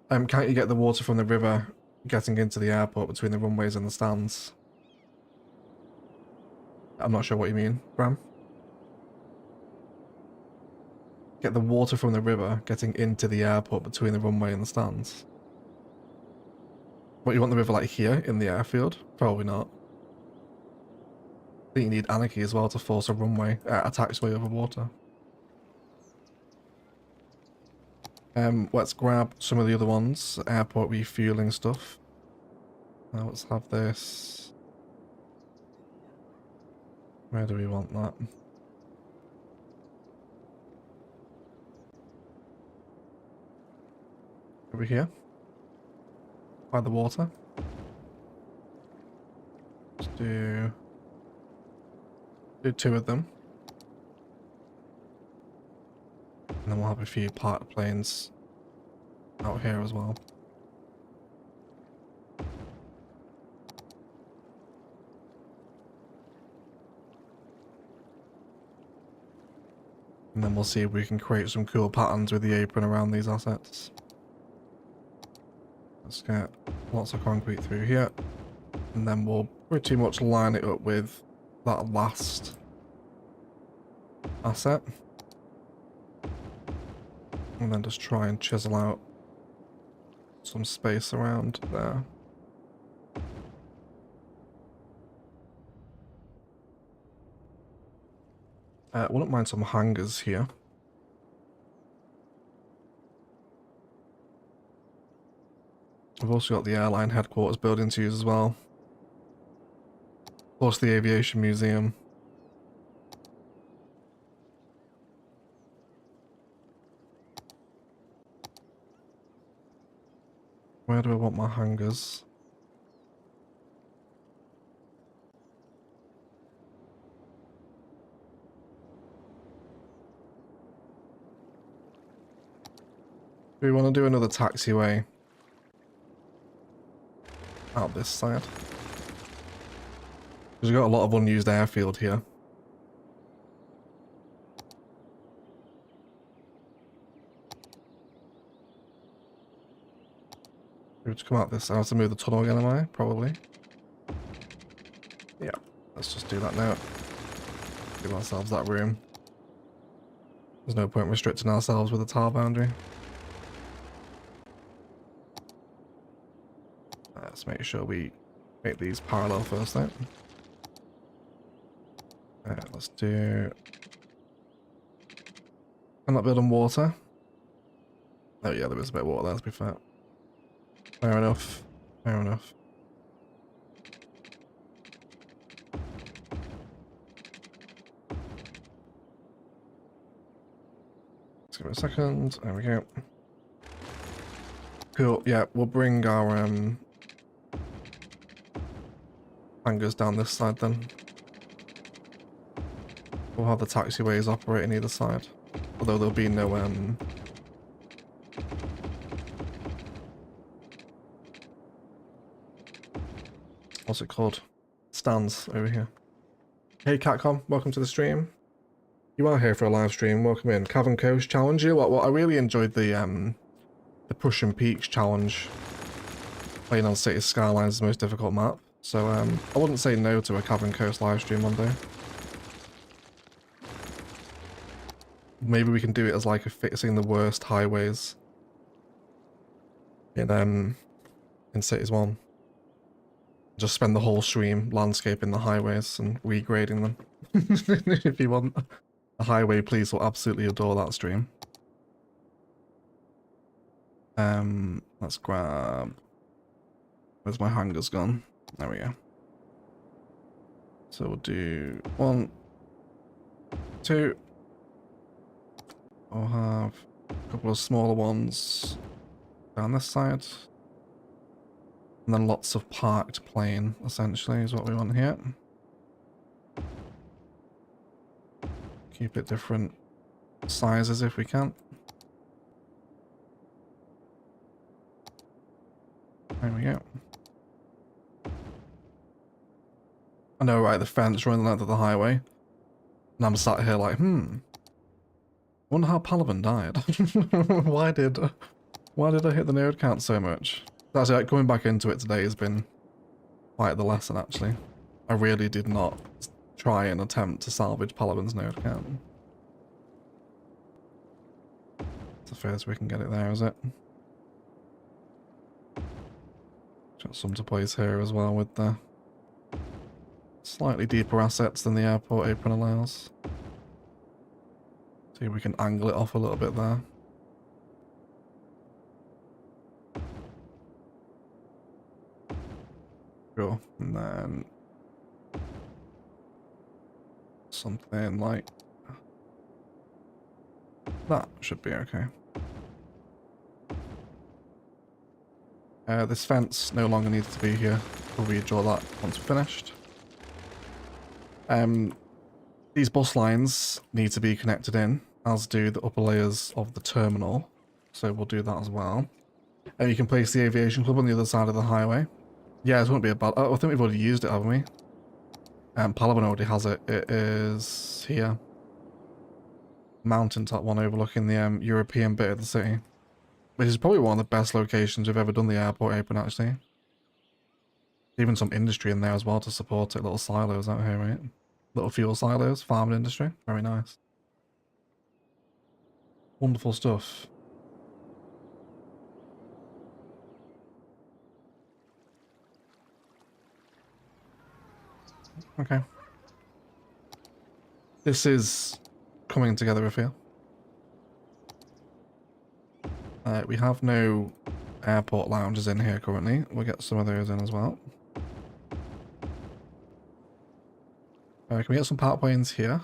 Can't you get the water from the river getting into the airport between the runways and the stands? I'm not sure what you mean, Bram. get the water from the river getting into the airport between the runway and the stands. What, you want the river like here in the airfield? Probably not. I think you need anarchy as well to force a runway, a taxiway over water. Let's grab some of the other ones. Airport refueling stuff. Now let's have this. Where do we want that? Over here. By the water. Let's do 2 of them. And then we'll have a few parked planes out here as well. And then we'll see if we can create some cool patterns with the apron around these assets. Let's get lots of concrete through here. And then we'll pretty much line it up with that last asset. And then just try and chisel out some space around there. Wouldn't mind some hangars here. We've also got the airline headquarters building to use as well. Of course, the aviation museum. Where do I want my hangars? Do we want to do another taxiway out this side? Because we've got a lot of unused airfield here. We just come out this. I have to move the tunnel again, am I? Probably. Yeah, let's just do that now. Give ourselves that room. There's no point restricting ourselves with a tile boundary. Let's make sure we make these parallel first though. Let's do... I'm not building water. Oh yeah, there is a bit of water there, to be fair. Fair enough. Fair enough. Let's give it a second. There we go. Cool. Yeah, we'll bring our hangars down this side then. We'll have the taxiways operating either side. Although there'll be no what's it called? Stands over here. Hey Catcom, welcome to the stream. You are here for a live stream, welcome in. Cavern Coast challenge you. What I really enjoyed the Prussian Peaks challenge. Playing on City Skylines is the most difficult map. So I wouldn't say no to a Cavern Coast live stream one day. Maybe we can do it as like a fixing the worst highways in Cities 1. Just spend the whole stream landscaping the highways and regrading them. If you want a highway, please will absolutely adore that stream. Let's grab... Where's my hangers gone? There we go. So we'll do 1, 2. I'll have a couple of smaller ones down this side. And then lots of parked plane, essentially, is what we want here. Keep it different sizes if we can. There we go. I know, right, the fence running the length of the highway. And I'm sat here like, wonder how Palaven died. Why did I hit the node count so much? Actually, like, coming back into it today has been quite the lesson, actually. I really did not try and attempt to salvage Palaven's node count. the furthest we can get it there, is it? Got some to place here as well with the slightly deeper assets than the airport apron allows. See if we can angle it off a little bit there. Cool. And then something like that should be okay. This fence no longer needs to be here. We'll redraw that once we're finished. These bus lines need to be connected in, as do the upper layers of the terminal. So we'll do that as well. And you can place the aviation club on the other side of the highway. Yeah, this won't be a bad... Oh, I think we've already used it, haven't we? Palaven already has it. It is here. Mountaintop one overlooking the European bit of the city. Which is probably one of the best locations we've ever done the airport apron, actually. Even some industry in there as well to support it. Little silos out here, right? Little fuel silos, farming industry. Very nice. Wonderful stuff. Okay. This is coming together, I feel. We have no airport lounges in here currently. We'll get some of those in as well. Can we get some parkways here?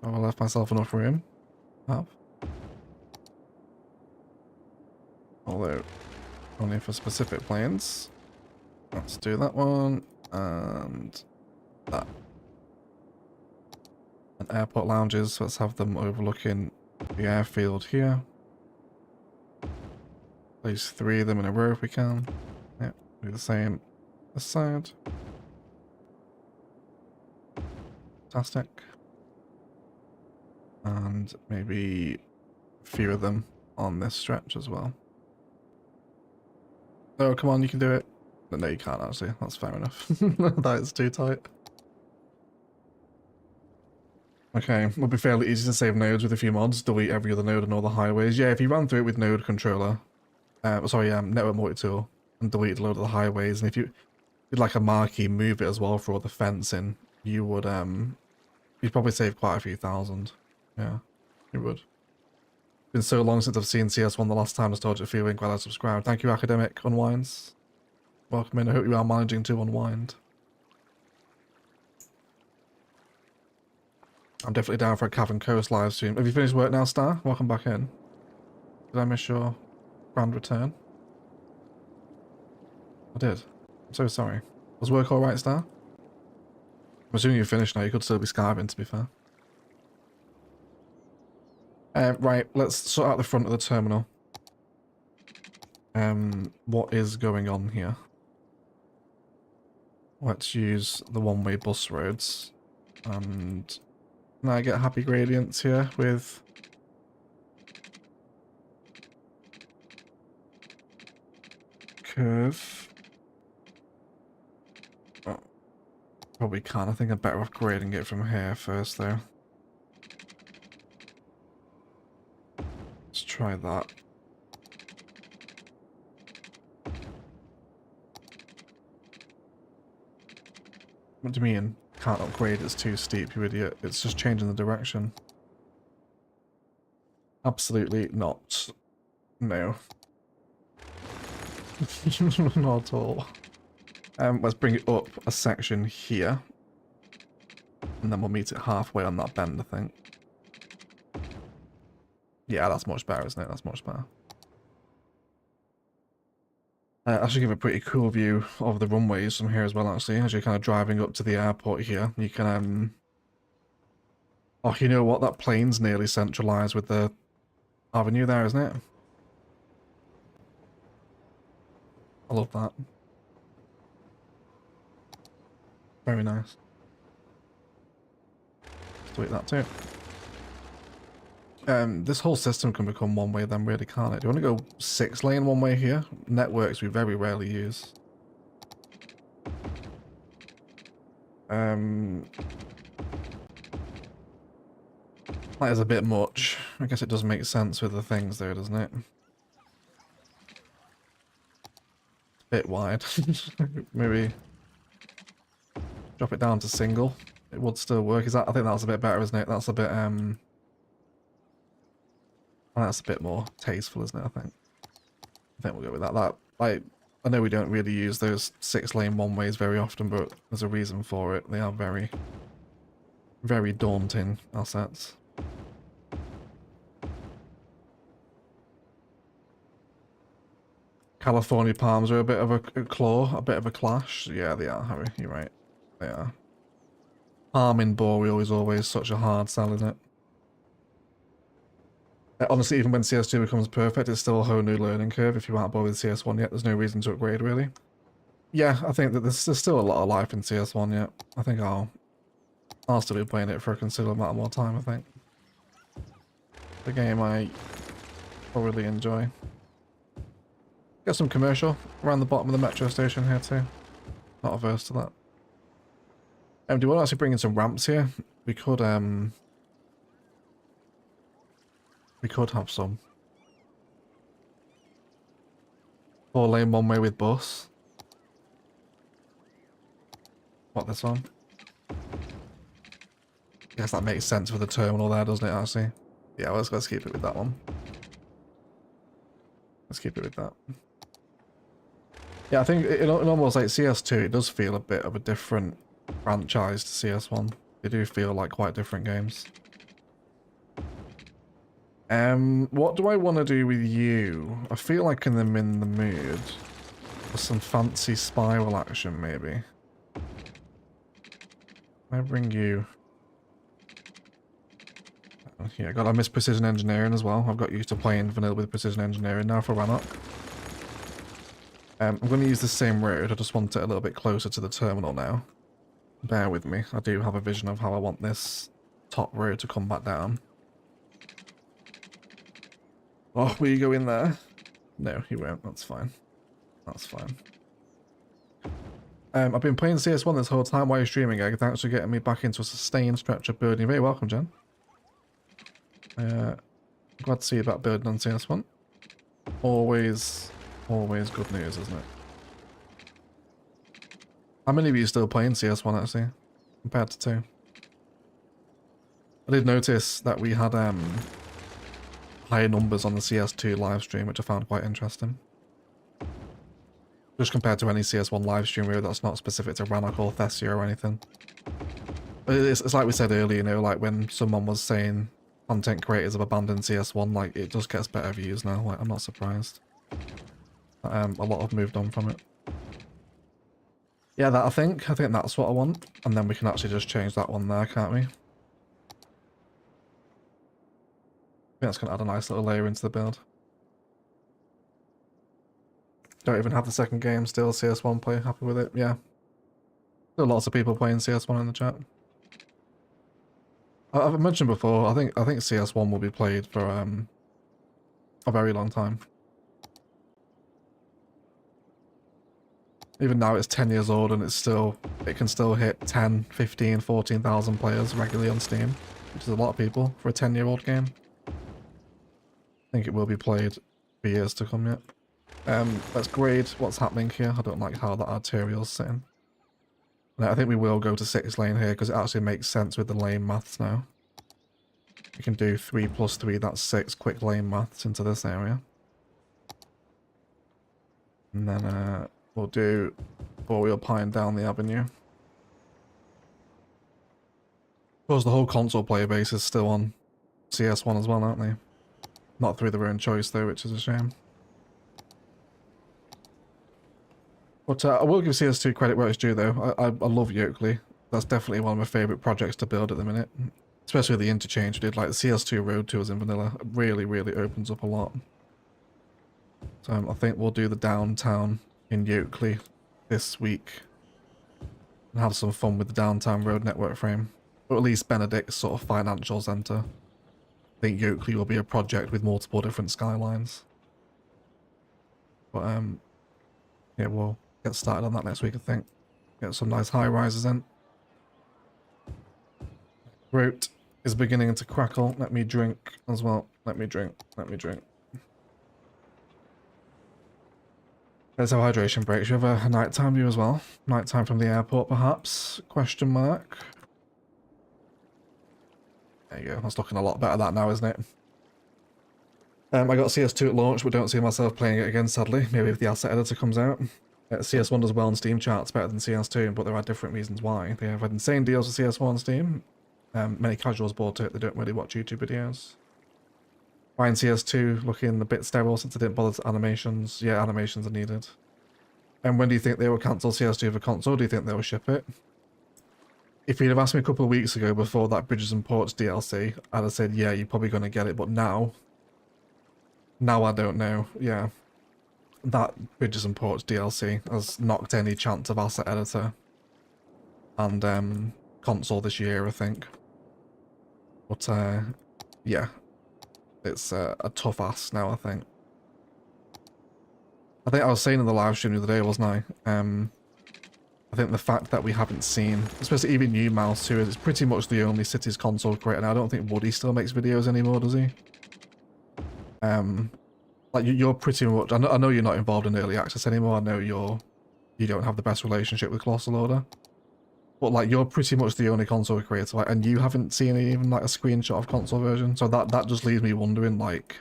Oh, I left myself enough room. Although, only for specific planes. Let's do that one, and that. And airport lounges, let's have them overlooking the airfield here. Place 3 of them in a row if we can. Yep, do the same this side. Fantastic. And maybe a few of them on this stretch as well. Oh, come on, you can do it. But no, you can't actually. That's fair enough. That is too tight. Okay, it'll be fairly easy to save nodes with a few mods. Delete every other node on all the highways. Yeah, if you ran through it with node controller, network multi-tool, and deleted a load of the highways, and if you did like a marquee, move it as well for all the fencing, you would you'd probably save quite a few thousand. Yeah, you would. Been so long since I've seen CS1 the last time. Nostalgic feeling. Glad I subscribed. Thank you, Academic Unwinds. Welcome in. I hope you are managing to unwind. I'm definitely down for a Cavern Coast live stream. Have you finished work now, Star? Welcome back in. Did I miss your grand return? I did. I'm so sorry. Was work alright, Star? I'm assuming you're finished now. You could still be skiving, to be fair. Right, let's sort out the front of the terminal. What is going on here? Let's use the one-way bus roads. And now I get happy gradients here with curve. Oh, probably can't. I think I'm better off grading it from here first, though. Let's try that. What do you mean? Can't upgrade, it's too steep, you idiot. It's just changing the direction. Absolutely not. No. Not at all. Let's bring it up a section here. And then we'll meet it halfway on that bend, I think. Yeah, that's much better, isn't it? That's much better. I should give a pretty cool view of the runways from here as well, actually, as you're kind of driving up to the airport here. You can, oh, you know what? That plane's nearly centralized with the avenue there, isn't it? I love that. Very nice. Let's delete that too. This whole system can become one way then, really, can't it? Do you want to go 6-lane one way here? Networks we very rarely use. I'll That is a bit much. I guess it does make sense with the things though, doesn't it? It's a bit wide. Maybe drop it down to single. It would still work. Is that? I think that's a bit better, isn't it? That's a bit that's a bit more tasteful, isn't it? I think we'll go with that. That, like, I know we don't really use those 6-lane one-ways very often, but there's a reason for it. They are very, very daunting assets. California palms are a bit of a claw, a bit of a clash. Yeah, they are, Harry. You're right. They are. Palm in boreal is always such a hard sell, isn't it? Honestly, even when CS2 becomes perfect, it's still a whole new learning curve. If you aren't bored with CS1 yet, there's no reason to upgrade, really. Yeah, I think that there's still a lot of life in CS1 yet. I think I'll still be playing it for a considerable amount more time, I think. The game I thoroughly enjoy. Got some commercial around the bottom of the metro station here too. Not averse to that. Do you want to actually bring in some ramps here? We could have some. 4-lane one-way with bus. What, this one? Guess that makes sense for the terminal there, doesn't it, actually? Yeah, well, let's keep it with that one. Let's keep it with that. Yeah, I think in almost like CS2, it does feel a bit of a different franchise to CS1. They do feel like quite different games. What do I want to do with you? I feel like I'm in the mood for some fancy spiral action, maybe. I bring you... Yeah, God, I miss precision engineering as well. I've got used to playing vanilla with precision engineering now for Rannoch. I'm going to use the same road. I just want it a little bit closer to the terminal now. Bear with me. I do have a vision of how I want this top road to come back down. Oh, will you go in there? No, you won't. That's fine. That's fine. I've been playing CS1 this whole time while you're streaming, Egg. Thanks for getting me back into a sustained stretch of building. You're very welcome, Jen. Glad to see you back building on CS1. Always good news, isn't it? How many of you still playing CS1 actually, compared to 2? I did notice that we had higher numbers on the CS2 live stream, which I found quite interesting. Just compared to any CS1 live stream really that's not specific to Rannoch or Thessia or anything. But it's like we said earlier, you know, like when someone was saying content creators have abandoned CS1, like it just gets better views now. Like I'm not surprised. A lot have moved on from it. Yeah, that I think that's what I want, and then we can actually just change that one there, can't we? I think that's gonna add a nice little layer into the build. Don't even have the second game, still CS1 play, happy with it, yeah. There are lots of people playing CS1 in the chat. I've mentioned before, I think CS1 will be played for a very long time. Even now it's 10 years old and it can still hit 10, 15, 14,000 players regularly on Steam, which is a lot of people for a 10-year-old game. I think it will be played for years to come yet. Let's grade what's happening here. I don't like how that arterial's sitting. No, I think we will go to 6 lane here because it actually makes sense with the lane maths now. We can do 3 plus 3, that's 6 quick lane maths into this area. And then we'll do boreal pine down the avenue. Of course, the whole console player base is still on CS1 as well, aren't they? Not through their own choice though, which is a shame. But I will give CS2 credit where it's due though. I love Yokeley. That's definitely one of my favourite projects to build at the minute. Especially the interchange we did, like the CS2 road tours in vanilla. It really, really opens up a lot. So I think we'll do the downtown in Yokeley this week. And have some fun with the downtown road network frame. Or at least Benedict's sort of financial centre. I think Yokeley will be a project with multiple different skylines. But yeah, we'll get started on that next week, I think. Get some nice high rises in. Route. is beginning to crackle. Let me drink as well. Let me drink. Let's have hydration breaks. You have a nighttime view as well. Nighttime from the airport, perhaps? Question mark. There you go. That's looking a lot better that now, isn't it? I got CS2 at launch, but don't see myself playing it again, sadly. Maybe if the asset editor comes out. CS1 does well on Steam charts, better than CS2, but there are different reasons why. They have had insane deals for CS1 on Steam. Many casuals bought it, they don't really watch YouTube videos. Find CS2 looking a bit sterile since they didn't bother to animations. Yeah, animations are needed. And when do you think they will cancel CS2 for console? Do you think they will ship it? If you'd have asked me a couple of weeks ago before that Bridges and Ports DLC, I'd have said, yeah, you're probably going to get it, but now I don't know. Yeah. That Bridges and Ports DLC has knocked any chance of asset editor and console this year, I think. But yeah, it's a tough ask now, I think. I was saying in the live stream the other day, wasn't I? I think the fact that we haven't seen, especially even you, Mouse, who is pretty much the only Cities console creator now. I don't think Woody still makes videos anymore, does he? Like you're pretty much. I know you're not involved in early access anymore. I know you don't have the best relationship with Colossal Order, but like you're pretty much the only console creator, like, and you haven't seen even like a screenshot of console version. So that just leaves me wondering, like,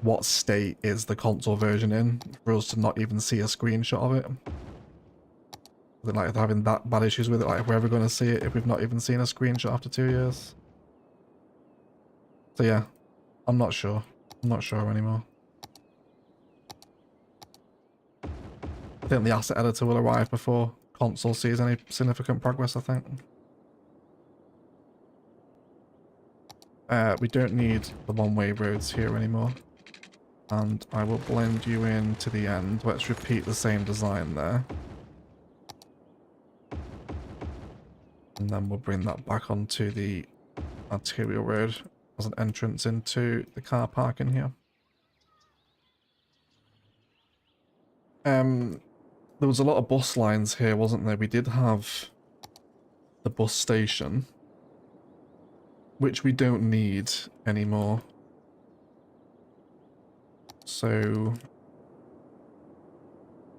what state is the console version in for us to not even see a screenshot of it? Like having that bad issues with it, like if we're ever going to see it if we've not even seen a screenshot after 2 years. So yeah, I'm not sure. I'm not sure anymore. I think the asset editor will arrive before console sees any significant progress, I think. We don't need the one-way roads here anymore. And I will blend you in to the end. Let's repeat the same design there. And then we'll bring that back onto the arterial road as an entrance into the car park in here. There was a lot of bus lines here, wasn't there? We did have the bus station, which we don't need anymore. So,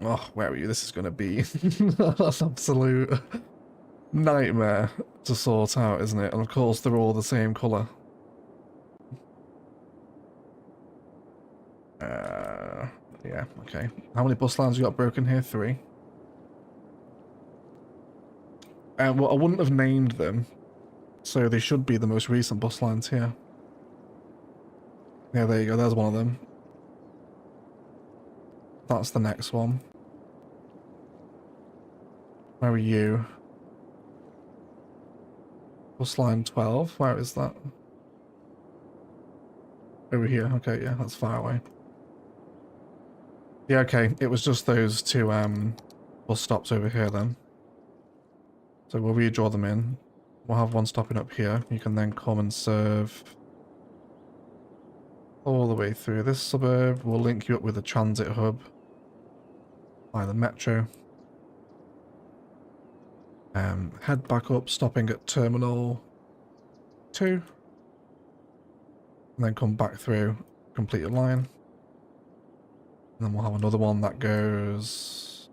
oh, where are you? This is going to be an absolute nightmare to sort out, isn't it? And of course, they're all the same colour. Yeah, okay. How many bus lines you got broken here? 3. Well, I wouldn't have named them, so they should be the most recent bus lines here. Yeah, there you go. There's one of them. That's the next one. Where are you? Bus line 12. Where is that? Over here. Okay, yeah, that's far away. Yeah, okay. It was just those 2 bus stops over here then. So we'll redraw them in. We'll have one stopping up here. You can then come and serve all the way through this suburb. We'll link you up with a transit hub by the metro. Head back up, stopping at Terminal 2. And then come back through, complete your line. And then we'll have another one that goes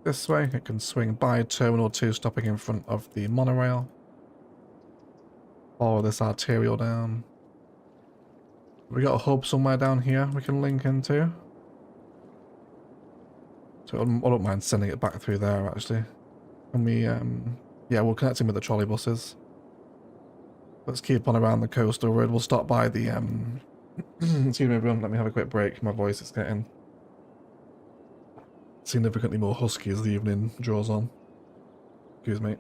this way. It can swing by Terminal 2, stopping in front of the monorail. Follow this arterial down. We got a hub somewhere down here we can link into. So I don't mind sending it back through there, actually. And we, yeah, we'll connect him with the trolley buses. Let's keep on around the coastal road. We'll stop by the, excuse me everyone, let me have a quick break. My voice is getting significantly more husky as the evening draws on. Excuse me.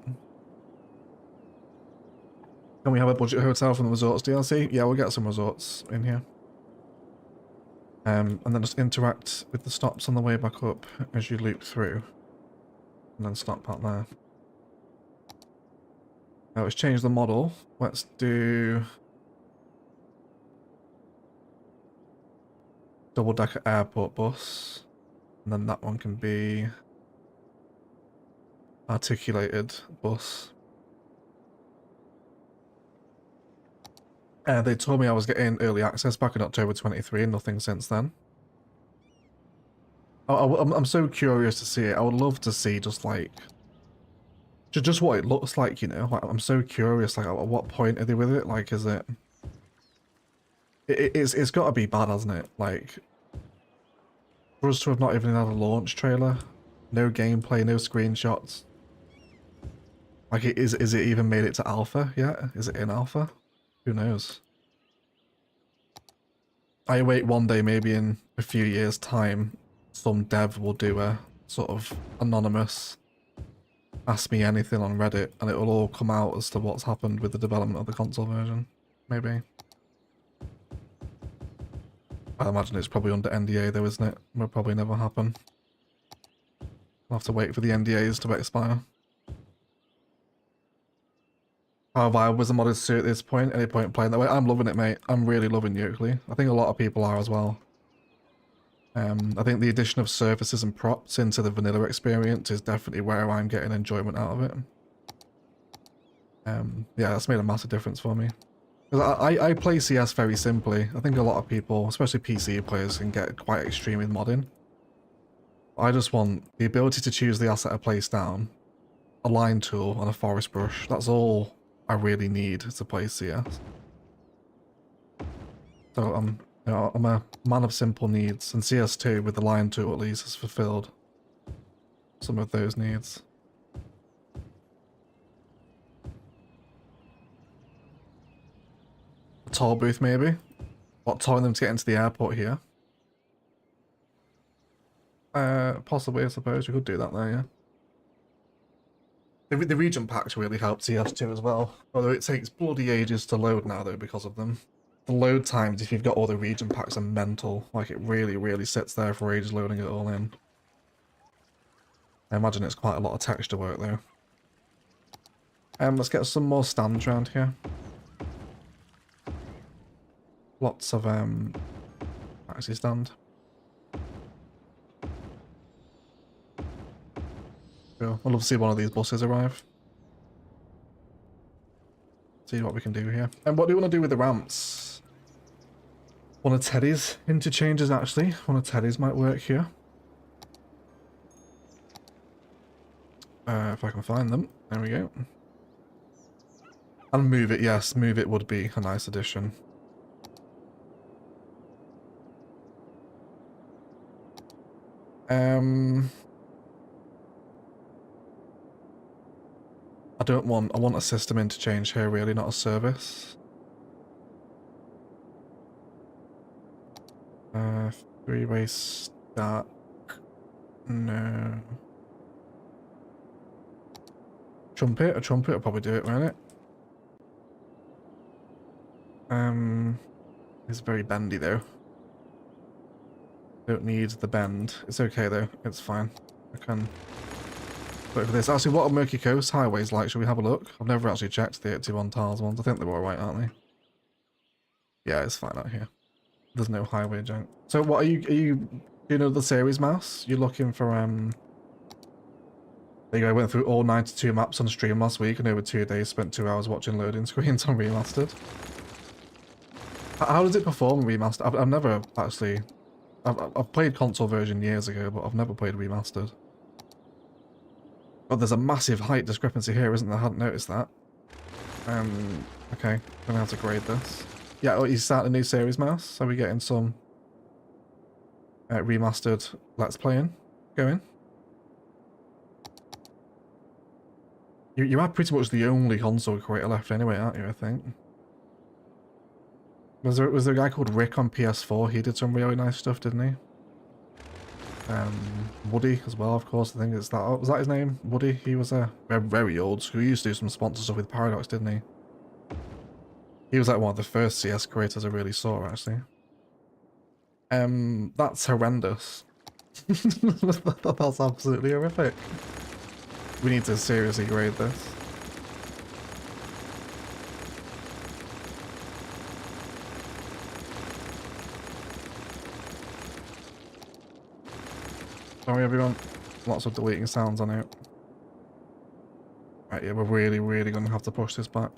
Can we have a budget hotel from the resorts DLC? Yeah, we'll get some resorts in here. And then just interact with the stops on the way back up as you loop through. And then stop back there. Now let's change the model. Let's do double-decker airport bus. And then that one can be articulated bus. They told me I was getting early access back in October 23 and nothing since then. I'm so curious to see it. I would love to see just like just what it looks like, you know. Like, I'm so curious. Like, at what point are they with it? Like, is it? It's got to be bad, hasn't it? Like, for us to have not even had a launch trailer, no gameplay, no screenshots. Like, is it even made it to alpha yet? Is it in alpha? Who knows? I wait one day, maybe in a few years' time, some dev will do a sort of anonymous ask me anything on Reddit, and it will all come out as to what's happened with the development of the console version. Maybe. I imagine it's probably under NDA though, isn't it? Will probably never happen. We'll have to wait for the NDAs to expire. How viable was the modded suit at this point? Any point playing that way? I'm loving it, mate. I'm really loving Euclid. I think a lot of people are as well. I think the addition of surfaces and props into the vanilla experience is definitely where I'm getting enjoyment out of it. Yeah, that's made a massive difference for me. I play CS very simply. I think a lot of people, especially PC players, can get quite extreme with modding. I just want the ability to choose the asset I place down, a line tool, and a forest brush. That's all I really need to play CS. So I'm a man of simple needs, and CS2 with the line tool at least has fulfilled some of those needs. A toll booth maybe? What, tolling them to get into the airport here? Possibly, I suppose. We could do that there, yeah. The region packs really help CS2 as well, although it takes bloody ages to load now though because of them. The load times, if you've got all the region packs, are mental. Like, it really sits there for ages loading it all in. I imagine it's quite a lot of texture work though. Let's get some more stands around here. Lots of taxi stand. Cool. I'd love to see one of these buses arrive. See what we can do here. And what do you want to do with the ramps? One of Teddy's interchanges, actually. One of Teddy's might work here. If I can find them. There we go. And move it, yes. Move it would be a nice addition. I want a system interchange here really, not a service. Three-way stack. No. Trumpet? A trumpet will probably do it, won't it? It's very bendy though. Don't need the bend. It's okay though, it's fine. I can wait for this. Actually, what are Murky Coast highways like? Should we have a look? I've never actually checked the 81 tiles ones. I think they're alright, aren't they? Yeah, it's fine out here. There's no highway junk. So what are you know the series mouse? You're looking for there you go, I went through all 92 maps on stream last week and over 2 days spent 2 hours watching loading screens on Remastered. How does it perform Remastered? I've never actually I've played console version years ago, but I've never played Remastered. Oh, there's a massive height discrepancy here, isn't there? I hadn't noticed that. Okay, gonna have to grade this. Yeah, oh, you start a new series mouse. Are we getting some remastered Let's Playing going? You are pretty much the only console creator left anyway, aren't you, I think? Was there a guy called Rick on PS4? He did some really nice stuff, didn't he? Woody as well, of course. I think it's that. Was that his name? Woody? He was a very old school. He used to do some sponsor stuff with Paradox, didn't he? He was like one of the first CS creators I really saw, actually. That's horrendous. That's absolutely horrific. We need to seriously grade this. Sorry everyone, lots of deleting sounds on it. Right, yeah, we're really gonna have to push this back.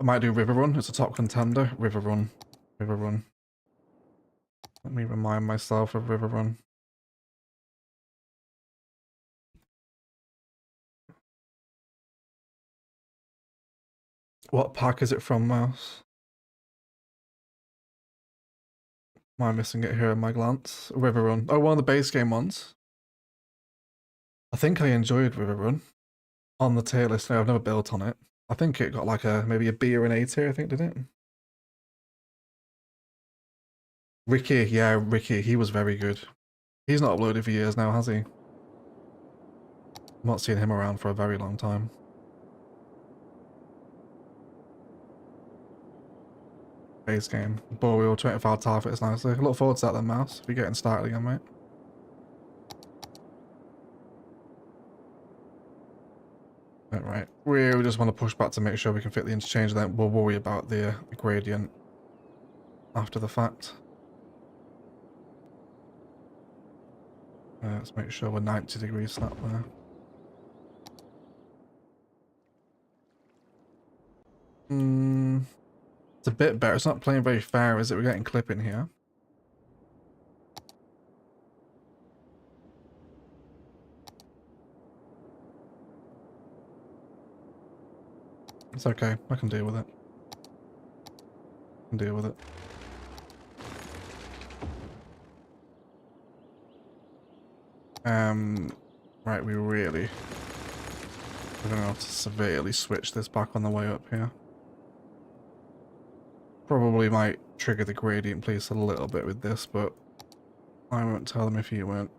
I might do River Run. It's a top contender. River Run. River Run. Let me remind myself of River Run. What pack is it from, Mouse? Am I missing it here in my glance? River Run. Oh, one of the base game ones. I think I enjoyed River Run on the tier list. No, I've never built on it. I think it got like maybe a B or an A tier, I think, did it? Ricky, yeah, Ricky, he was very good. He's not uploaded for years now, has he? I've not seen him around for a very long time. Base game. Boreal 25 target is nice. Look forward to that then, Mouse. If you're getting started again, mate. Right. We just want to push back to make sure we can fit the interchange, then we'll worry about the gradient after the fact. Let's make sure we're 90 degrees snap there. It's a bit better. It's not playing very fair, is it? We're getting clipping here. It's okay. I can deal with it. I can deal with it. Right, we're going to have to severely switch this back on the way up here. Probably might trigger the gradient piece a little bit with this, but I won't tell them if you won't.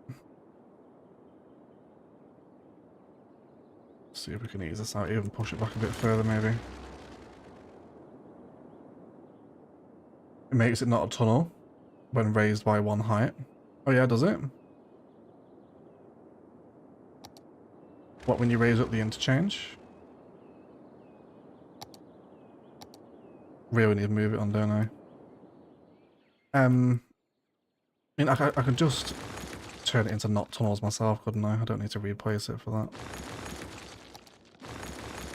See if we can ease this out, even push it back a bit further maybe. It makes it not a tunnel when raised by one height. Oh yeah, does it? What, when you raise up the interchange? Really need to move it on, don't I? I mean, I could just turn it into not tunnels myself, couldn't I? I don't need to replace it for that.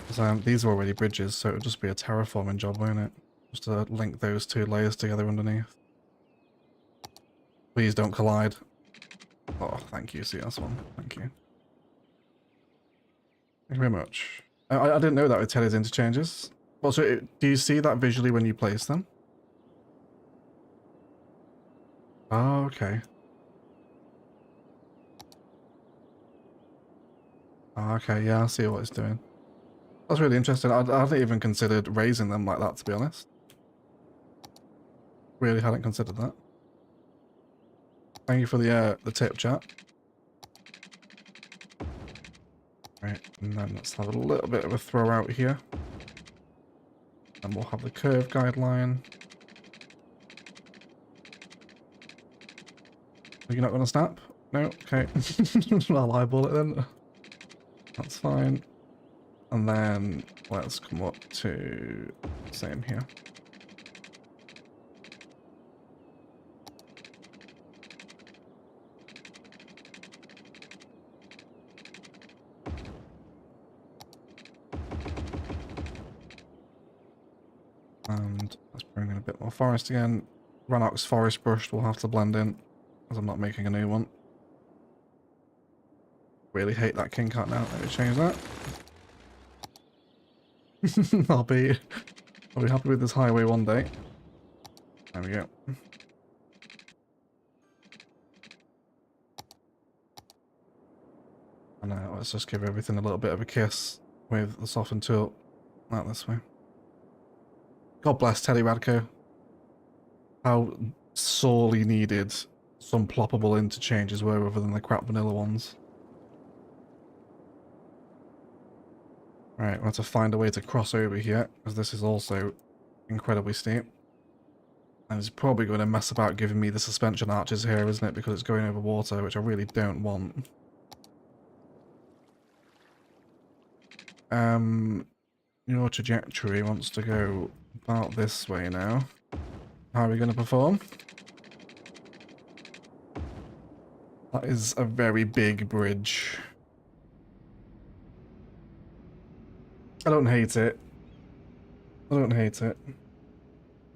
Because these are already bridges, so it would just be a terraforming job, won't it? Just to link those two layers together underneath. Please don't collide. Oh, thank you, CS1. Thank you. Thank you very much. I didn't know that with Teddy's interchanges. Also, do you see that visually when you place them? Oh, okay. Oh, okay, yeah, I see what it's doing. That's really interesting. I hadn't even considered raising them like that, to be honest. Really hadn't considered that. Thank you for the tip, chat. Right, and then let's have a little bit of a throw out here. And we'll have the curve guideline. Are you not going to snap? No? Okay. I'll eyeball it then. That's fine. And then let's come up to same here. And let's bring in a bit more forest again. Rannoch's forest brush will have to blend in, as I'm not making a new one. Really hate that king cut now. Let me change that. I'll be happy with this highway one day. There we go. And let's just give everything a little bit of a kiss with the soften tool. Not this way. God bless Teddy Radko. How sorely needed some ploppable interchanges were other than the crap vanilla ones. Right, we have to find a way to cross over here, because this is also incredibly steep. And it's probably going to mess about giving me the suspension arches here, isn't it? Because it's going over water, which I really don't want. Your trajectory wants to go about this way now. How are we going to perform? That is a very big bridge. I don't hate it. I don't hate it.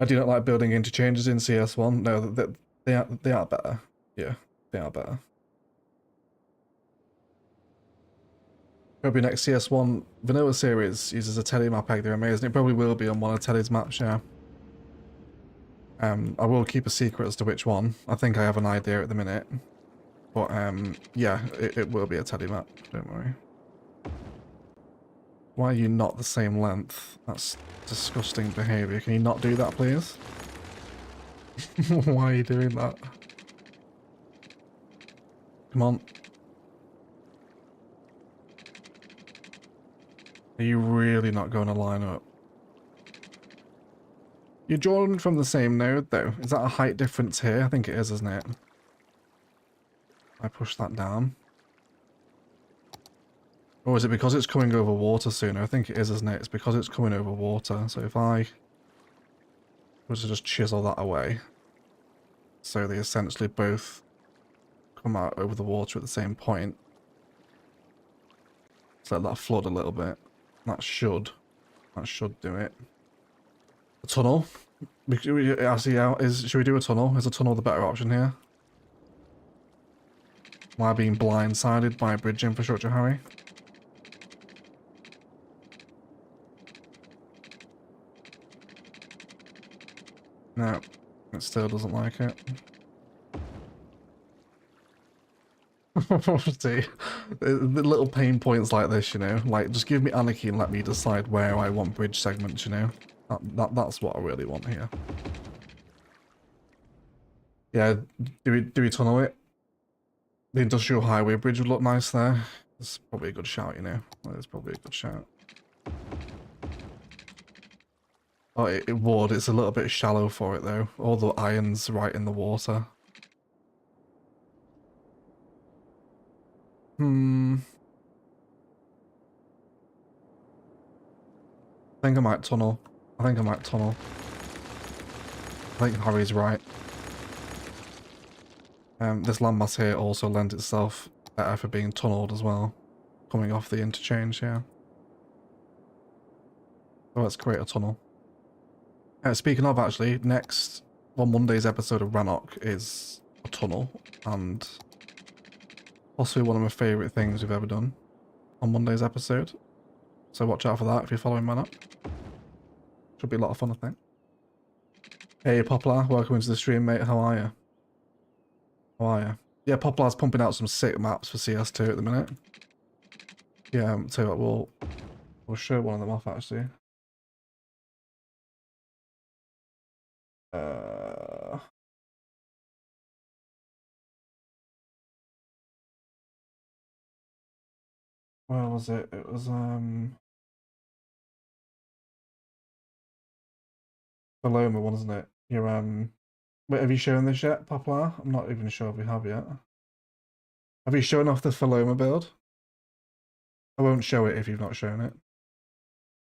I do not like building interchanges in CS1. No, they are better. Yeah, they are better. Probably next CS1 vanilla series uses a tele map egg. They're amazing. It probably will be on one of Telly's maps, yeah. I will keep a secret as to which one. I think I have an idea at the minute. But yeah, it will be a tele map, don't worry. Why are you not the same length? That's disgusting behaviour. Can you not do that, please? Why are you doing that? Come on. Are you really not going to line up? You're drawn from the same node, though. Is that a height difference here? I think it is, isn't it? I push that down. Or is it because it's coming over water sooner? I think it is, isn't it? It's because it's coming over water. So if I was to just chisel that away, so they essentially both come out over the water at the same point. So let that flood a little bit. That should do it. A tunnel. Should we do a tunnel? Is a tunnel the better option here? Am I being blindsided by bridge infrastructure, Harry? No, it still doesn't like it. See, the little pain points like this, you know, like just give me anarchy and let me decide where I want bridge segments, you know. That's what I really want here. Yeah, do we tunnel it? The industrial highway bridge would look nice there. It's probably a good shout, you know. It's probably a good shout. Oh, it would. It's a little bit shallow for it though. All the iron's right in the water. I think I might tunnel. I think Harry's right. This landmass here also lends itself better for being tunneled as well. Coming off the interchange, yeah. So let's create a tunnel. Speaking of, actually, Monday's episode of Rannoch is a tunnel, and possibly one of my favourite things we've ever done on Monday's episode. So watch out for that if you're following Rannoch. Should be a lot of fun, I think. Hey Poplar, welcome into the stream, mate. How are you? How are you? Yeah, Poplar's pumping out some sick maps for CS2 at the minute. Yeah, tell you what, we'll show one of them off actually. Where was it? It was Paloma one, isn't it? Your wait, have you shown this yet, Poplar? I'm not even sure if we have yet. Have you shown off the Paloma build? I won't show it if you've not shown it.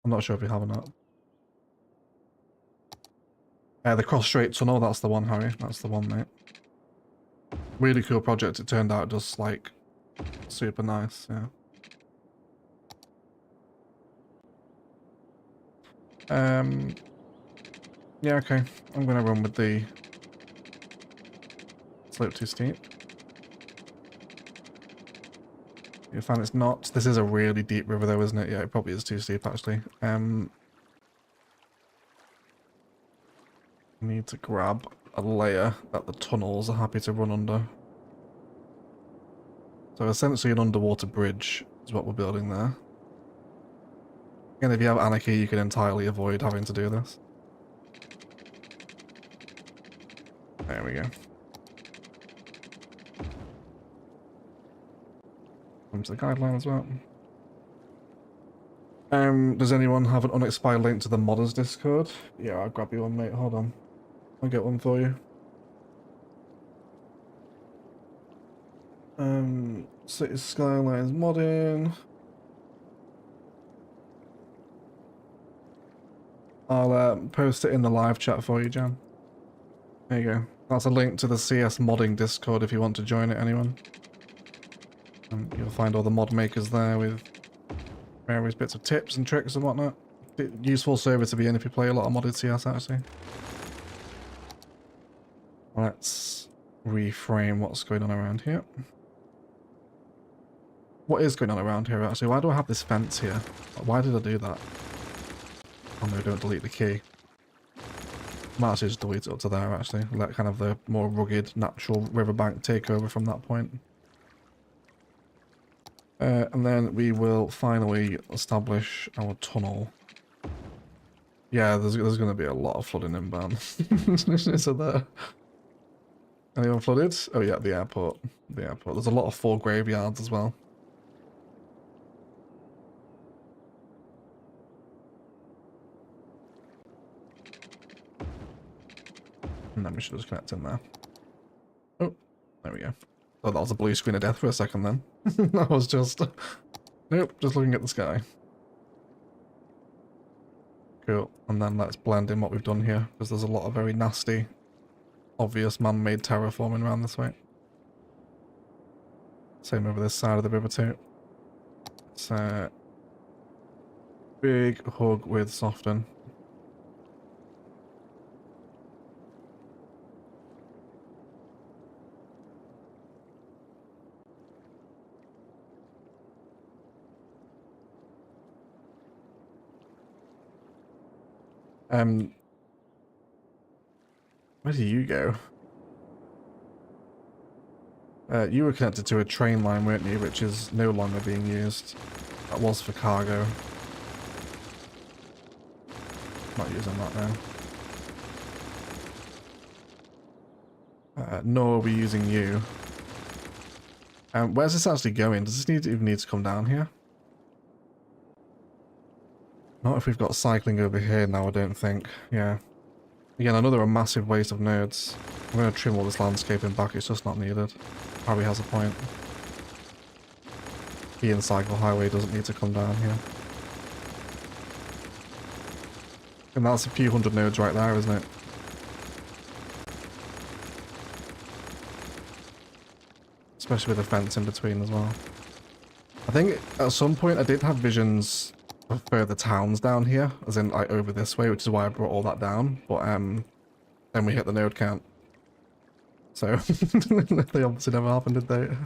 I'm not sure if you have or not. The cross straight tunnel, that's the one, Harry. That's the one, mate. Really cool project. It turned out just like super nice, yeah. Yeah, okay. I'm gonna run with the slope too steep. You find it's not. This is a really deep river though, isn't it? Yeah, it probably is too steep actually. Need to grab a layer that the tunnels are happy to run under. So essentially an underwater bridge is what we're building there. And if you have anarchy, you can entirely avoid having to do this. There we go. Comes the guideline as well. Does anyone have an unexpired link to the modders Discord? Yeah, I'll grab you one, mate. Hold on. I'll get one for you. City Skylines modding. I'll post it in the live chat for you, Jan. There you go. That's a link to the CS modding Discord if you want to join it, anyone. You'll find all the mod makers there with various bits of tips and tricks and whatnot. useful server to be in if you play a lot of modded CS, actually. Let's reframe what's going on around here. What is going on around here, actually? Why do I have this fence here? Why did I do that? Oh no, don't delete the key. I might actually just delete it up to there, actually. Let kind of the more rugged, natural riverbank take over from that point. And then we will finally establish our tunnel. Yeah, there's going to be a lot of flooding inbound. So there. Anyone flooded? Oh yeah, the airport. The airport. There's a lot of full graveyards as well. And then we should just connect in there. Oh, there we go. Oh, that was a blue screen of death for a second then. That was just... Nope, just looking at the sky. Cool. And then let's blend in what we've done here, because there's a lot of very nasty, obvious man-made terraforming around this way. Same over this side of the river too. It's a big hug with soften. Where do you go? You were connected to a train line, weren't you, which is no longer being used. That was for cargo. Not using that now. Nor are we using you. Where's this actually going? Does this even need to come down here? Not if we've got cycling over here now, I don't think. Yeah. Again, another massive waste of nodes. I'm going to trim all this landscaping back, it's just not needed. Harry has a point. The in-cycle highway doesn't need to come down here. And that's a few hundred nodes right there, isn't it? Especially with the fence in between as well. I think at some point I did have visions of further towns down here, as in like over this way, which is why I brought all that down, but then we hit the node count. So, they obviously never happened, did they? Of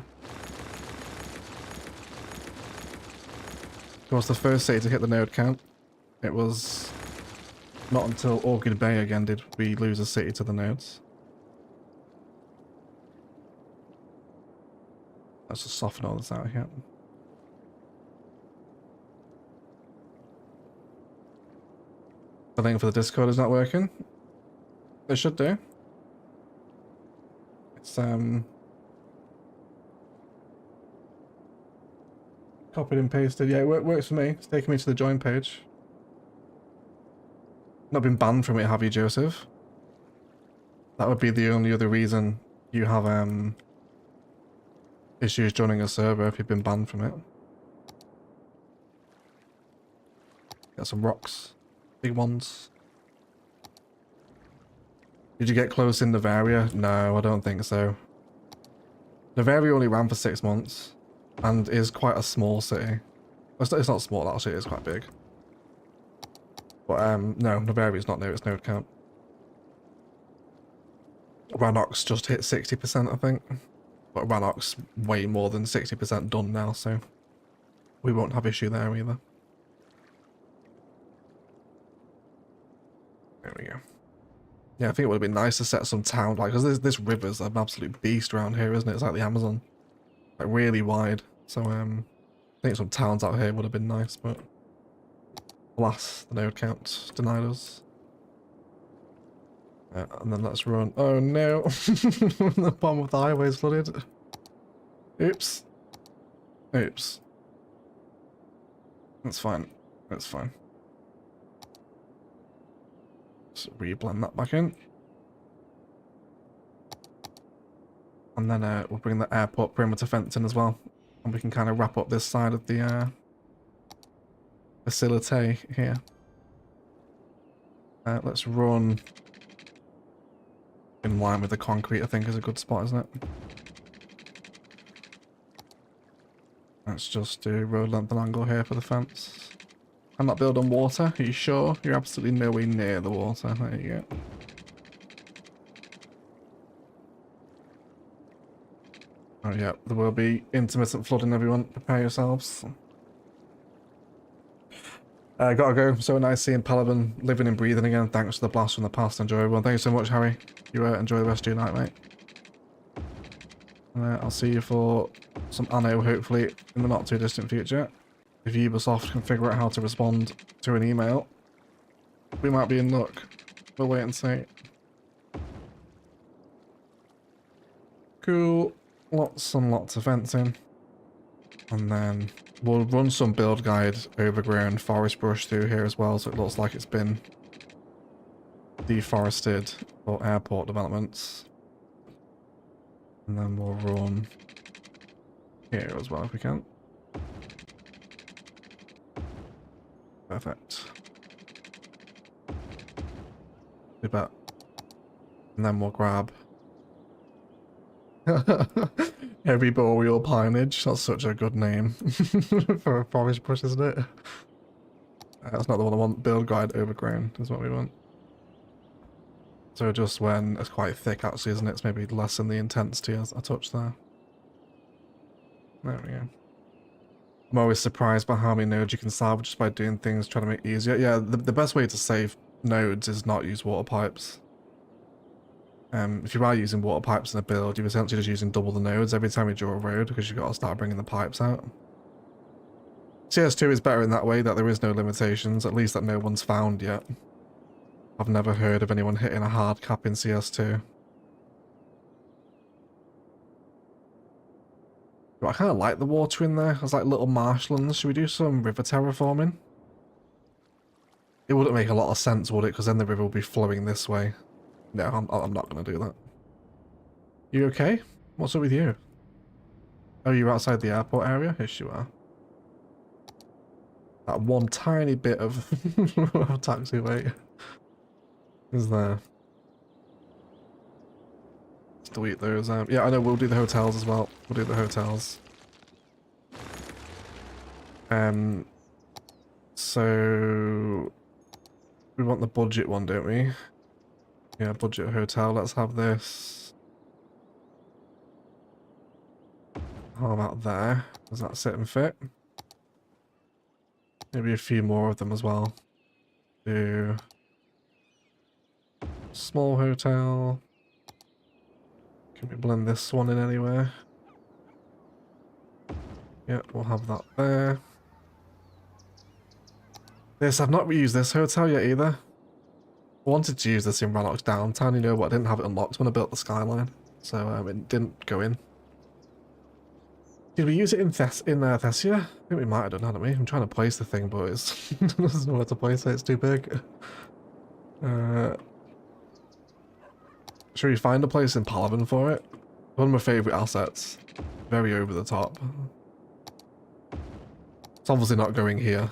course, the first city to hit the node count, it was not until Orchid Bay again did we lose a city to the nodes. Let's just soften all this out here. The link for the Discord is not working. It should do. It's copied and pasted. Yeah, it works for me. It's taking me to the join page. Not been banned from it, have you, Joseph? That would be the only other reason you have issues joining a server, if you've been banned from it. Got some rocks. Big ones. Did you get close in Navaria? No, I don't think so. Navaria only ran for 6 months and is quite a small city. It's not small, actually, it is quite big. But no, Navaria's not near its node count. Rannoch's just hit 60%, I think. But Rannoch's way more than 60% done now, so we won't have issue there either. There we go. Yeah, I think it would have been nice to set some town, like, because this river's an absolute beast around here, isn't it? It's like the Amazon. Like, really wide. So, I think some towns out here would have been nice, but alas, the node count denied us. And then let's run. Oh no! The bottom of the highway is flooded. Oops. Oops. That's fine. That's fine. Just re-blend that back in. And then we'll bring the airport perimeter fence in as well. And we can kind of wrap up this side of the facility here. Let's run in line with the concrete, I think is a good spot, isn't it? Let's just do road length and angle here for the fence. I'm not built on water. Are you sure? You're absolutely nowhere near the water. There you go. Oh yeah, there will be intermittent flooding, everyone. Prepare yourselves. Gotta go. So nice seeing Palaven living and breathing again. Thanks for the blast from the past. Enjoy everyone. Thank you so much, Harry. You enjoy the rest of your night, mate. I'll see you for some Anno, hopefully, in the not too distant future. If Ubisoft can figure out how to respond to an email, we might be in luck. We'll wait and see. Cool. Lots and lots of fencing. And then we'll run some build guide overgrown forest brush through here as well, so it looks like it's been deforested for airport developments. And then we'll run here as well if we can. Perfect. Do that. And then we'll grab heavy boreal pineage. That's such a good name for a forest brush, isn't it? That's not the one I want. Build guide overgrown is what we want. So just when it's quite thick, actually, isn't it? It's maybe lessen the intensity as I touch there. There we go. I'm always surprised by how many nodes you can salvage just by doing things, trying to make it easier. Yeah, the best way to save nodes is not use water pipes. If you are using water pipes in a build, you're essentially just using double the nodes every time you draw a road because you've got to start bringing the pipes out. CS2 is better in that way, that there is no limitations, at least that no one's found yet. I've never heard of anyone hitting a hard cap in CS2. But I kind of like the water in there. It's like little marshlands. Should we do some river terraforming? It wouldn't make a lot of sense, would it? Because then the river will be flowing this way. No, I'm not going to do that. You okay? What's up with you? Oh, you're outside the airport area? Yes, you are. That one tiny bit of taxiway is there. Let's delete those. Yeah, I know, we'll do the hotels as well. We'll do the hotels. So we want the budget one, don't we? Yeah, budget hotel. Let's have this. How about there? Does that sit and fit? Maybe a few more of them as well. Do small hotel. Can we blend this one in anywhere? Yeah, we'll have that there. This, I've not reused this hotel yet either. I wanted to use this in Rannoch's Downtown, you know, but I didn't have it unlocked when I built the skyline, so it didn't go in. Did we use it in Thessia? I think we might have done, hadn't we? I'm trying to place the thing, but it's there's nowhere to place it, it's too big. Should we find a place in Palaven for it? One of my favourite assets. Very over the top. It's obviously not going here.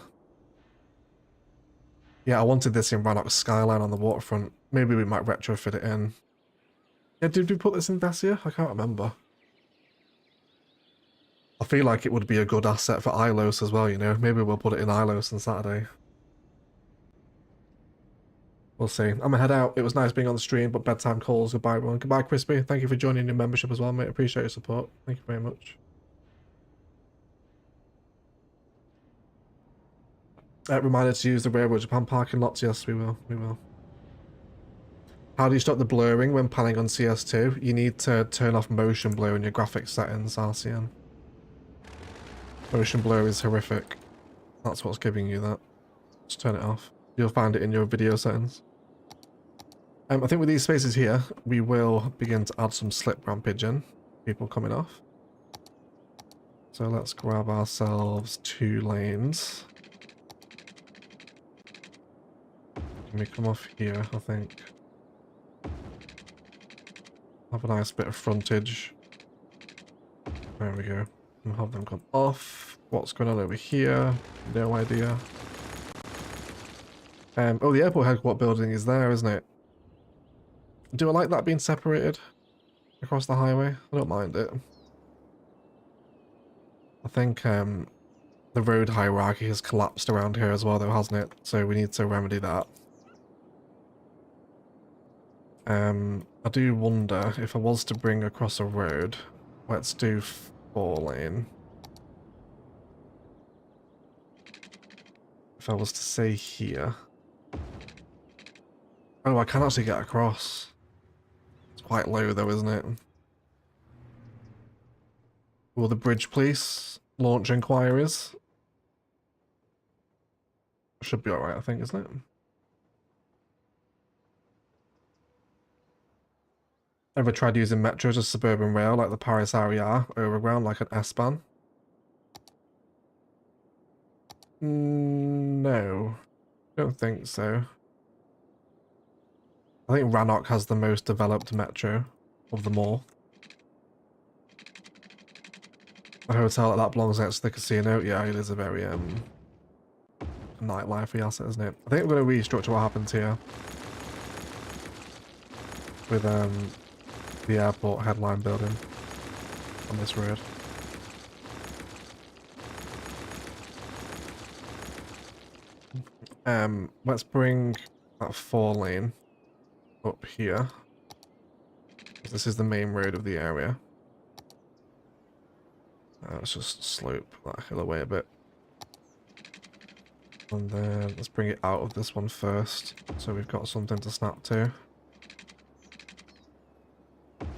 Yeah, I wanted this in Rannoch's skyline on the waterfront. Maybe we might retrofit it in. Yeah, did we put this in Thessia? I can't remember. I feel like it would be a good asset for Ilos as well, you know? Maybe we'll put it in Ilos on Saturday. We'll see. I'm gonna head out. It was nice being on the stream, but bedtime calls. Goodbye, everyone. Goodbye, Crispy. Thank you for joining your membership as well, mate. Appreciate your support. Thank you very much. Reminder to use the Railroad Japan parking lots. Yes, we will. We will. How do you stop the blurring when panning on CS2? You need to turn off motion blur in your graphics settings, RCN. Motion blur is horrific. That's what's giving you that. Just turn it off. You'll find it in your video settings. I think with these spaces here, we will begin to add some slip rampage in. People coming off. So let's grab ourselves 2 lanes. Can we come off here, I think? Have a nice bit of frontage. There we go. We'll have them come off. What's going on over here? No idea. Oh, the airport headquarters building is there, isn't it? Do I like that being separated across the highway? I don't mind it. I think The road hierarchy has collapsed around here as well though, hasn't it? So we need to remedy that. I do wonder if I was to bring across a road, let's do 4-lane. If I was to say here. Oh, I can actually get across. It's quite low though, isn't it? Will the bridge police launch inquiries? Should be alright, I think, isn't it? Ever tried using metro as suburban rail like the Paris area overground like an S-Bahn? No, don't think so. I think Rannoch has the most developed metro of them all. A hotel like that belongs next to the casino. Yeah, it is a very nightlife asset, isn't it? I think we're going to restructure what happens here with the airport headline building on this road. Let's bring that 4-lane up here. This is the main road of the area. Let's just slope that hill away a bit. And then let's bring it out of this one first, so we've got something to snap to. And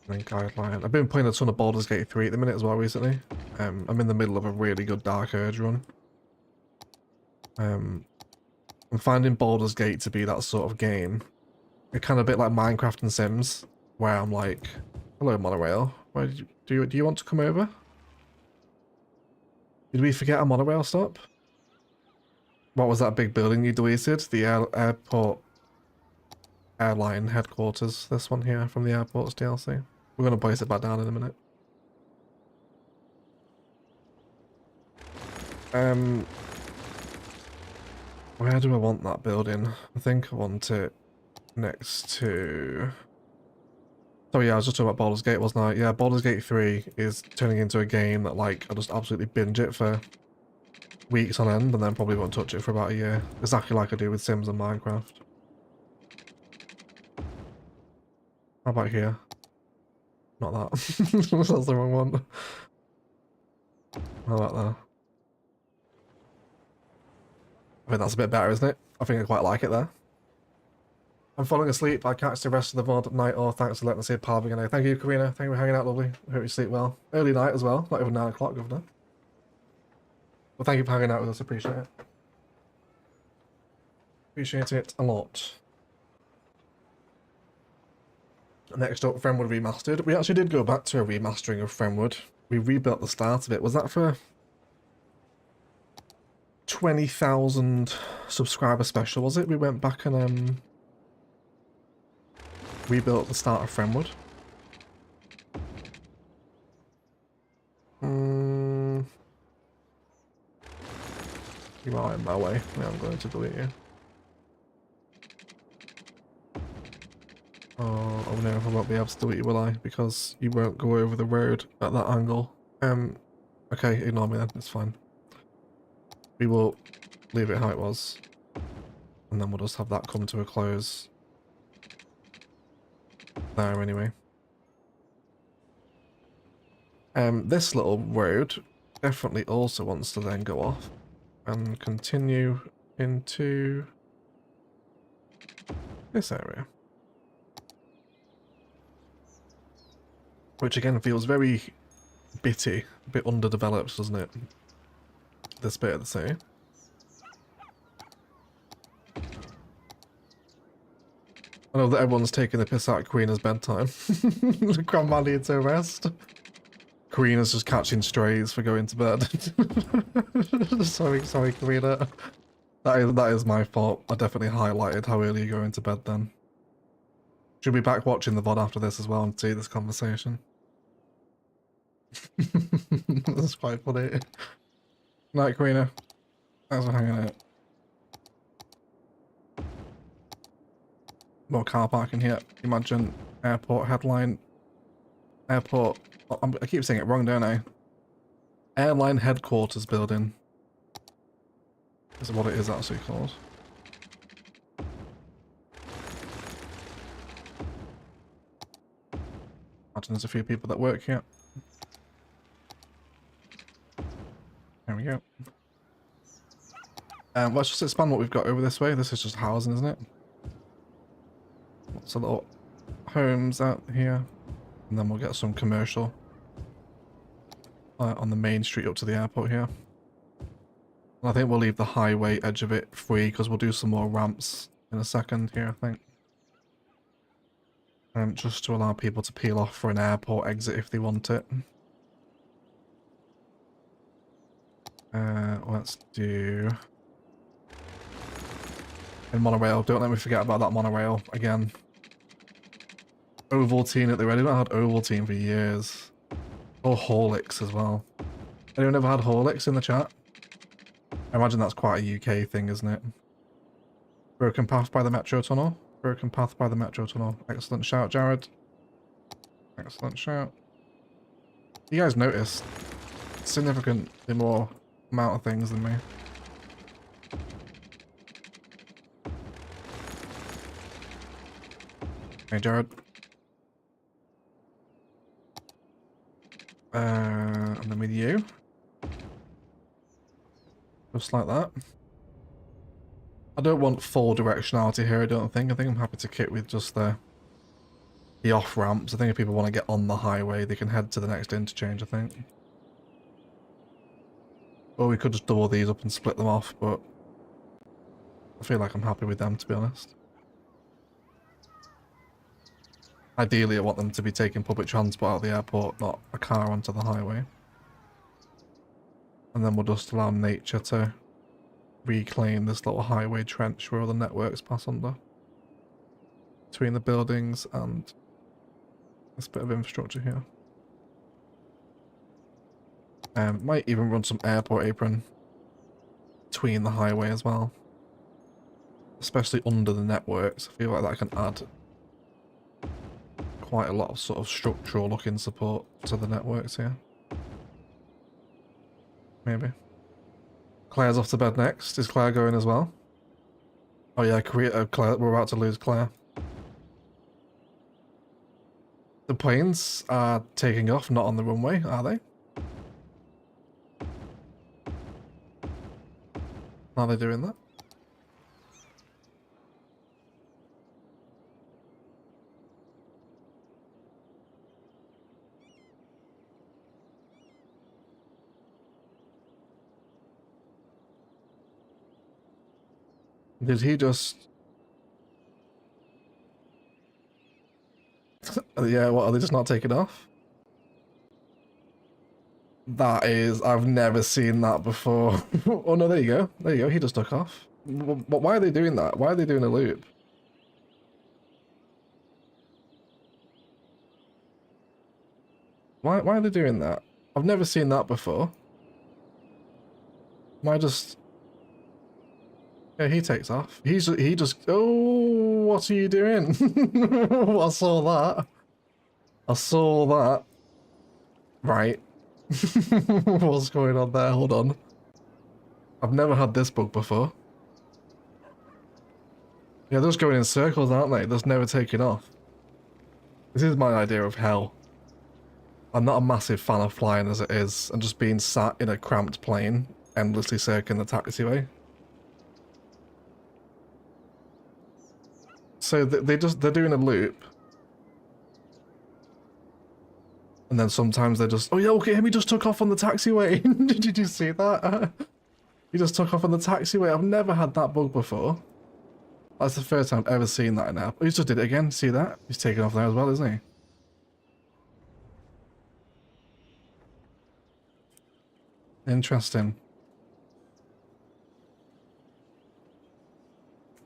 then guideline. I've been playing a ton of Baldur's Gate 3 at the minute as well recently. I'm in the middle of a really good Dark Urge run. I'm finding Baldur's Gate to be that sort of game. It's kind of a bit like Minecraft and Sims, where I'm like, hello monorail, where do you want to come over? Did we forget a monorail stop? What was that big building you deleted? The airport airline headquarters. This one here from the airport's DLC. We're going to place it back down in a minute. Where do I want that building? I think I want it next to... Oh yeah, I was just talking about Baldur's Gate, wasn't I? Yeah, Baldur's Gate 3 is turning into a game that, like, I'll just absolutely binge it for weeks on end and then probably won't touch it for about a year. Exactly like I do with Sims and Minecraft. How about here? Not that. That's the wrong one. How about that? I think that's a bit better, isn't it? I think I quite like it there. I'm falling asleep. I catch the rest of the VOD at night. Oh, thanks for letting us see Palaven again. Thank you, Karina. Thank you for hanging out, lovely. I hope you sleep well. Early night as well. Not even 9 o'clock, governor. Well, thank you for hanging out with us. Appreciate it. Appreciate it a lot. Next up, Fremwood Remastered. We actually did go back to a remastering of Fremwood. We rebuilt the start of it. Was that for 20,000 subscriber special, was it? We went back and rebuilt the start of Fremwood. You are in my way. Now I'm going to delete you. Oh no, I won't be able to delete you, will I? Because you won't go over the road at that angle. Okay, ignore me then, it's fine. We will leave it how it was. And then we'll just have that come to a close. There anyway. This little road definitely also wants to then go off and continue into this area. Which again feels very bitty, a bit underdeveloped, doesn't it? This bit of the city. I know that everyone's taking the piss out of Karina's bedtime. Grandma needs her rest. Karina's just catching strays for going to bed. sorry, Karina. That is my fault. I definitely highlighted how early you're going to bed then. She'll be back watching the VOD after this as well and see this conversation. That's quite funny. Night, Karina. Thanks for hanging out. More car parking here. Imagine airport headline. Airport. I keep saying it wrong, don't I? Airline headquarters building. Is what it is actually called. Imagine there's a few people that work here. There we go. Let's just expand what we've got over this way. This is just housing, isn't it? Lots of little homes out here. And then we'll get some commercial on the main street up to the airport here. And I think we'll leave the highway edge of it free because we'll do some more ramps in a second here, I think. Just to allow people to peel off for an airport exit if they want it. Let's do... And monorail, don't let me forget about that monorail again. Ovaltine at the ready. I've not had Ovaltine for years. Or Horlicks as well. Anyone ever had Horlicks in the chat? I imagine that's quite a UK thing, isn't it? Broken path by the metro tunnel. Broken path by the metro tunnel. Excellent shout, Jared. Excellent shout. You guys noticed significantly more amount of things than me. Hey, Jared. And then with you. Just like that. I don't want full directionality here, I don't think. I think I'm happy to kit with just the off-ramps. I think if people want to get on the highway, they can head to the next interchange, I think. Or we could just double these up and split them off, but I feel like I'm happy with them, to be honest. Ideally, I want them to be taking public transport out of the airport, not a car onto the highway. And then we'll just allow nature to reclaim this little highway trench where all the networks pass under. Between the buildings and this bit of infrastructure here. Might even run some airport apron between the highway as well. Especially under the networks. I feel like that can add quite a lot of sort of structural looking support to the networks here. Maybe. Claire's off to bed next. Is Claire going as well? Oh yeah, Claire, we're about to lose Claire. The planes are taking off, not on the runway, are they? Are they doing that? Did he just... Yeah, what, are they just not taking off? That is... I've never seen that before. Oh no, there you go. There you go, he just took off. But why are they doing that? Why are they doing a loop? Why are they doing that? I've never seen that before. Why just... Yeah, he takes off. He just... Oh, what are you doing? I saw that. I saw that. Right. What's going on there? Hold on. I've never had this bug before. Yeah, they're just going in circles, aren't they? They're just never taking off. This is my idea of hell. I'm not a massive fan of flying as it is, and just being sat in a cramped plane, endlessly circling the taxiway. So they're doing a loop. And then sometimes they're just, oh yeah, okay, he just took off on the taxiway. Did you see that? He just took off on the taxiway. I've never had that bug before. That's the first time I've ever seen that in app. He just did it again. See that? He's taking off there as well, isn't he? Interesting.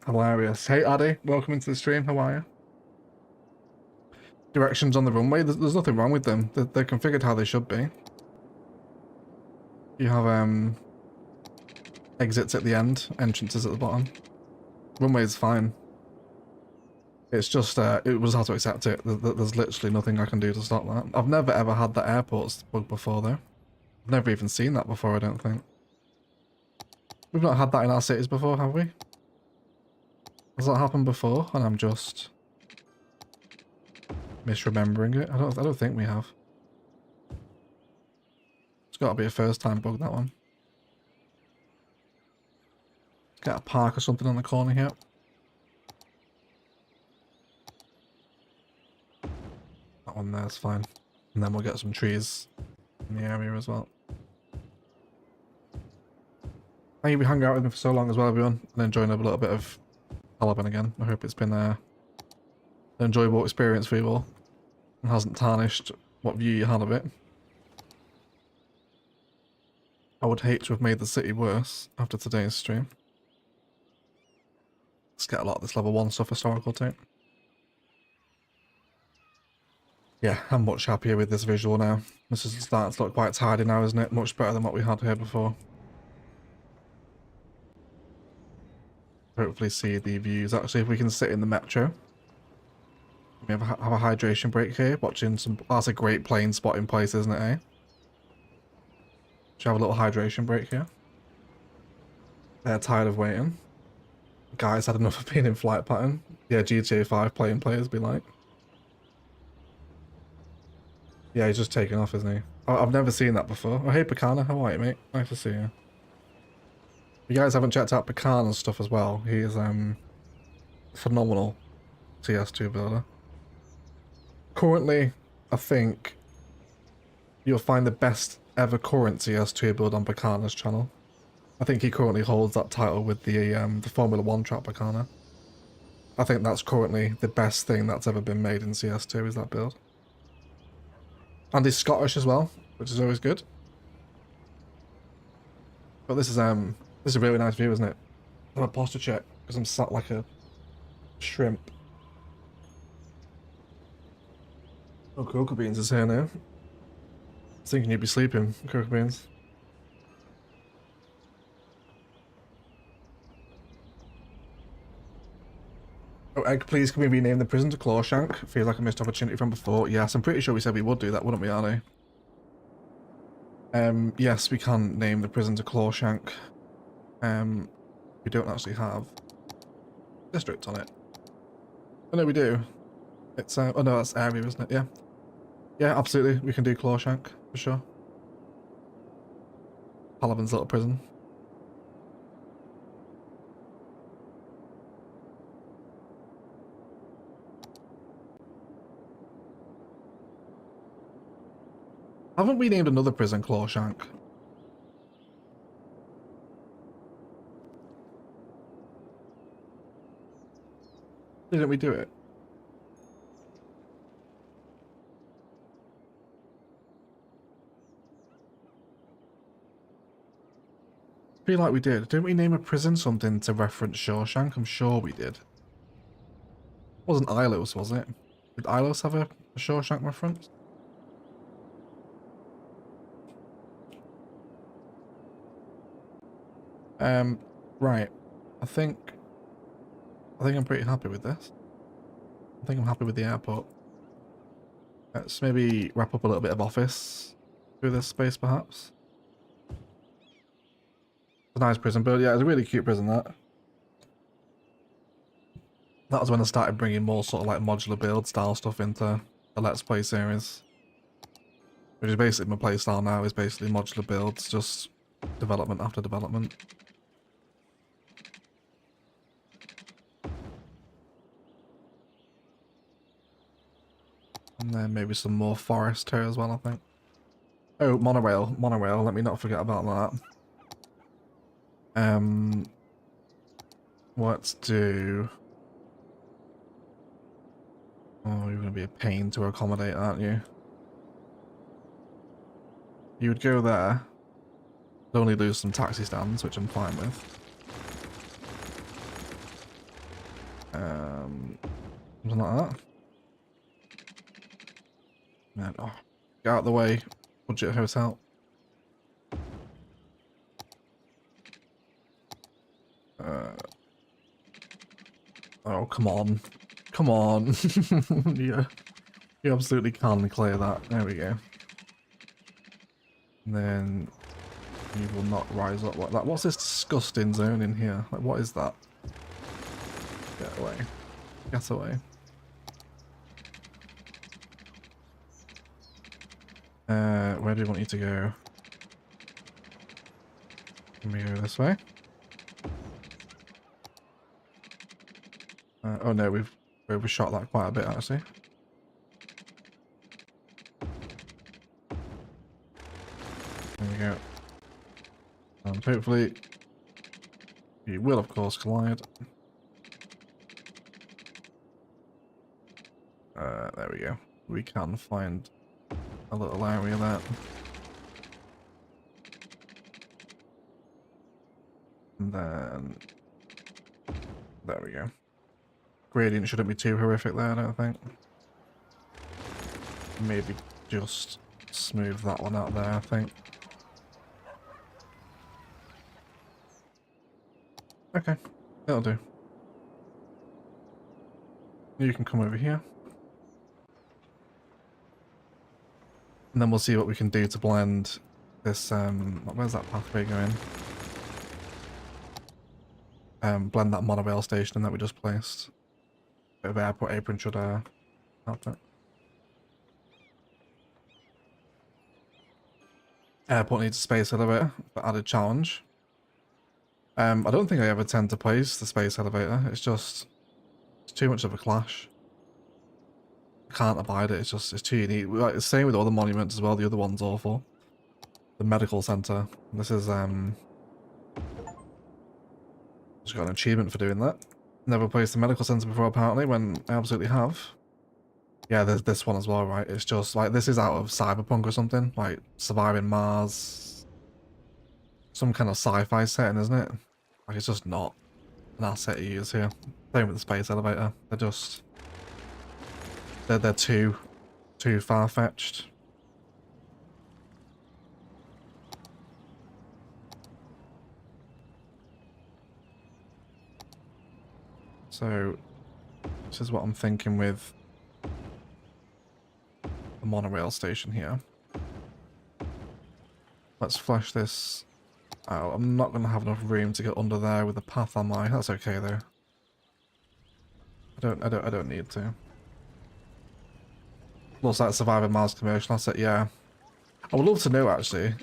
Hilarious. Hey Addy, welcome into the stream. How are you? Directions on the runway. There's nothing wrong with them. They're configured how they should be. You have exits at the end, entrances at the bottom. Runway is fine. It's just it was hard to accept it. There's literally nothing I can do to stop that. I've never ever had the airports bug before though. I've never even seen that before, I don't think. We've not had that in our cities before, have we? Has that happened before? And I'm just misremembering it. I don't think we have. It's got to be a first time bug, that one. Get a park or something on the corner here. That one there's fine. And then we'll get some trees in the area as well. Thank you for hanging out with me for so long as well, everyone, and enjoying a little bit of Palaven again. I hope it's been an enjoyable experience for you all and hasn't tarnished what view you had of it. I would hate to have made the city worse after today's stream. Let's get a lot of this level 1 stuff historical too. Yeah, I'm much happier with this visual now. This is starting to look quite tidy now, isn't it? Much better than what we had here before. Hopefully see the views. Actually, if we can sit in the metro. We have a hydration break here, watching some... That's a great playing spot in place, isn't it, eh? Should have a little hydration break here. They're tired of waiting. Guys had enough of being in flight pattern. Yeah, GTA 5 playing players be like. Yeah, he's just taking off, isn't he? I've never seen that before. Oh, hey, Picana. How are you, mate? Nice to see you. If you guys haven't checked out Picana's stuff as well, he is phenomenal CS2 builder. Currently, I think you'll find the best ever current CS2 build on Picana's channel. I think he currently holds that title with the Formula 1 track Picana. I think that's currently the best thing that's ever been made in CS2 is that build. And he's Scottish as well, which is always good. But this is a really nice view, isn't it? I have a posture check because I'm sat like a shrimp. Oh, Cocoa Beans is here now. I was thinking you'd be sleeping, Cocoa Beans. Oh, Egg, please can we rename the prison to Clawshank? Feels like a missed opportunity from before. Yes, I'm pretty sure we said we would do that, wouldn't we, Arnie? Yes, we can name the prison to Clawshank. We don't actually have district on it. Oh no, we do. It's oh no, that's area, isn't it? Yeah. Yeah, absolutely. We can do Clawshank for sure. Palaven's little prison. Haven't we named another prison Clawshank? Didn't we do it? I feel like we did. Didn't we name a prison something to reference Shawshank? I'm sure we did. It wasn't Ilos, was it? Did Ilos have a Shawshank reference? Right. I think I'm pretty happy with this. I think I'm happy with the airport. Let's maybe wrap up a little bit of office through this space, perhaps. It's a nice prison build. Yeah, it's a really cute prison, that. That was when I started bringing more sort of like modular build style stuff into the Let's Play series. Which is basically my play style now, is basically modular builds, just development after development. And then maybe some more forest here as well, I think. Oh, monorail, let me not forget about that. Let's do... Oh, you're going to be a pain to accommodate, aren't you? You would go there. Only lose some taxi stands, which I'm fine with. Something like that. Man, oh, get out of the way. Budget hotel. Oh, come on. Come on. Yeah. You absolutely can clear that. There we go. And then you will not rise up like that. What's this disgusting zone in here? Like, what is that? Get away. Get away. Where do you want you to go? Let me go this way. Oh no, we've overshot that quite a bit actually. There we go. And hopefully you will of course collide. There we go. We can find a little area there. And then there we go. Gradient shouldn't be too horrific there, I don't think. Maybe just smooth that one out there, I think. Okay, that'll do. You can come over here. And then we'll see what we can do to blend this, where's that pathway going? Blend that monorail station that we just placed. Bit of airport apron should help it. Airport needs a space elevator for added challenge. I don't think I ever tend to place the space elevator. It's too much of a clash. I can't abide it. It's too unique. Like the same with all the monuments as well. The other one's awful. The medical center. This is just got an achievement for doing that. Never placed the medical center before apparently, when I absolutely have. Yeah, there's this one as well, right? It's just like this is out of Cyberpunk or something, like surviving Mars. Some kind of sci-fi setting, isn't it? Like it's just not an asset you use here. Same with the space elevator. They're too far-fetched. So this is what I'm thinking with the monorail station here. Let's flesh this out. I'm not going to have enough room to get under there with the path on my. That's okay though. I don't need to. Looks like Surviving Mars commercial asset. Yeah, I would love to know actually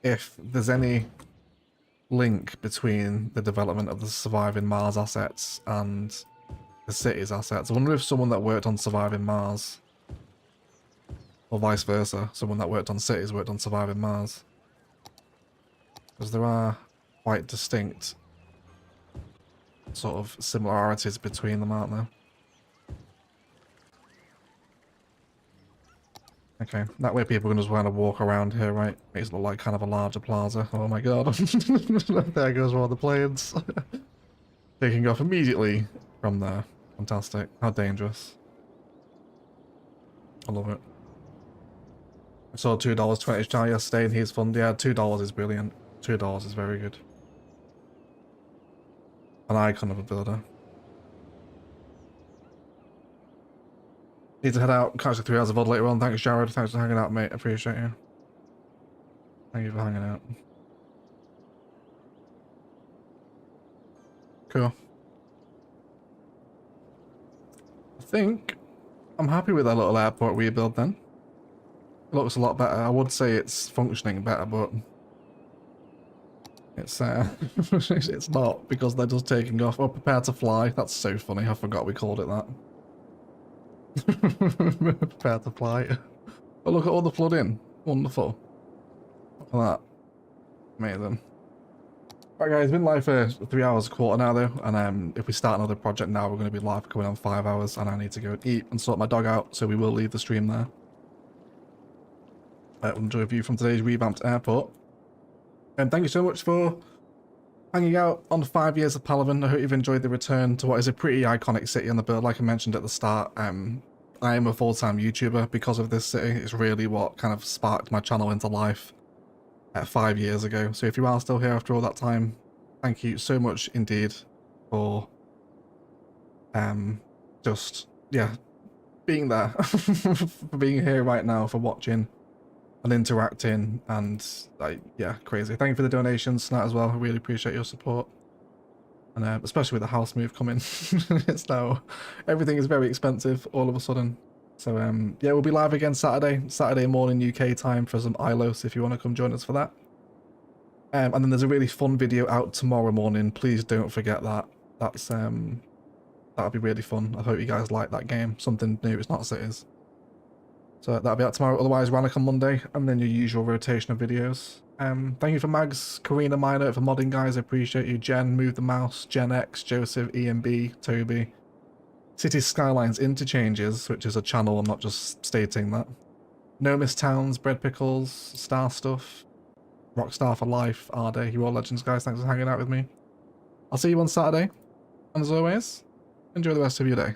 if there's any link between the development of the Surviving Mars assets and the city's assets. I wonder if someone that worked on Surviving Mars, or vice versa, someone that worked on cities worked on Surviving Mars. Because there are quite distinct sort of similarities between them, aren't there? Okay, that way people can just want to walk around here, right? Makes it look like kind of a larger plaza. Oh my god. There goes one of the planes. Taking off immediately from there. Fantastic. How dangerous. I love it. I saw $2.20 channel yesterday and he's fun. Yeah, $2 is brilliant. $2 is very good. An icon of a builder. Need to head out. Catch the 3 hours of VOD later on. Thanks, Jared. Thanks for hanging out, mate. Appreciate you. Thank you for hanging out. Cool. I think I'm happy with that little airport rebuild then. It looks a lot better. I would say it's functioning better, but it's it's not, because they're just taking off. Oh, prepare to fly. That's so funny. I forgot we called it that. Prepare to fly. Oh, look at all the flooding. Wonderful. Look at that. Amazing. Right guys, been live for 3 hours, a quarter now though, and if we start another project now, we're going to be live coming on 5 hours, and I need to go and eat and sort my dog out, so we will leave the stream there. Enjoy a view from today's revamped airport. And thank you so much for hanging out on 5 years of Palaven. I hope you've enjoyed the return to what is a pretty iconic city on the build. Like I mentioned at the start, I am a full-time YouTuber because of this city. It's really what kind of sparked my channel into life 5 years ago. So if you are still here after all that time, thank you so much indeed for just, yeah, being there, for being here right now, for watching and interacting, and like, yeah, crazy. Thank you for the donations tonight as well. I really appreciate your support. And especially with the house move coming, it's now, everything is very expensive all of a sudden. So yeah, we'll be live again Saturday morning UK time for some ILOS if you want to come join us for that. And then there's a really fun video out tomorrow morning. Please don't forget that. That's that'll be really fun. I hope you guys like that game. Something new. It's not Cities. So that'll be out tomorrow. Otherwise, Rannoch on Monday, and then your usual rotation of videos. Thank you for Mags, Karina Minor for modding, guys. I appreciate you. Jen, Move the Mouse, Gen X, Joseph, EMB, Toby. City Skylines Interchanges, which is a channel. I'm not just stating that. No Miss Towns, Bread Pickles, Star Stuff, Rockstar for Life, Arde. You all legends, guys. Thanks for hanging out with me. I'll see you on Saturday. And as always, enjoy the rest of your day.